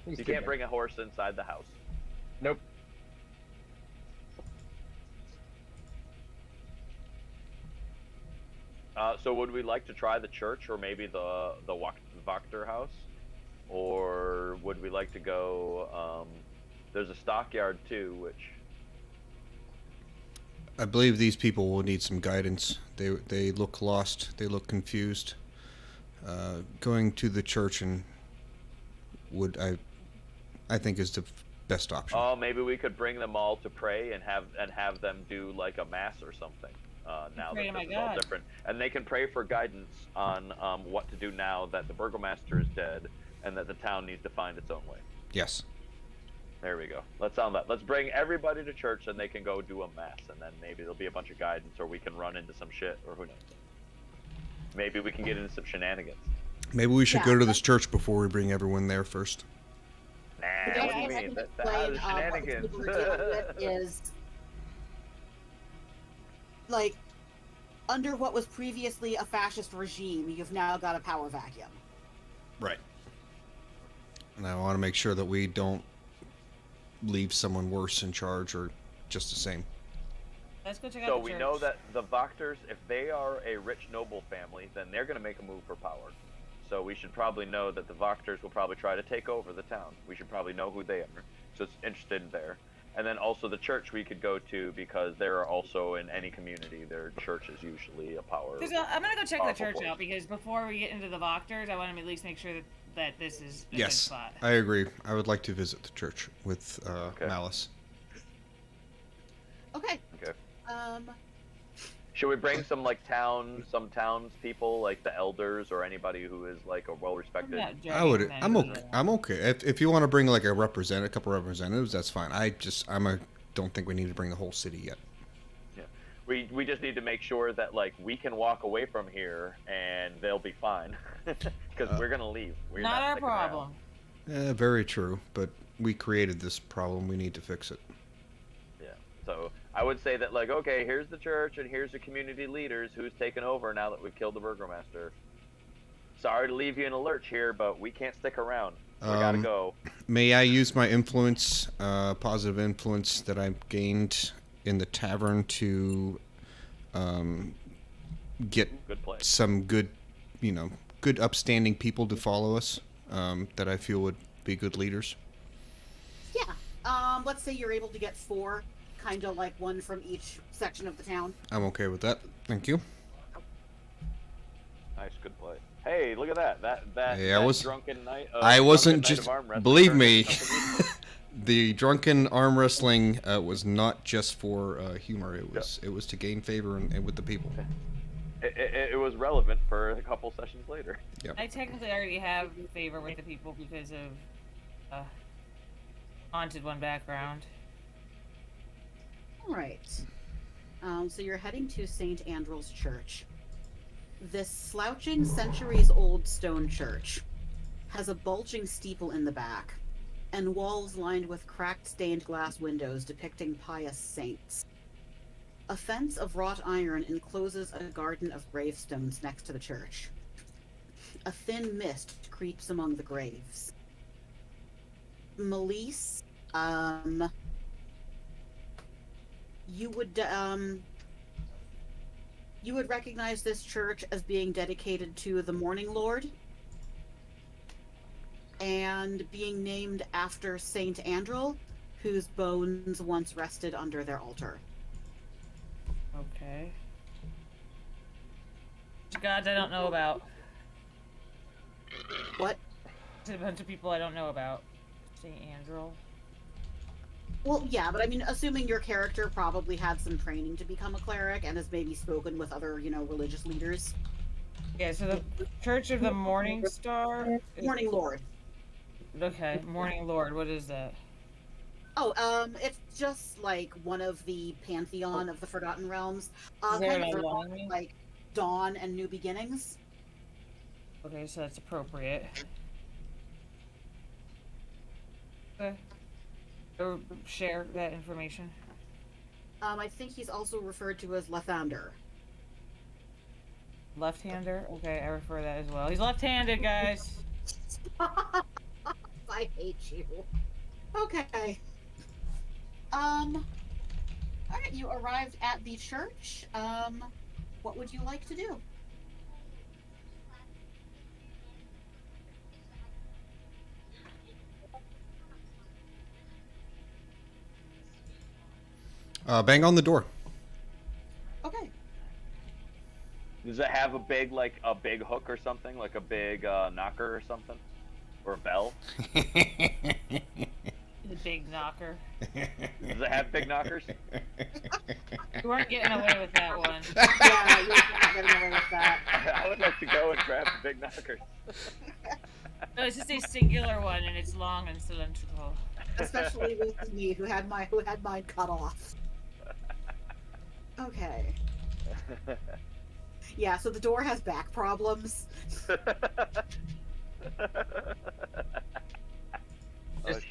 He's You too can't big. bring a horse inside the house. Nope. So would we like to try the church or maybe the Wachter house? Or would we like to go, there's a stockyard too, which... I believe these people will need some guidance. They look lost. They look confused. Going to the church and I think is the best option. Oh, maybe we could bring them all to pray and have them do like a mass or something. Now Pray that to this my is all God. different, and they can pray for guidance on what to do now that the burgomaster is dead and that the town needs to find its own way. Yes. There we go. Let's sound that. Let's bring everybody to church and they can go do a mass, and then maybe there'll be a bunch of guidance, or we can run into some shit, or who knows. Maybe we can get into some shenanigans. Maybe we should Yeah. go to this church before we bring everyone there first. Nah, The what do way you I mean? can That explain is what shenanigans. people are dealing with is like under what was previously a fascist regime, you've now got a power vacuum. Right. And I want to make sure that we don't leave someone worse in charge or just the same. Let's go check out So the we church. know that the Wachters, if they are a rich noble family, then they're going to make a move for power. So we should probably know that the Wachters will probably try to take over the town. We should probably know who they are. So it's interested in there. And then also the church we could go to, because there are also in any community, their church is usually a power. I'm gonna go check the powerful church force. out, because before we get into the Wachters, I want to at least make sure that this is a good Yes, spot. I agree. I would like to visit the church with Okay. Malice. Okay. Okay. Should we bring some townspeople, like the elders or anybody who is like a well-respected? I'm okay. If you want to bring like a couple representatives, that's fine. Don't think we need to bring the whole city yet. Yeah. We just need to make sure that like we can walk away from here and they'll be fine, because we're gonna leave. We're Not our sticking around. problem. Very true, but we created this problem. We need to fix it. Yeah. So I would say that like, okay, here's the church and here's the community leaders who's taken over now that we've killed the burgomaster. sorry to leave you in a lurch here, but we can't stick around. We gotta go. May I use my influence, positive influence that I've gained in the tavern to get Good play. some good, good upstanding people to follow us that I feel would be good leaders? Yeah. Let's say you're able to get 4, kind of like one from each section of the town. I'm okay with that. Thank you. Nice, good play. Hey, look at that. That Yeah, drunken night. I wasn't drunken just. night of arm wrestling Believe turned me, into something the drunken arm wrestling was not just for humor. It was to gain favor and with the people. It was relevant for a couple sessions later. Yep. I technically already have favor with the people because of Haunted One background. All right. So you're heading to St. Andrew's Church. This slouching, centuries-old stone church has a bulging steeple in the back and walls lined with cracked stained glass windows depicting pious saints. A fence of wrought iron encloses a garden of gravestones next to the church. A thin mist creeps among the graves. Melise, you would recognize this church as being dedicated to the Morning Lord and being named after Saint Andrel, whose bones once rested under their altar. Okay. Gods I don't know about. What? There's a bunch of people I don't know about. Saint Andrel. Well, yeah, but I mean, assuming your character probably had some training to become a cleric and has maybe spoken with other, religious leaders. Yeah, so the Church of the Morning Star? Morning Lord. Okay, Morning Lord, what is that? Oh, it's just like one of the pantheon of the Forgotten Realms. Is there Kind an of alignment? like dawn and new beginnings. Okay, so that's appropriate. Okay. Or share that information. I think he's also referred to as Lathander. Left-hander? Okay, I refer that as well. He's left-handed, guys. I hate you. Okay. Alright, you arrived at the church. What would you like to do? Bang on the door. Okay. Does it have a big hook or something, like a big knocker or something, or a bell? The big knocker. Does it have big knockers? You weren't getting away with that one. Yeah, you're not getting away with that. I would like to go and grab the big knockers. No, it's just a singular one, and it's long and cylindrical. Especially with me, who had mine cut off. Okay. Yeah, so the door has back problems.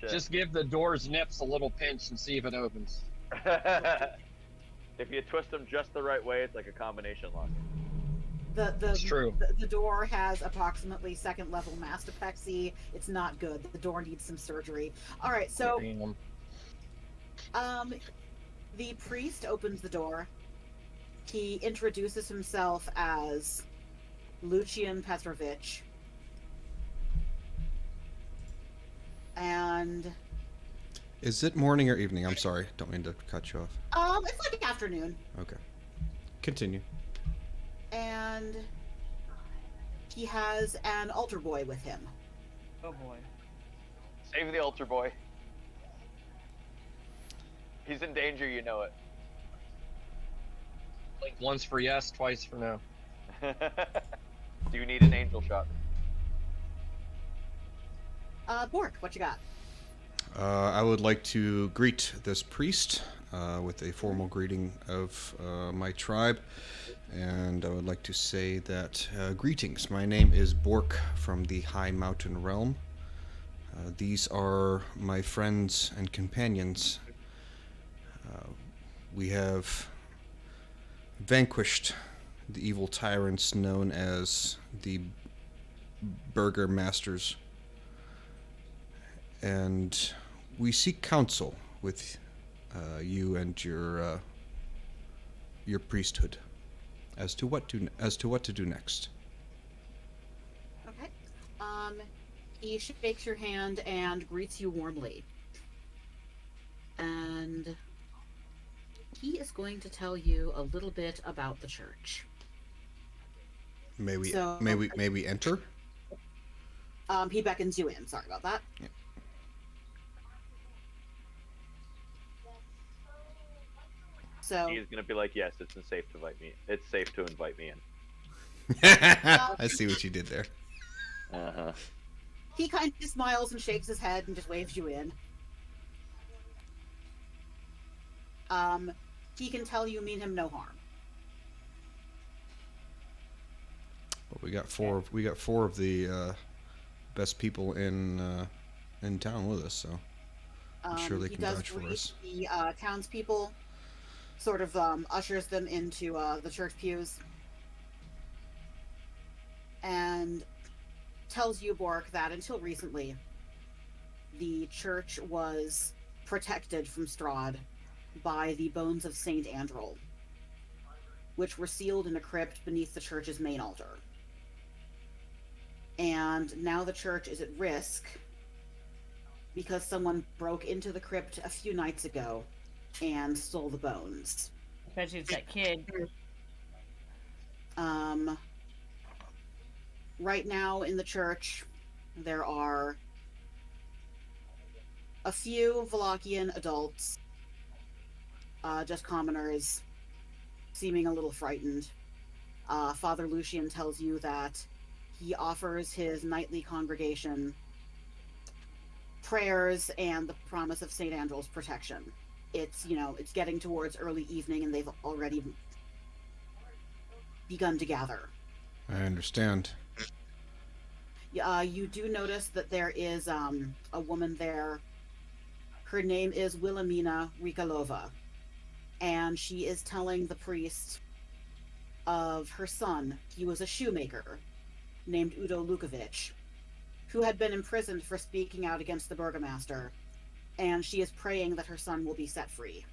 Just give the door's nips a little pinch and see if it opens. If you twist them just the right way, it's like a combination lock. It's true. The door has approximately 2nd level mastopexy. It's not good. The door needs some surgery. All right, so the priest opens the door. He introduces himself as Lucian Petrovich. And Is it morning or evening? I'm sorry. Don't mean to cut you off. it's like afternoon. Okay. Continue. And he has an altar boy with him. Oh boy. Save the altar boy. He's in danger, you know it. Like once for yes, twice for no. Do you need an angel shot? Bork, what you got? I would like to greet this priest with a formal greeting of my tribe. And I would like to say that greetings. My name is Bork from the High Mountain Realm. These are my friends and companions. We have vanquished the evil tyrants known as the burgomasters, and we seek counsel with you and your priesthood as to what to do next. Okay. He shakes your hand and greets you warmly. And he is going to tell you a little bit about the church. May we So- may we enter? He beckons you in. Sorry about that. Yeah. So He's gonna be like, yes, it's safe to invite me. It's safe to invite me in. I see what you did there. Uh-huh. he kind of smiles and shakes his head and just waves you in. He can tell you mean him no harm. Well, we got four of the best people in town with us, so I'm sure they He can does vouch for greet us. the townspeople, sort of ushers them into the church pews, and tells you, Bork, that until recently, the church was protected from Strahd by the bones of Saint Andrel, which were sealed in a crypt beneath the church's main altar. And now the church is at risk because someone broke into the crypt a few nights ago and stole the bones. Bet you it's that kid. Right now in the church, there are a few Valachian adults, just commoners, seeming a little frightened. Father Lucian tells you that he offers his nightly congregation prayers and the promise of St. Andrew's protection. It's getting towards early evening and they've already begun to gather. I understand. You do notice that there is a woman there. Her name is Wilhelmina Rikalova, and she is telling the priest of her son. He was a shoemaker named Udo Lukovic, who had been imprisoned for speaking out against the burgomaster, and she is praying that her son will be set free.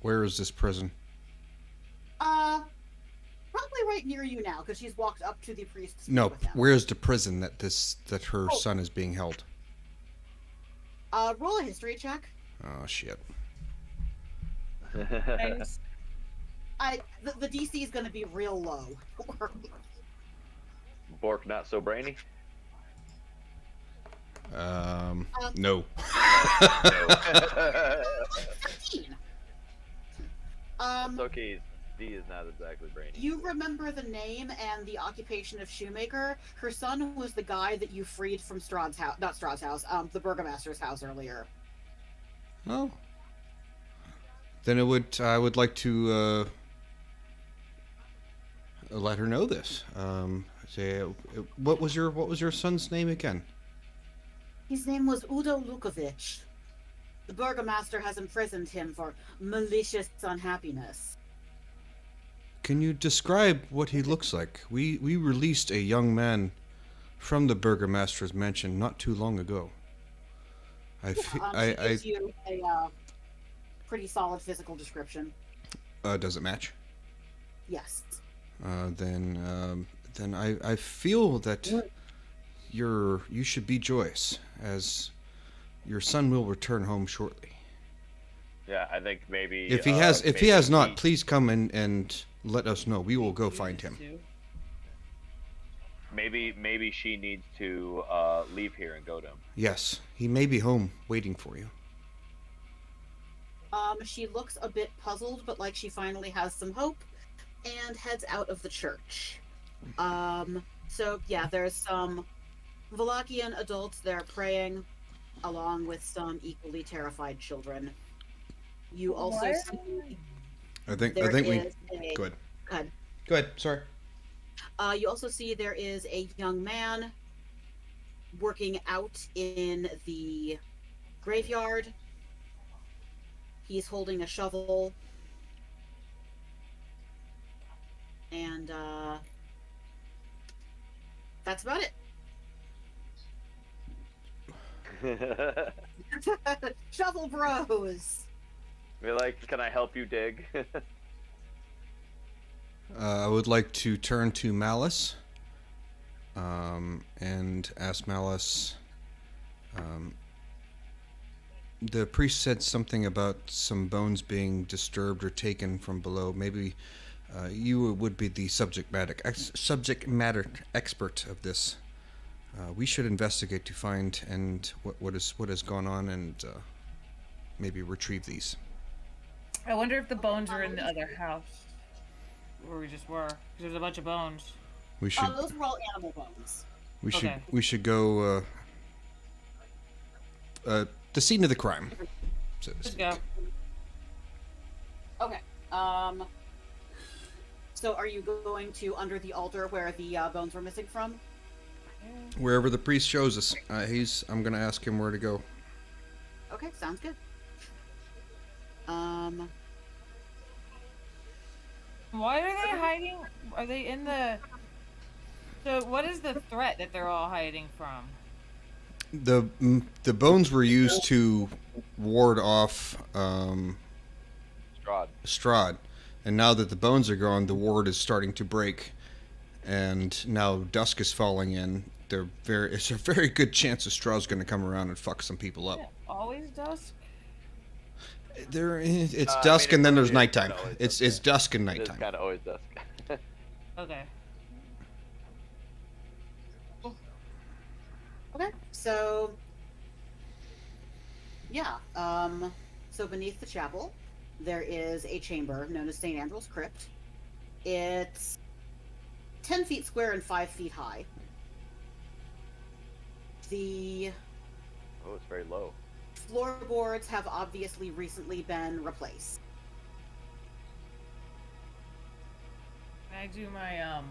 Where is this prison? Probably right near you now, because she's walked up to the priest to speak No, with him. where's the prison that her son is being held? Roll a history check. Oh shit. Thanks. The DC is going to be real low. Bork not so brainy. No. 15. It's okay. D is not exactly brainy. You remember the name and the occupation of shoemaker. Her son was the guy that you freed from Strahd's house, not Strahd's house, the burgomaster's house earlier. Oh. Then I would like to let her know this. Say, what was your son's name again? His name was Udo Lukovic. The burgomaster has imprisoned him for malicious unhappiness. Can you describe what he looks like? We released a young man from the burgomaster's mansion not too long ago. She gives you a pretty solid physical description. Does it match? Yes. Then I feel that you should be joyous, as your son will return home shortly. Yeah, I think maybe If he has not, please come and let us know. We will go find him. Maybe she needs to leave here and go to him. Yes, he may be home waiting for you. She looks a bit puzzled, but like she finally has some hope, and heads out of the church. So yeah, there's some Valachian adults there praying, along with some equally terrified children. You also see I think we Go ahead. Go ahead. God. Go ahead. Sorry. You also see there is a young man working out in the graveyard. He's holding a shovel. And That's about it. Shovel Bros. Be like, can I help you dig? I would like to turn to Malice and ask Malice. The priest said something about some bones being disturbed or taken from below. Maybe you would be the subject matter expert of this. We should investigate to find and what has gone on and maybe retrieve these. I wonder if the bones are in the other house where we just were. 'Cause there's a bunch of bones. We should. Those were all animal bones. We should go. The scene of the crime. So to Let's speak. go. Okay. So are you going to under the altar where the bones were missing from? Wherever the priest shows us, I'm gonna ask him where to go. Okay, sounds good. Why are they hiding? Are they in the... So what is the threat that they're all hiding from? The bones were used to ward off Strahd, and now that the bones are gone, the ward is starting to break, and now dusk is falling in. It's a very good chance that Strahd's going to come around and fuck some people up. Is it always dusk? It's dusk and then there's nighttime. It's dusk and nighttime. It's kind of always dusk. Okay. Okay, so yeah, so beneath the chapel, there is a chamber known as St. Andrew's Crypt. It's 10 feet square and 5 feet high. The it's very low. Floorboards have obviously recently been replaced. Can I do my,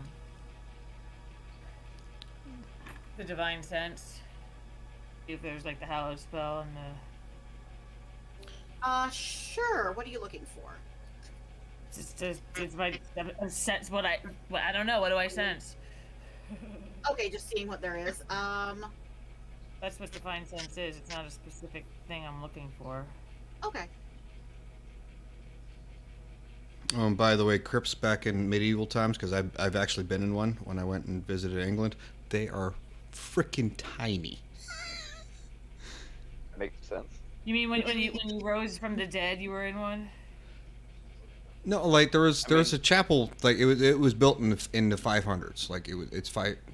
the divine sense? See if there's like the hallowed spell and the... Sure. What are you looking for? It's my sense. I don't know. What do I sense? Okay, just seeing what there is. That's what divine sense is. It's not a specific thing I'm looking for. Okay. By the way, crypts back in medieval times, because I've actually been in one when I went and visited England. They are freaking tiny. Makes sense. You mean when you rose from the dead, you were in one? No, like there was a chapel, like it was built in the 500s, like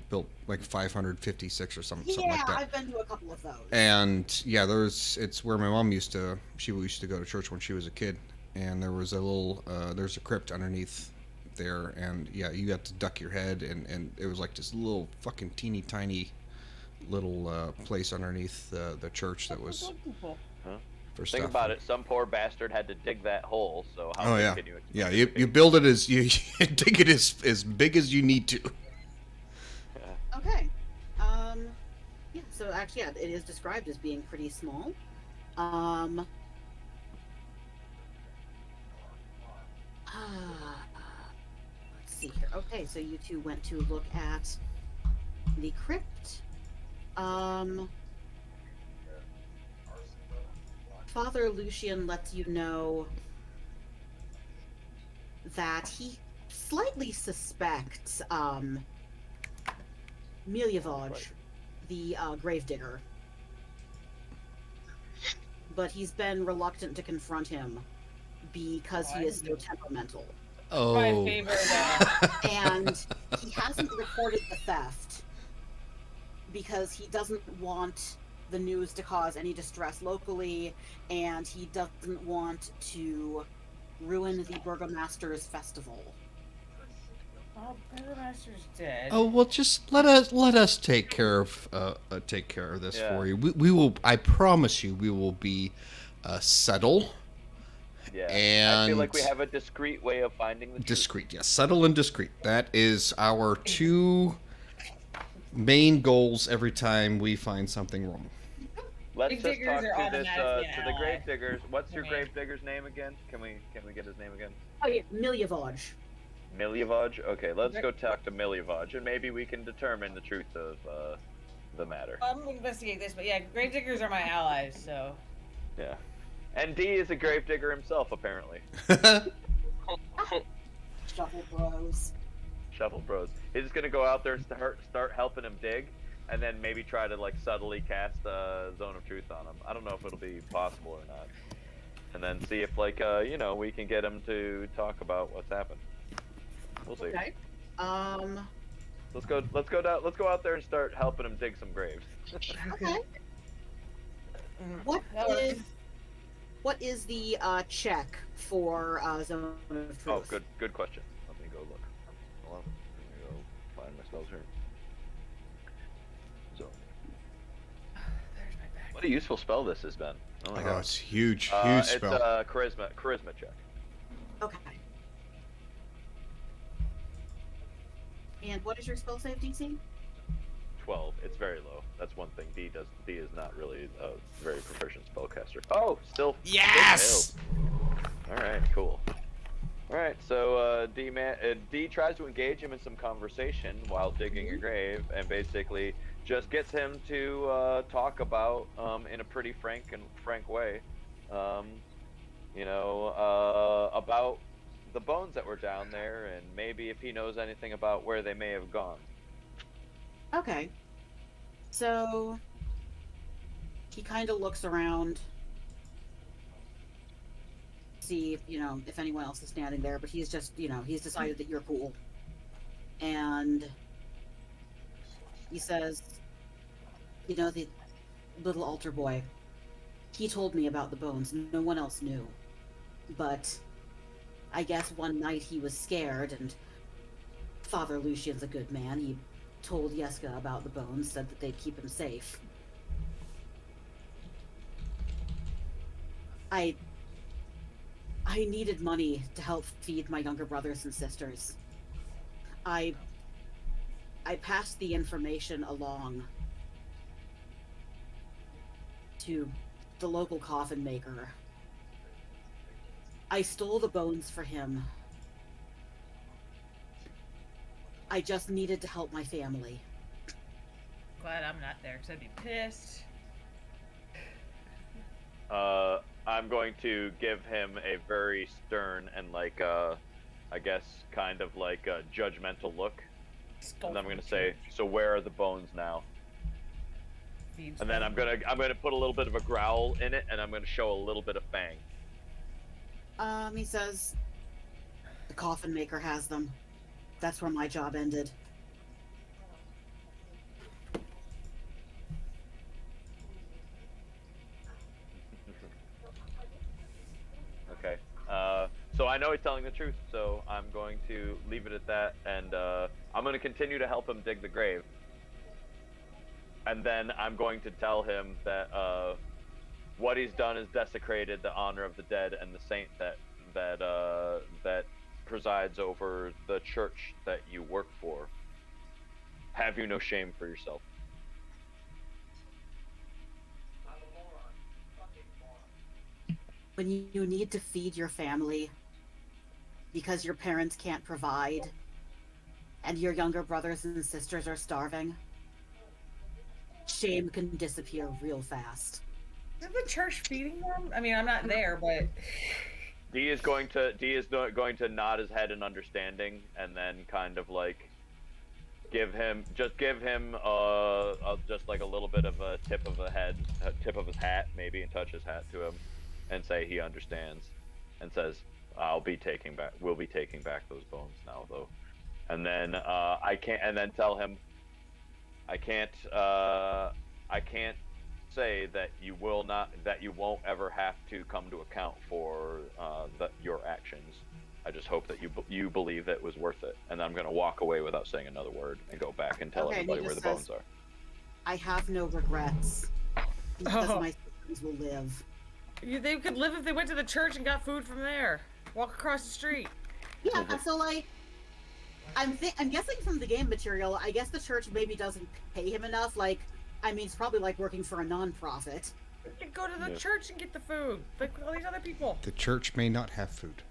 built like 556 or something like that. Yeah, I've been to a couple of those. And yeah, it's where my mom used to go to church when she was a kid, and there was there's a crypt underneath there, and yeah, you got to duck your head, and it was like this little fucking teeny tiny little place underneath the church that was for stuff. Think about it. Some poor bastard had to dig that hole. So how can you? Yeah, you build it as you dig it as big as you need to. Okay. Yeah. So actually, yeah, it is described as being pretty small. Let's see here. Okay, so you two went to look at the crypt. Father Lucian lets you know that he slightly suspects Miliavoj, the gravedigger, but he's been reluctant to confront him because he is so temperamental. Oh. My favorite. And he hasn't reported the theft because he doesn't want the news to cause any distress locally, and he doesn't want to ruin the Burgomaster's festival. Oh, Burgomaster's dead. Oh well, just let us take care of this for you. We will. I promise you, we will be subtle. Yeah. And I feel like we have a discreet way of finding the truth. Discreet, yes, subtle and discreet. That is our two main goals every time we find something wrong. Let's Big just diggers talk are to this automatically to the ally. grave diggers. What's your Okay. grave digger's name again? Can we get his name again? Oh yeah, Miliavoj. Miljevaj? Okay, let's go talk to Miljevaj, and maybe we can determine the truth of the matter. I'm gonna investigate this, but yeah, gravediggers are my allies, so. Yeah. And D is a gravedigger himself, apparently. Shuffle bros. Shuffle bros. He's just gonna go out there and start helping him dig, and then maybe try to like subtly cast Zone of Truth on him. I don't know if it'll be possible or not. And then see if like we can get him to talk about what's happened. We'll see. Okay. Let's go out there and start helping him dig some graves. Okay. What is the check for Zone of Truth? Oh, good question. Let me go look. Hold on. Let me go find my spells here. So, There's my bag. what a useful spell this has been. Oh my Oh, god. it's huge spell. It's a charisma check. Okay. And what is your spell save DC? 12. It's very low. That's one thing. D is not really a very proficient spellcaster. Oh, still. Yes! All right, cool. All right, so D tries to engage him in some conversation while digging a grave, and basically just gets him to talk about in a pretty frank way, about the bones that were down there, and maybe if he knows anything about where they may have gone. Okay. So he kind of looks around, see if anyone else is standing there, but he's just he's decided that you're cool, and he says, the little altar boy, he told me about the bones. No one else knew, but I guess one night he was scared, and Father Lucian's a good man. He told Yeska about the bones, said that they'd keep him safe. I needed money to help feed my younger brothers and sisters. I passed the information along to the local coffin maker. I stole the bones for him. I just needed to help my family. Glad I'm not there, because I'd be pissed. I'm going to give him a very stern and I guess kind of like a judgmental look. And I'm gonna say, so where are the bones now? And then I'm gonna put a little bit of a growl in it, and I'm gonna show a little bit of fang. He says, the coffin maker has them. That's where my job ended. Okay. So I know he's telling the truth, so I'm going to leave it at that, and I'm going to continue to help him dig the grave. And then I'm going to tell him that what he's done is desecrated the honor of the dead and the saint that presides over the church that you work for. Have you no shame for yourself? When you need to feed your family because your parents can't provide and your younger brothers and sisters are starving, shame can disappear real fast. Is the church feeding them? I mean, I'm not there, but D is going to nod his head in understanding, and then kind of like give him just like a little bit of a tip of his hat maybe, and touch his hat to him, and say he understands, and says, we'll be taking back those bones now though. And then tell him I can't say that you won't ever have to come to account for your actions. I just hope that you believe that it was worth it. And I'm going to walk away without saying another word and go back and tell everybody where the bones are. I have no regrets because my siblings will live. They could live if they went to the church and got food from there. Walk across the street. Yeah, so like, I'm guessing from the game material, I guess the church maybe doesn't pay him enough. Like, I mean, it's probably like working for a non-profit. You go to the church and get the food, like all these other people. The church may not have food.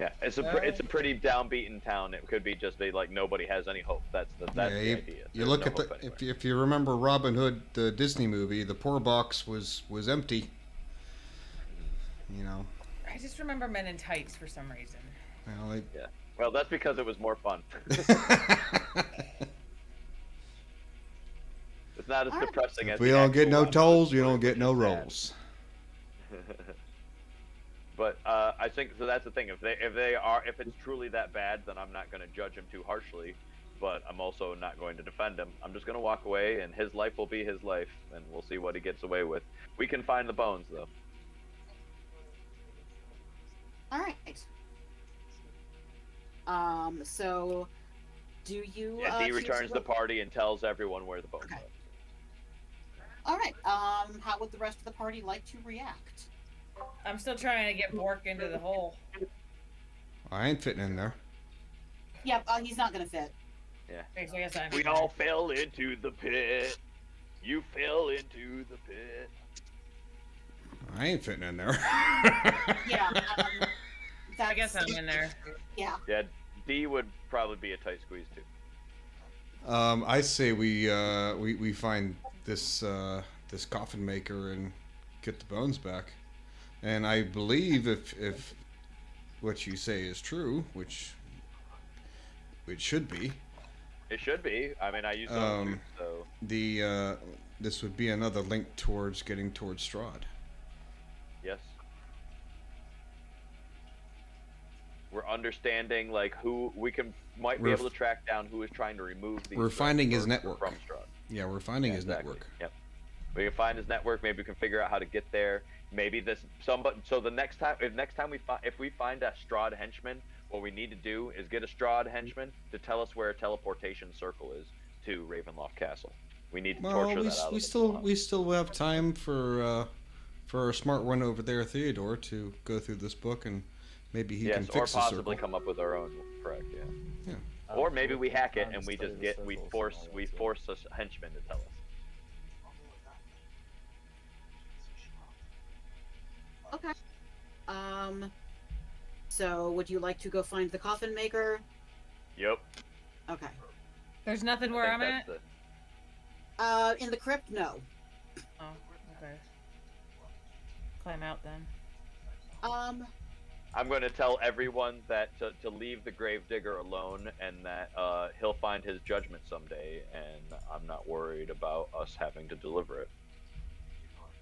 Yeah, it's a pretty downbeaten town. It could be just like nobody has any hope. That's the Yeah, idea. you There's look no at the hope anywhere. if you remember Robin Hood, the Disney movie, the poor box was empty. You know. I just remember men in tights for some reason. Well, Yeah. Well, that's because it was more fun. It's not as depressing as if we the don't get actual no Robin Hood tolls, you story, don't get which no is sad. rolls. But I think so. That's the thing. If it's truly that bad, then I'm not going to judge him too harshly. But I'm also not going to defend him. I'm just going to walk away, and his life will be his life, and we'll see what he gets away with. We can find the bones, though. All right. So, do you? Yeah, Dee choose returns to the go- party and tells everyone where the bones Okay. are. All right. How would the rest of the party like to react? I'm still trying to get Bork into the hole. I ain't fitting in there. Yeah, he's not gonna fit. Yeah. Okay, so I guess I'm We all fell into the pit. You fell into the pit. I ain't fitting in there. Yeah. I guess I'm in there. Yeah. Yeah, D would probably be a tight squeeze too. I say we find this this coffin maker and get the bones back. And I believe if what you say is true, which it should be. It should be. I mean, I used those too, so. This would be another link towards getting towards Strahd. Yes. We're understanding like who we might be able to track down who is trying to remove these. We're finding his from network. Strahd. Yeah, we're finding his exactly. network. Yep. We can find his network. Maybe we can figure out how to get there. Maybe so the next time if we find a Strahd henchman, what we need to do is get a Strahd henchman to tell us where a teleportation circle is to Ravenloft Castle. We need to torture that out of we still have time for our smart one over there, Theodore, to go through this book and maybe he can fix or possibly the circle. come up with our own. Correct. Yeah. Yeah. Or maybe we hack it and we just force a henchman to tell us. Okay. So would you like to go find the coffin maker? Yep. Okay. There's nothing where I'm at? In the crypt, no. Oh, okay. Climb out then. I'm going to tell everyone that to leave the gravedigger alone and that he'll find his judgment someday, and I'm not worried about us having to deliver it.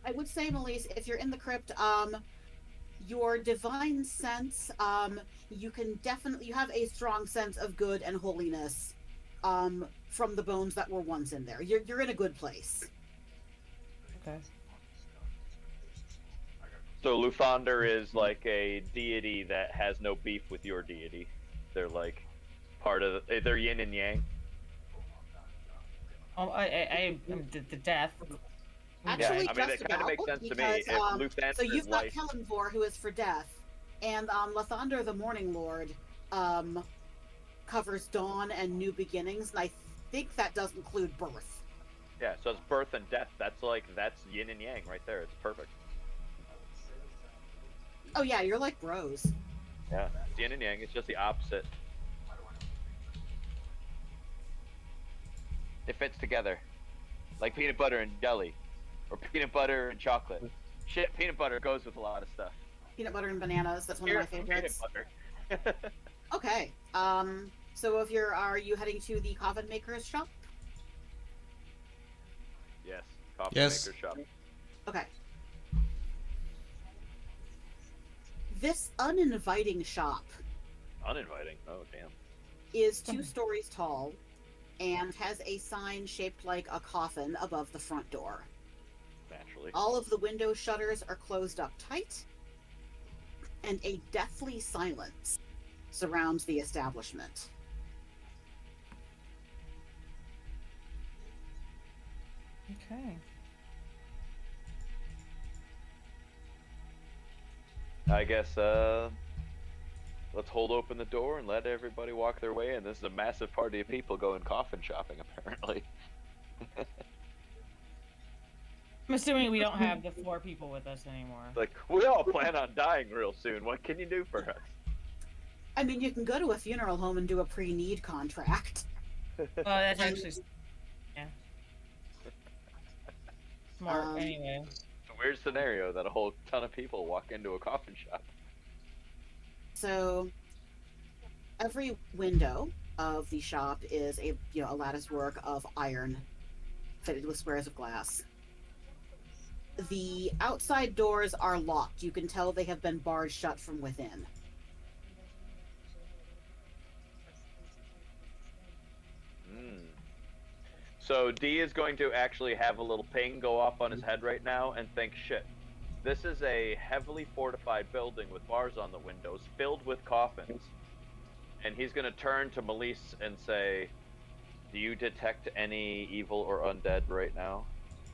I would say, Melise, if you're in the crypt, your divine sense, you have a strong sense of good and holiness, from the bones that were once in there. You're in a good place. Okay. So Luthander is like a deity that has no beef with your deity. They're like part of they're yin and yang. Oh, I am the death. Actually, I mean, just it kind of about, makes sense to me. because, If Luthander so you've is got life, Kellenvor, who is for death, and Lathander, the Morning Lord, covers dawn and new beginnings, and I think that does include birth. yeah, so it's birth and death. That's yin and yang right there. It's perfect. Oh yeah, you're like bros. Yeah, it's yin and yang. It's just the opposite. It fits together, like peanut butter and jelly, or peanut butter and chocolate. Shit, peanut butter goes with a lot of stuff. Peanut butter and bananas, that's one of my favorites. Peanut butter. Okay. So are you heading to the coffin maker's shop? Yes, coffee Yes. maker shop. Okay. This uninviting shop Uninviting. Oh damn. is 2 stories tall and has a sign shaped like a coffin above the front door. Naturally. All of the window shutters are closed up tight, and a deathly silence surrounds the establishment. Okay. I guess let's hold open the door and let everybody walk their way in. This is a massive party of people going coffin shopping, apparently. I'm assuming we don't have the 4 people with us anymore. Like, we all plan on dying real soon. What can you do for us? I mean, you can go to a funeral home and do a pre-need contract. Oh, that's actually yeah. Smart. Anyway. It's a weird scenario that a whole ton of people walk into a coffin shop. So every window of the shop is a a lattice work of iron fitted with squares of glass. The outside doors are locked. You can tell they have been barred shut from within. So D is going to actually have a little ping go off on his head right now and think, shit, this is a heavily fortified building with bars on the windows filled with coffins. And he's going to turn to Melise and say, do you detect any evil or undead right now?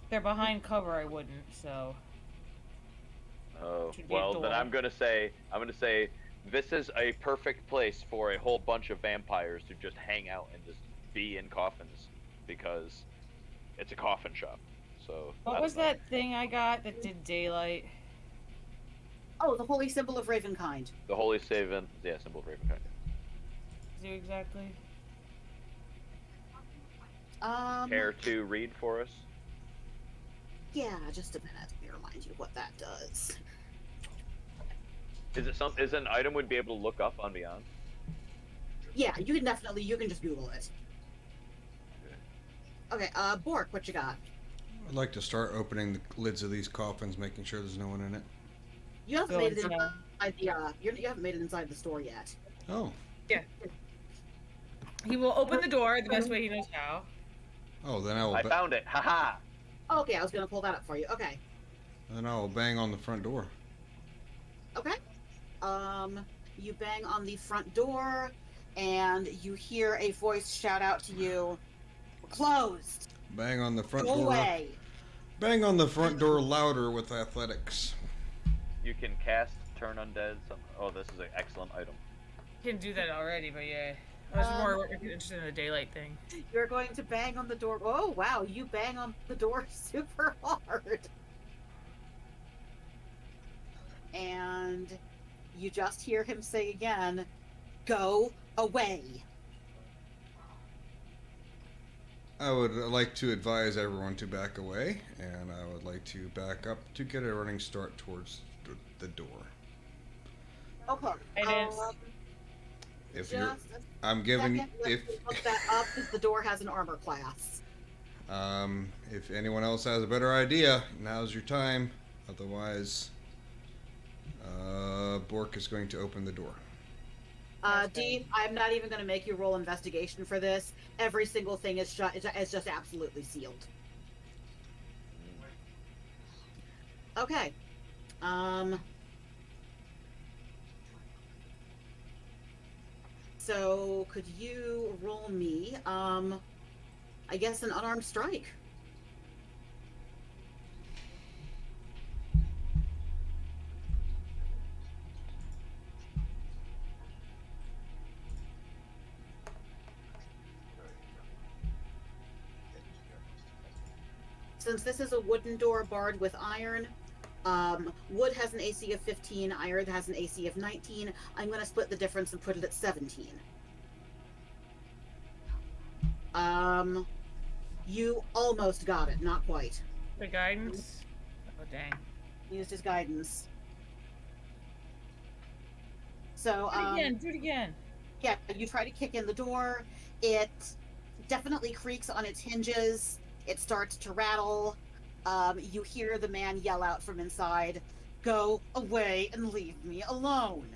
They're behind cover, I wouldn't, so. Oh, Should be a well, then door. I'm going to say, this is a perfect place for a whole bunch of vampires to just hang out and just be in coffins because it's a coffin shop. So What was that thing I got that did daylight? Oh, the holy symbol of Ravenkind. The holy symbol of Ravenkind. Do exactly? Care to read for us? Yeah, just a minute. Let me remind you what that does. Is it an item we'd be able to look up on Beyond? Yeah, you can just Google it. Okay, Bork, what you got? I'd like to start opening the lids of these coffins, making sure there's no one in it. You haven't Go made it inside. inside the you haven't made it inside the store yet. Oh. Yeah. He will open the door the best way he knows how. Oh, then I will. I found it. Haha. Oh, okay, I was gonna pull that up for you. Okay. Then I will bang on the front door. Okay. You bang on the front door, and you hear a voice shout out to you, "We're closed. Bang on the front Go door. away." Bang on the front door louder with athletics. You can cast Turn Undead. Oh, this is an excellent item. You can do that already, but yeah. I was more interested in the daylight thing. You're going to bang on the door. Oh, wow, you bang on the door super hard. And you just hear him say again, "Go away." I would like to advise everyone to back away, and I would like to back up to get a running start towards the door. Okay. If you're, just a I'm giving, second, let me look that up because the door has an armor class. if anyone else has a better idea, now's your time. Otherwise, Bork is going to open the door. D, I'm not even going to make you roll investigation for this. Every single thing is just absolutely sealed. Okay. So could you roll me, I guess an unarmed strike? Since this is a wooden door barred with iron, wood has an AC of 15, iron has an AC of 19. I'm going to split the difference and put it at 17. You almost got it, not quite. The guidance? Oh, dang. He used his guidance. So, Do it again. yeah, you try to kick in the door. It definitely creaks on its hinges. It starts to rattle. You hear the man yell out from inside, "Go away and leave me alone."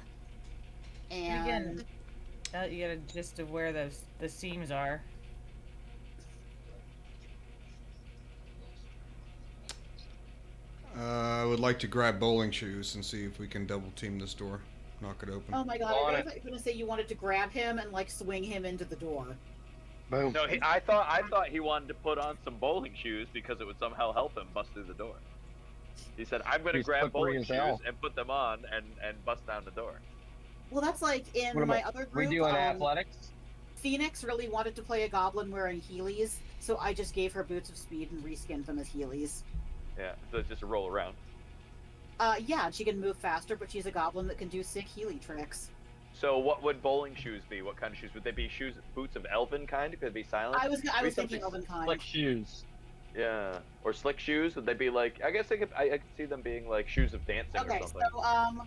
And Again, you get a gist of where the seams are. I would like to grab bowling shoes and see if we can double team this door. Knock it open. oh my god, On I it. thought you were gonna say you wanted to grab him and like swing him into the door. Boom. No, I thought he wanted to put on some bowling shoes because it would somehow help him bust through the door. He said, "I'm going to He's grab slippery bowling as shoes hell. and put them on and bust down the door." Well, that's like in What am my I- other we group. doing athletics? Phoenix really wanted to play a goblin wearing Heelys, so I just gave her boots of speed and reskinned them as Heelys. Yeah, so it's just a roll around. Yeah, she can move faster, but she's a goblin that can do sick Heely tricks. So what would bowling shoes be? What kind of shoes would they be? Shoes, boots of elven kind? Could it be silent? I was Maybe thinking something elven kind. Like shoes. Yeah, or slick shoes? Would they be like? I guess I could see them being like shoes of dancing or Okay, something. so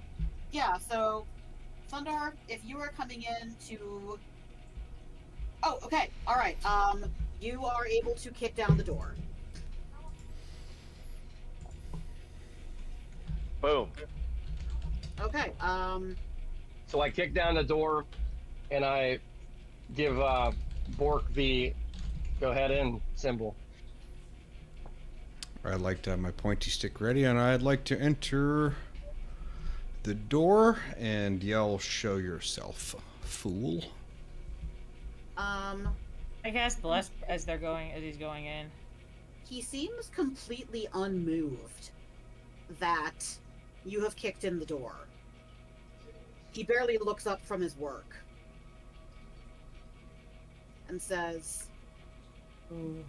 yeah, so Thundar, if you are coming in to, oh, okay, all right, you are able to kick down the door. Boom. Okay, So I kick down the door, and I give Bork the go ahead in symbol. I'd like to have my pointy stick ready, and I'd like to enter the door and yell, "Show yourself, fool." I cast bless as he's going in. he seems completely unmoved that you have kicked in the door. He barely looks up from his work and says, Ooh.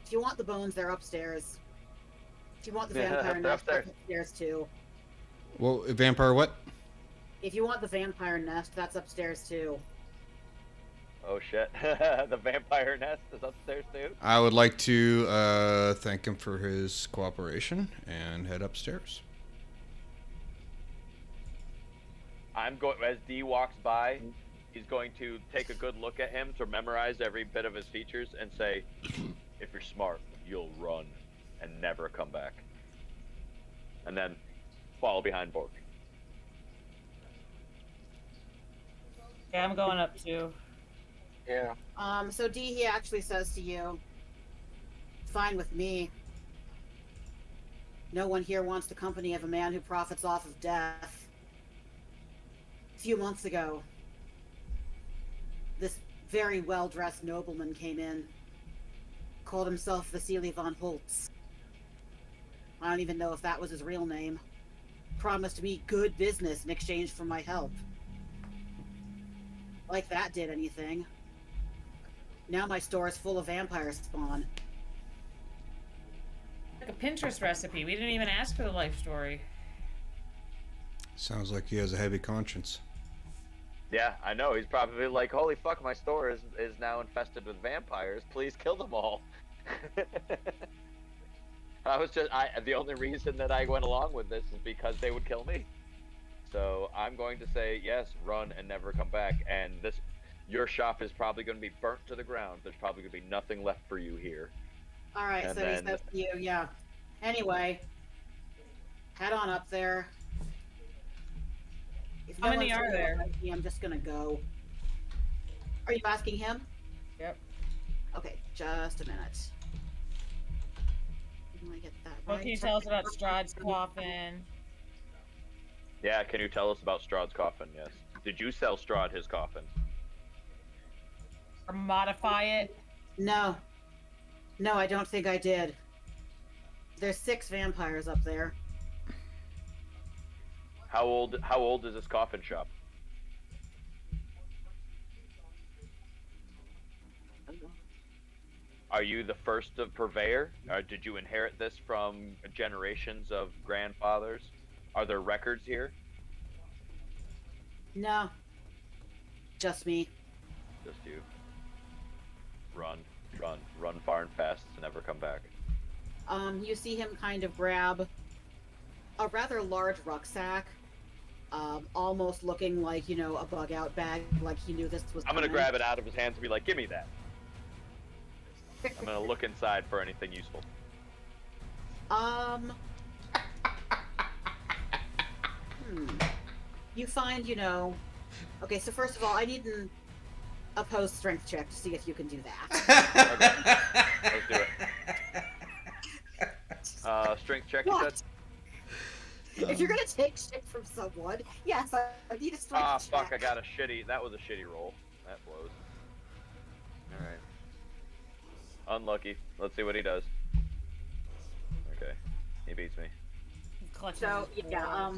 if you want the bones, they're upstairs. If you want the Yeah, vampire they're nest, that's upstairs. upstairs too. Well, vampire what? If you want the vampire nest, that's upstairs too. Oh shit! The vampire nest is upstairs too. I would like to thank him for his cooperation and head upstairs. I'm going as D walks by. He's going to take a good look at him to memorize every bit of his features and say, "If you're smart, you'll run and never come back." And then follow behind Bork. Yeah, I'm going up too. Yeah. So D, he actually says to you, fine with me. No one here wants the company of a man who profits off of death. A few months ago, this very well-dressed nobleman came in, called himself Vasily von Holtz. I don't even know if that was his real name. Promised me good business in exchange for my help. Like that did anything. Now my store is full of vampire spawn. Like a Pinterest recipe. We didn't even ask for the life story. Sounds like he has a heavy conscience. Yeah, I know. He's probably like, "Holy fuck, my store is now infested with vampires. Please kill them all." The only reason that I went along with this is because they would kill me. So I'm going to say yes, run and never come back. And your shop is probably going to be burnt to the ground. There's probably going to be nothing left for you here. All right, And so then- he says to you, yeah. Anyway, head on up there. If How no many one's are gonna there? fight me, I'm just gonna go. Are you asking him? Yep. Okay, just a minute. Let me get that What right. can you tell us about Strahd's coffin? Yeah, can you tell us about Strahd's coffin? Yes. Did you sell Strahd his coffin? Or modify it? No. No, I don't think I did. There's 6 vampires up there. How old is this coffin shop? Are you the first of purveyor? Or did you inherit this from generations of grandfathers? Are there records here? No. Just me. Just you. Run far and fast and never come back. You see him kind of grab a rather large rucksack, almost looking like, you know, a bug-out bag, like he knew this was I'm gonna coming. grab it out of his hands and be like, "Give me that." I'm gonna look inside for anything useful. You find, you know... Okay, so first of all, I need an opposed strength check to see if you can do that. Okay. Let's do it. Strength check, you What? said? If you're gonna take shit from someone, yes, I need a strength Ah, check. fuck, I got a shitty... That was a shitty roll. That blows. Alright. Unlucky. Let's see what he does. Okay. He beats me. So, yeah,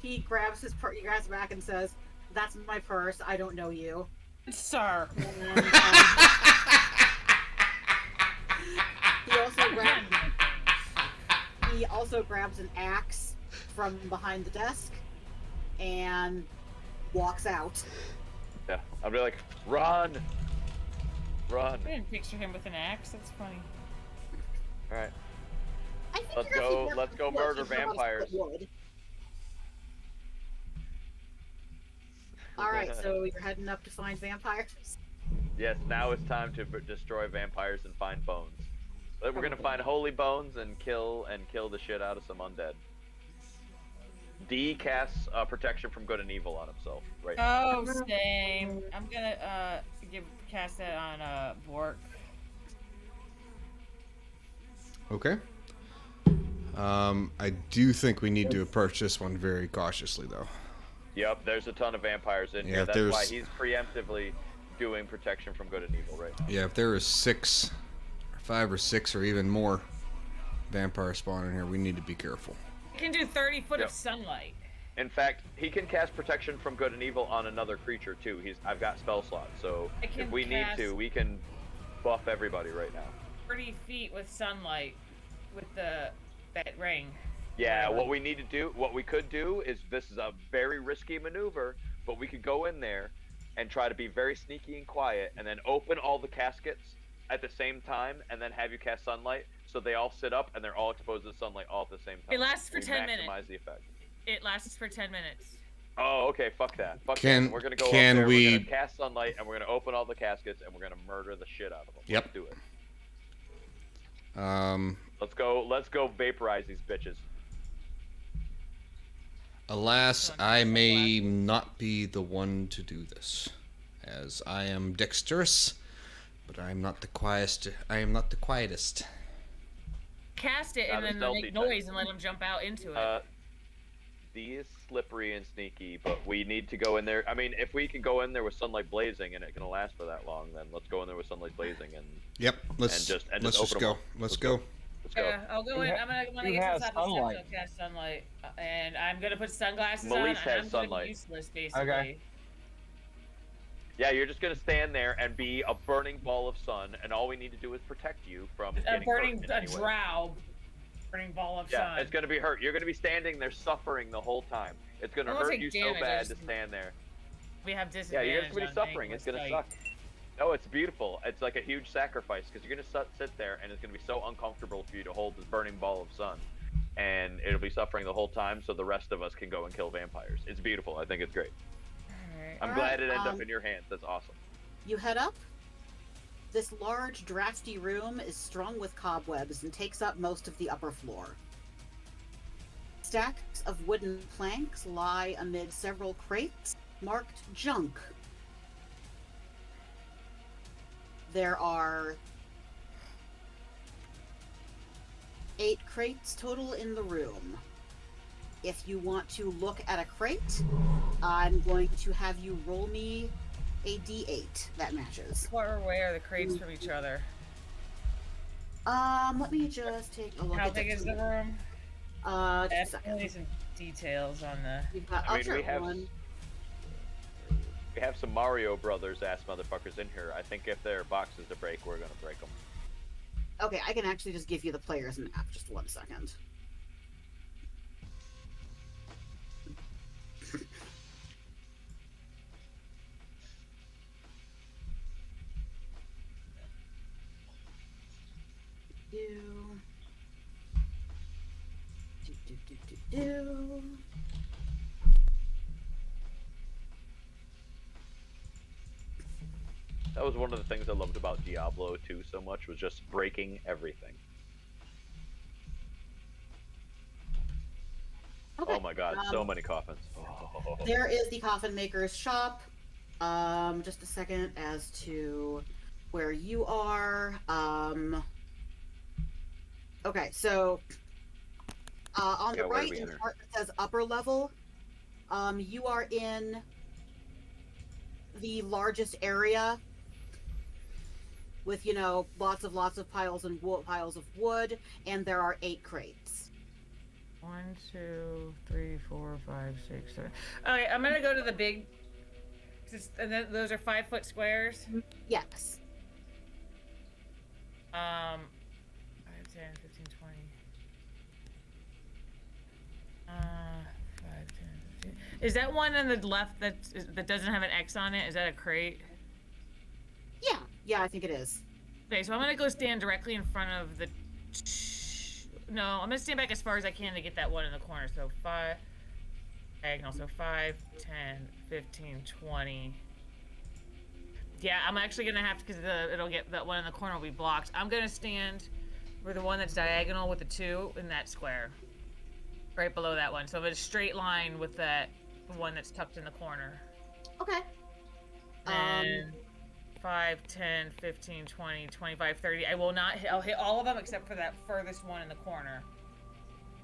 he grabs his he grabs it back and says, "That's my purse, I don't know you." Sir. And, he also grabs an axe from behind the desk and walks out. Yeah, I'll be like, run, run. I didn't picture him with an axe. That's funny. All right, I think let's you're actually go. more Let's go comfortable murder if you know how to vampires. split wood. All right, so you're heading up to find vampires. Yes, now it's time to destroy vampires and find bones. We're gonna find holy bones and kill the shit out of some undead. D casts protection from good and evil on himself right now. Oh, same. I'm gonna cast that on Bork. Okay. I do think we need to approach this one very cautiously, though. Yep, there's a ton of vampires in Yeah, here. if That's there's- why he's preemptively doing protection from good and evil right now. Yeah, if there is 5 or 6 or even more vampire spawn in here, we need to be careful. I can do 30 foot Yep. of sunlight. In fact, he can cast protection from good and evil on another creature too. I've got spell slots, so I can if we need to, cast- we can buff everybody right now. 30 feet with sunlight with that ring. Yeah, what we could do is, this is a very risky maneuver, but we could go in there and try to be very sneaky and quiet, and then open all the caskets at the same time, and then have you cast sunlight, so they all sit up and they're all exposed to sunlight all at the same time. It lasts for We 10 minutes. Maximize the effect. It lasts for 10 minutes. Oh, okay, fuck that. Fuck Can- that. We're gonna go can up there, we- we're gonna cast sunlight, and we're gonna open all the caskets, and we're gonna murder the shit out of them. Yep. Let's do it. Let's go vaporize these bitches. Alas, I may not be the one to do this, as I am dexterous, but I am not the quietest. Cast it Not and a then stealthy make type. noise and let them jump out into it. D is slippery and sneaky, but we need to go in there. I mean, if we can go in there with sunlight blazing and it can last for that long, then let's go in there with sunlight blazing and Yep. Let's just let's open just them go. all. Let's go. Let's go. Yeah, I'll go in. I'm gonna who get to has the top of the sunlight? steps. I'll cast sunlight, and I'm gonna put sunglasses Melise on. And has I'm gonna sunlight. be useless, basically. Okay. Yeah, you're just gonna stand there and be a burning ball of sun, and all we need to do is protect you from A getting burning hurt in a any way. drow, burning ball of Yeah, sun. it's gonna be hurt. You're gonna be standing there suffering the whole time. It's gonna I won't hurt take you so damage, I bad to just- stand there. We have Yeah, disadvantage. you're just gonna be on suffering. anyone It's gonna with suck. sight. No, it's beautiful. It's like a huge sacrifice because you're gonna sit there and it's gonna be so uncomfortable for you to hold this burning ball of sun, and it'll be suffering the whole time. So the rest of us can go and kill vampires. It's beautiful. I think it's great. Alright. I'm glad it ended up in your hands. That's awesome. You head up. This large, drafty room is strung with cobwebs and takes up most of the upper floor. Stacks of wooden planks lie amid several crates marked junk. There are 8 crates total in the room. If you want to look at a crate, I'm going to have you roll me a d8 that matches. Far away are the crates from each other? Let me just take a look How at big is the room? Just a Definitely second. some details on the. You've got I mean, Usher we have one. we have some Mario Brothers ass motherfuckers in here. I think if there are boxes to break, we're gonna break them. Okay, I can actually just give you the player's map. Just 1 second. Do. That was one of the things I loved about Diablo 2 so much, was just breaking everything. Okay, Oh my god, so many coffins. Oh. There is the coffin maker's shop. Just a second as to where you are. Okay, so on Yeah, the where do right we in the enter? part that says upper level, you are in the largest area with, lots of piles of wood, and there are 8 crates. 1, 2, 3, 4, 5, 6, 7. Okay, I'm gonna go to the big. And then those are 5-foot squares. Yes. 5, 10, 15, 20. 5, 10, 15. Is that one on the left that doesn't have an X on it? Is that a crate? Yeah, I think it is. Okay, so I'm gonna go stand directly in front of the. No, I'm gonna stand back as far as I can to get that one in the corner. So 5 diagonal. So 5, 10, 15, 20. Yeah, I'm actually gonna have to because it'll get that one in the corner will be blocked. I'm gonna stand where the one that's diagonal with the 2 in that square, right below that one. So I'm in a straight line with that one that's tucked in the corner. Okay. And 5, 10, 15, 20, 25, 30. I will not hit, I'll hit all of them except for that furthest one in the corner.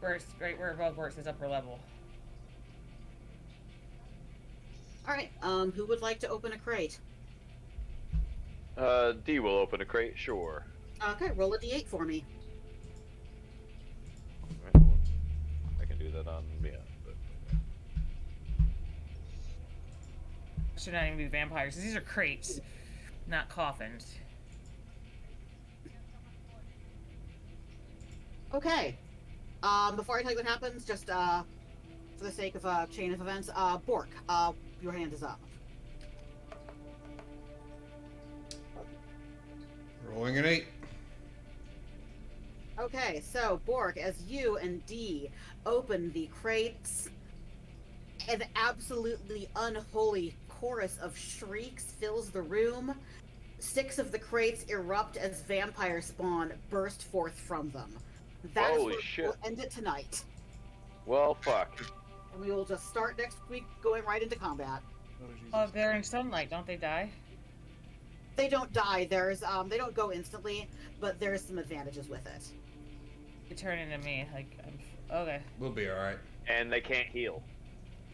Where it's right where above where it says upper level. Alright, who would like to open a crate? D will open a crate, sure. Okay, roll a d8 for me. I can do that on Should not even be vampires. These are crates, not coffins. Okay. Before I tell you what happens, just for the sake of a chain of events, Bork, your hand is up. Rolling an 8. Okay, so Bork, as you and D open the crates, an absolutely unholy chorus of shrieks fills the room. 6 of the crates erupt as vampire spawn burst forth from them. That is Holy where shit. we'll end it tonight. Well, fuck. And we will just start next week going right into combat. Oh, they're in sunlight. Don't they die? They don't die. There's they don't go instantly, but there's some advantages with it. They turn into me. Like, okay. We'll be alright. And they can't heal.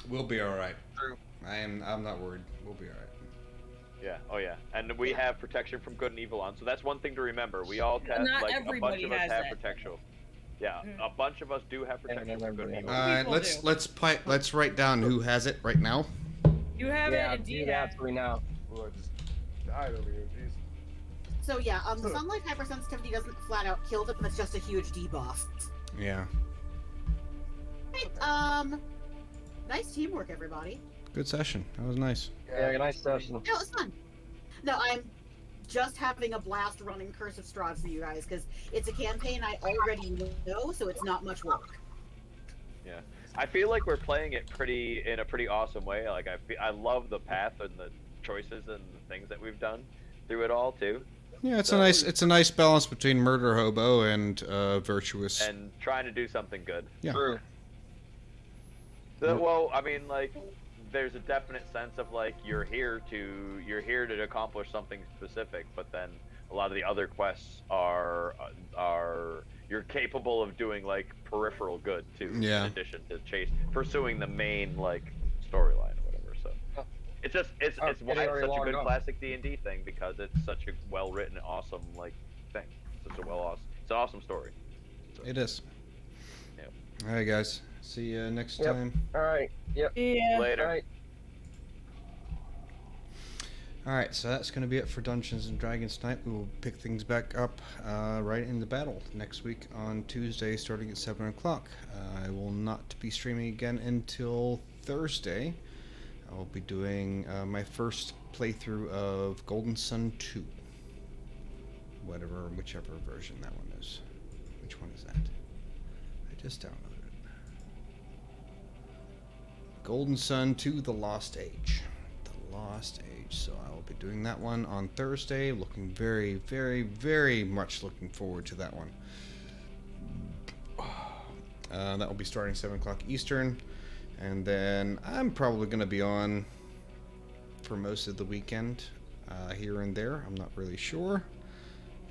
We'll be alright. True. I'm not worried. We'll be alright. Yeah, oh yeah. And we have protection from good and evil on, so that's one thing to remember. We all test, Not like, a bunch everybody of us has have that. protection. Yeah, a bunch of us do have protection from good and evil. Let's write down who has it right now. You have Yeah, it, and do D that has for now. Ooh, I just died over here. Jeez. So yeah, the sunlight hypersensitivity doesn't flat out kill them. It's just a huge debuff. Yeah. Right, nice teamwork, everybody. Good session. That was nice. Yeah, nice session. No, it was fun. No, I'm just having a blast running Curse of Strahd for you guys because it's a campaign I already know, so it's not much work. Yeah, I feel like we're playing it in a pretty awesome way. Like I love the path and the choices and the things that we've done through it all too. Yeah, it's a nice balance between murder hobo and virtuous. And trying to do something good. Yeah. True. So, well, I mean, like, there's a definite sense of like you're here to accomplish something specific, but then a lot of the other quests are you're capable of doing like peripheral good too. Yeah. In addition to pursuing the main like storyline or whatever. So it's why it's such a good classic D&D thing, because it's such a well written, awesome like thing. It's an awesome story. So, It is. Yeah. All right, guys. See you next Yep. time. All right. Yep. Yeah. Later. All right. All right, so that's going to be it for Dungeons and Dragons tonight. We will pick things back up right in the battle next week on Tuesday, starting at 7 o'clock. I will not be streaming again until Thursday. I will be doing my first playthrough of Golden Sun 2. Whichever version that one is. Which one is that? I just downloaded it. Golden Sun 2, The Lost Age. The Lost Age. So I will be doing that one on Thursday. Looking very, very, very much looking forward to that one. That will be starting 7 o'clock Eastern. And then I'm probably going to be on for most of the weekend, here and there. I'm not really sure.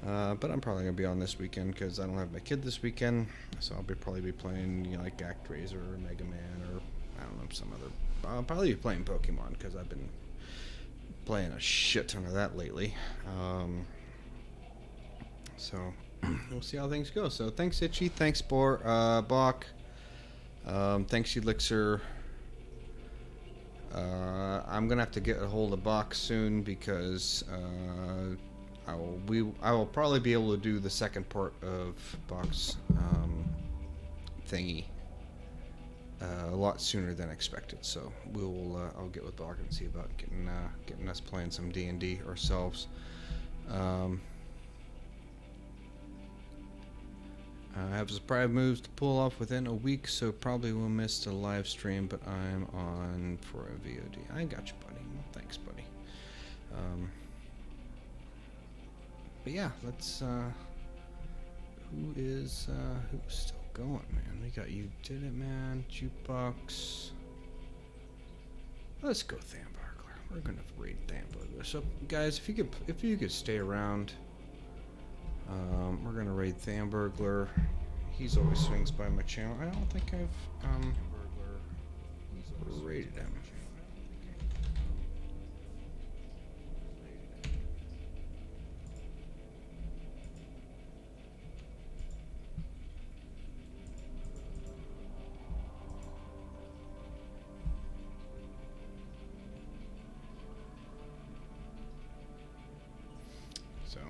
But I'm probably going to be on this weekend because I don't have my kid this weekend. So I'll probably be playing, like ActRaiser or Mega Man or, I don't know, some other... I'll probably be playing Pokemon because I've been playing a shit ton of that lately. So we'll see how things go. So thanks Itchy, thanks Bach, thanks Elixir. I'm gonna have to get a hold of Bach soon because I will probably be able to do the second part of Bach's thingy a lot sooner than expected. So I'll get with Bogger and see about getting us playing some D&D ourselves. I have some private moves to pull off within a week, so probably will miss the live stream, but I'm on for a VOD. I got you, buddy. Well, thanks, buddy. But yeah, let's, who's still going, man? We got You Did It, man, Jukebox. Let's go Thamburglar. We're gonna raid Thamburglar. So, guys, if you could stay around, we're gonna raid Thamburglar. He's always swings by my channel. I don't think I've raided him. So,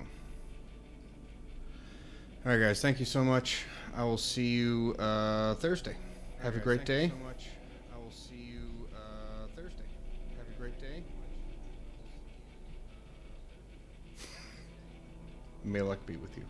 all right, guys. Thank you so much. I will see you Thursday. Have a great day. Thank you so much. I will see you Thursday. Have a great day. May luck be with you.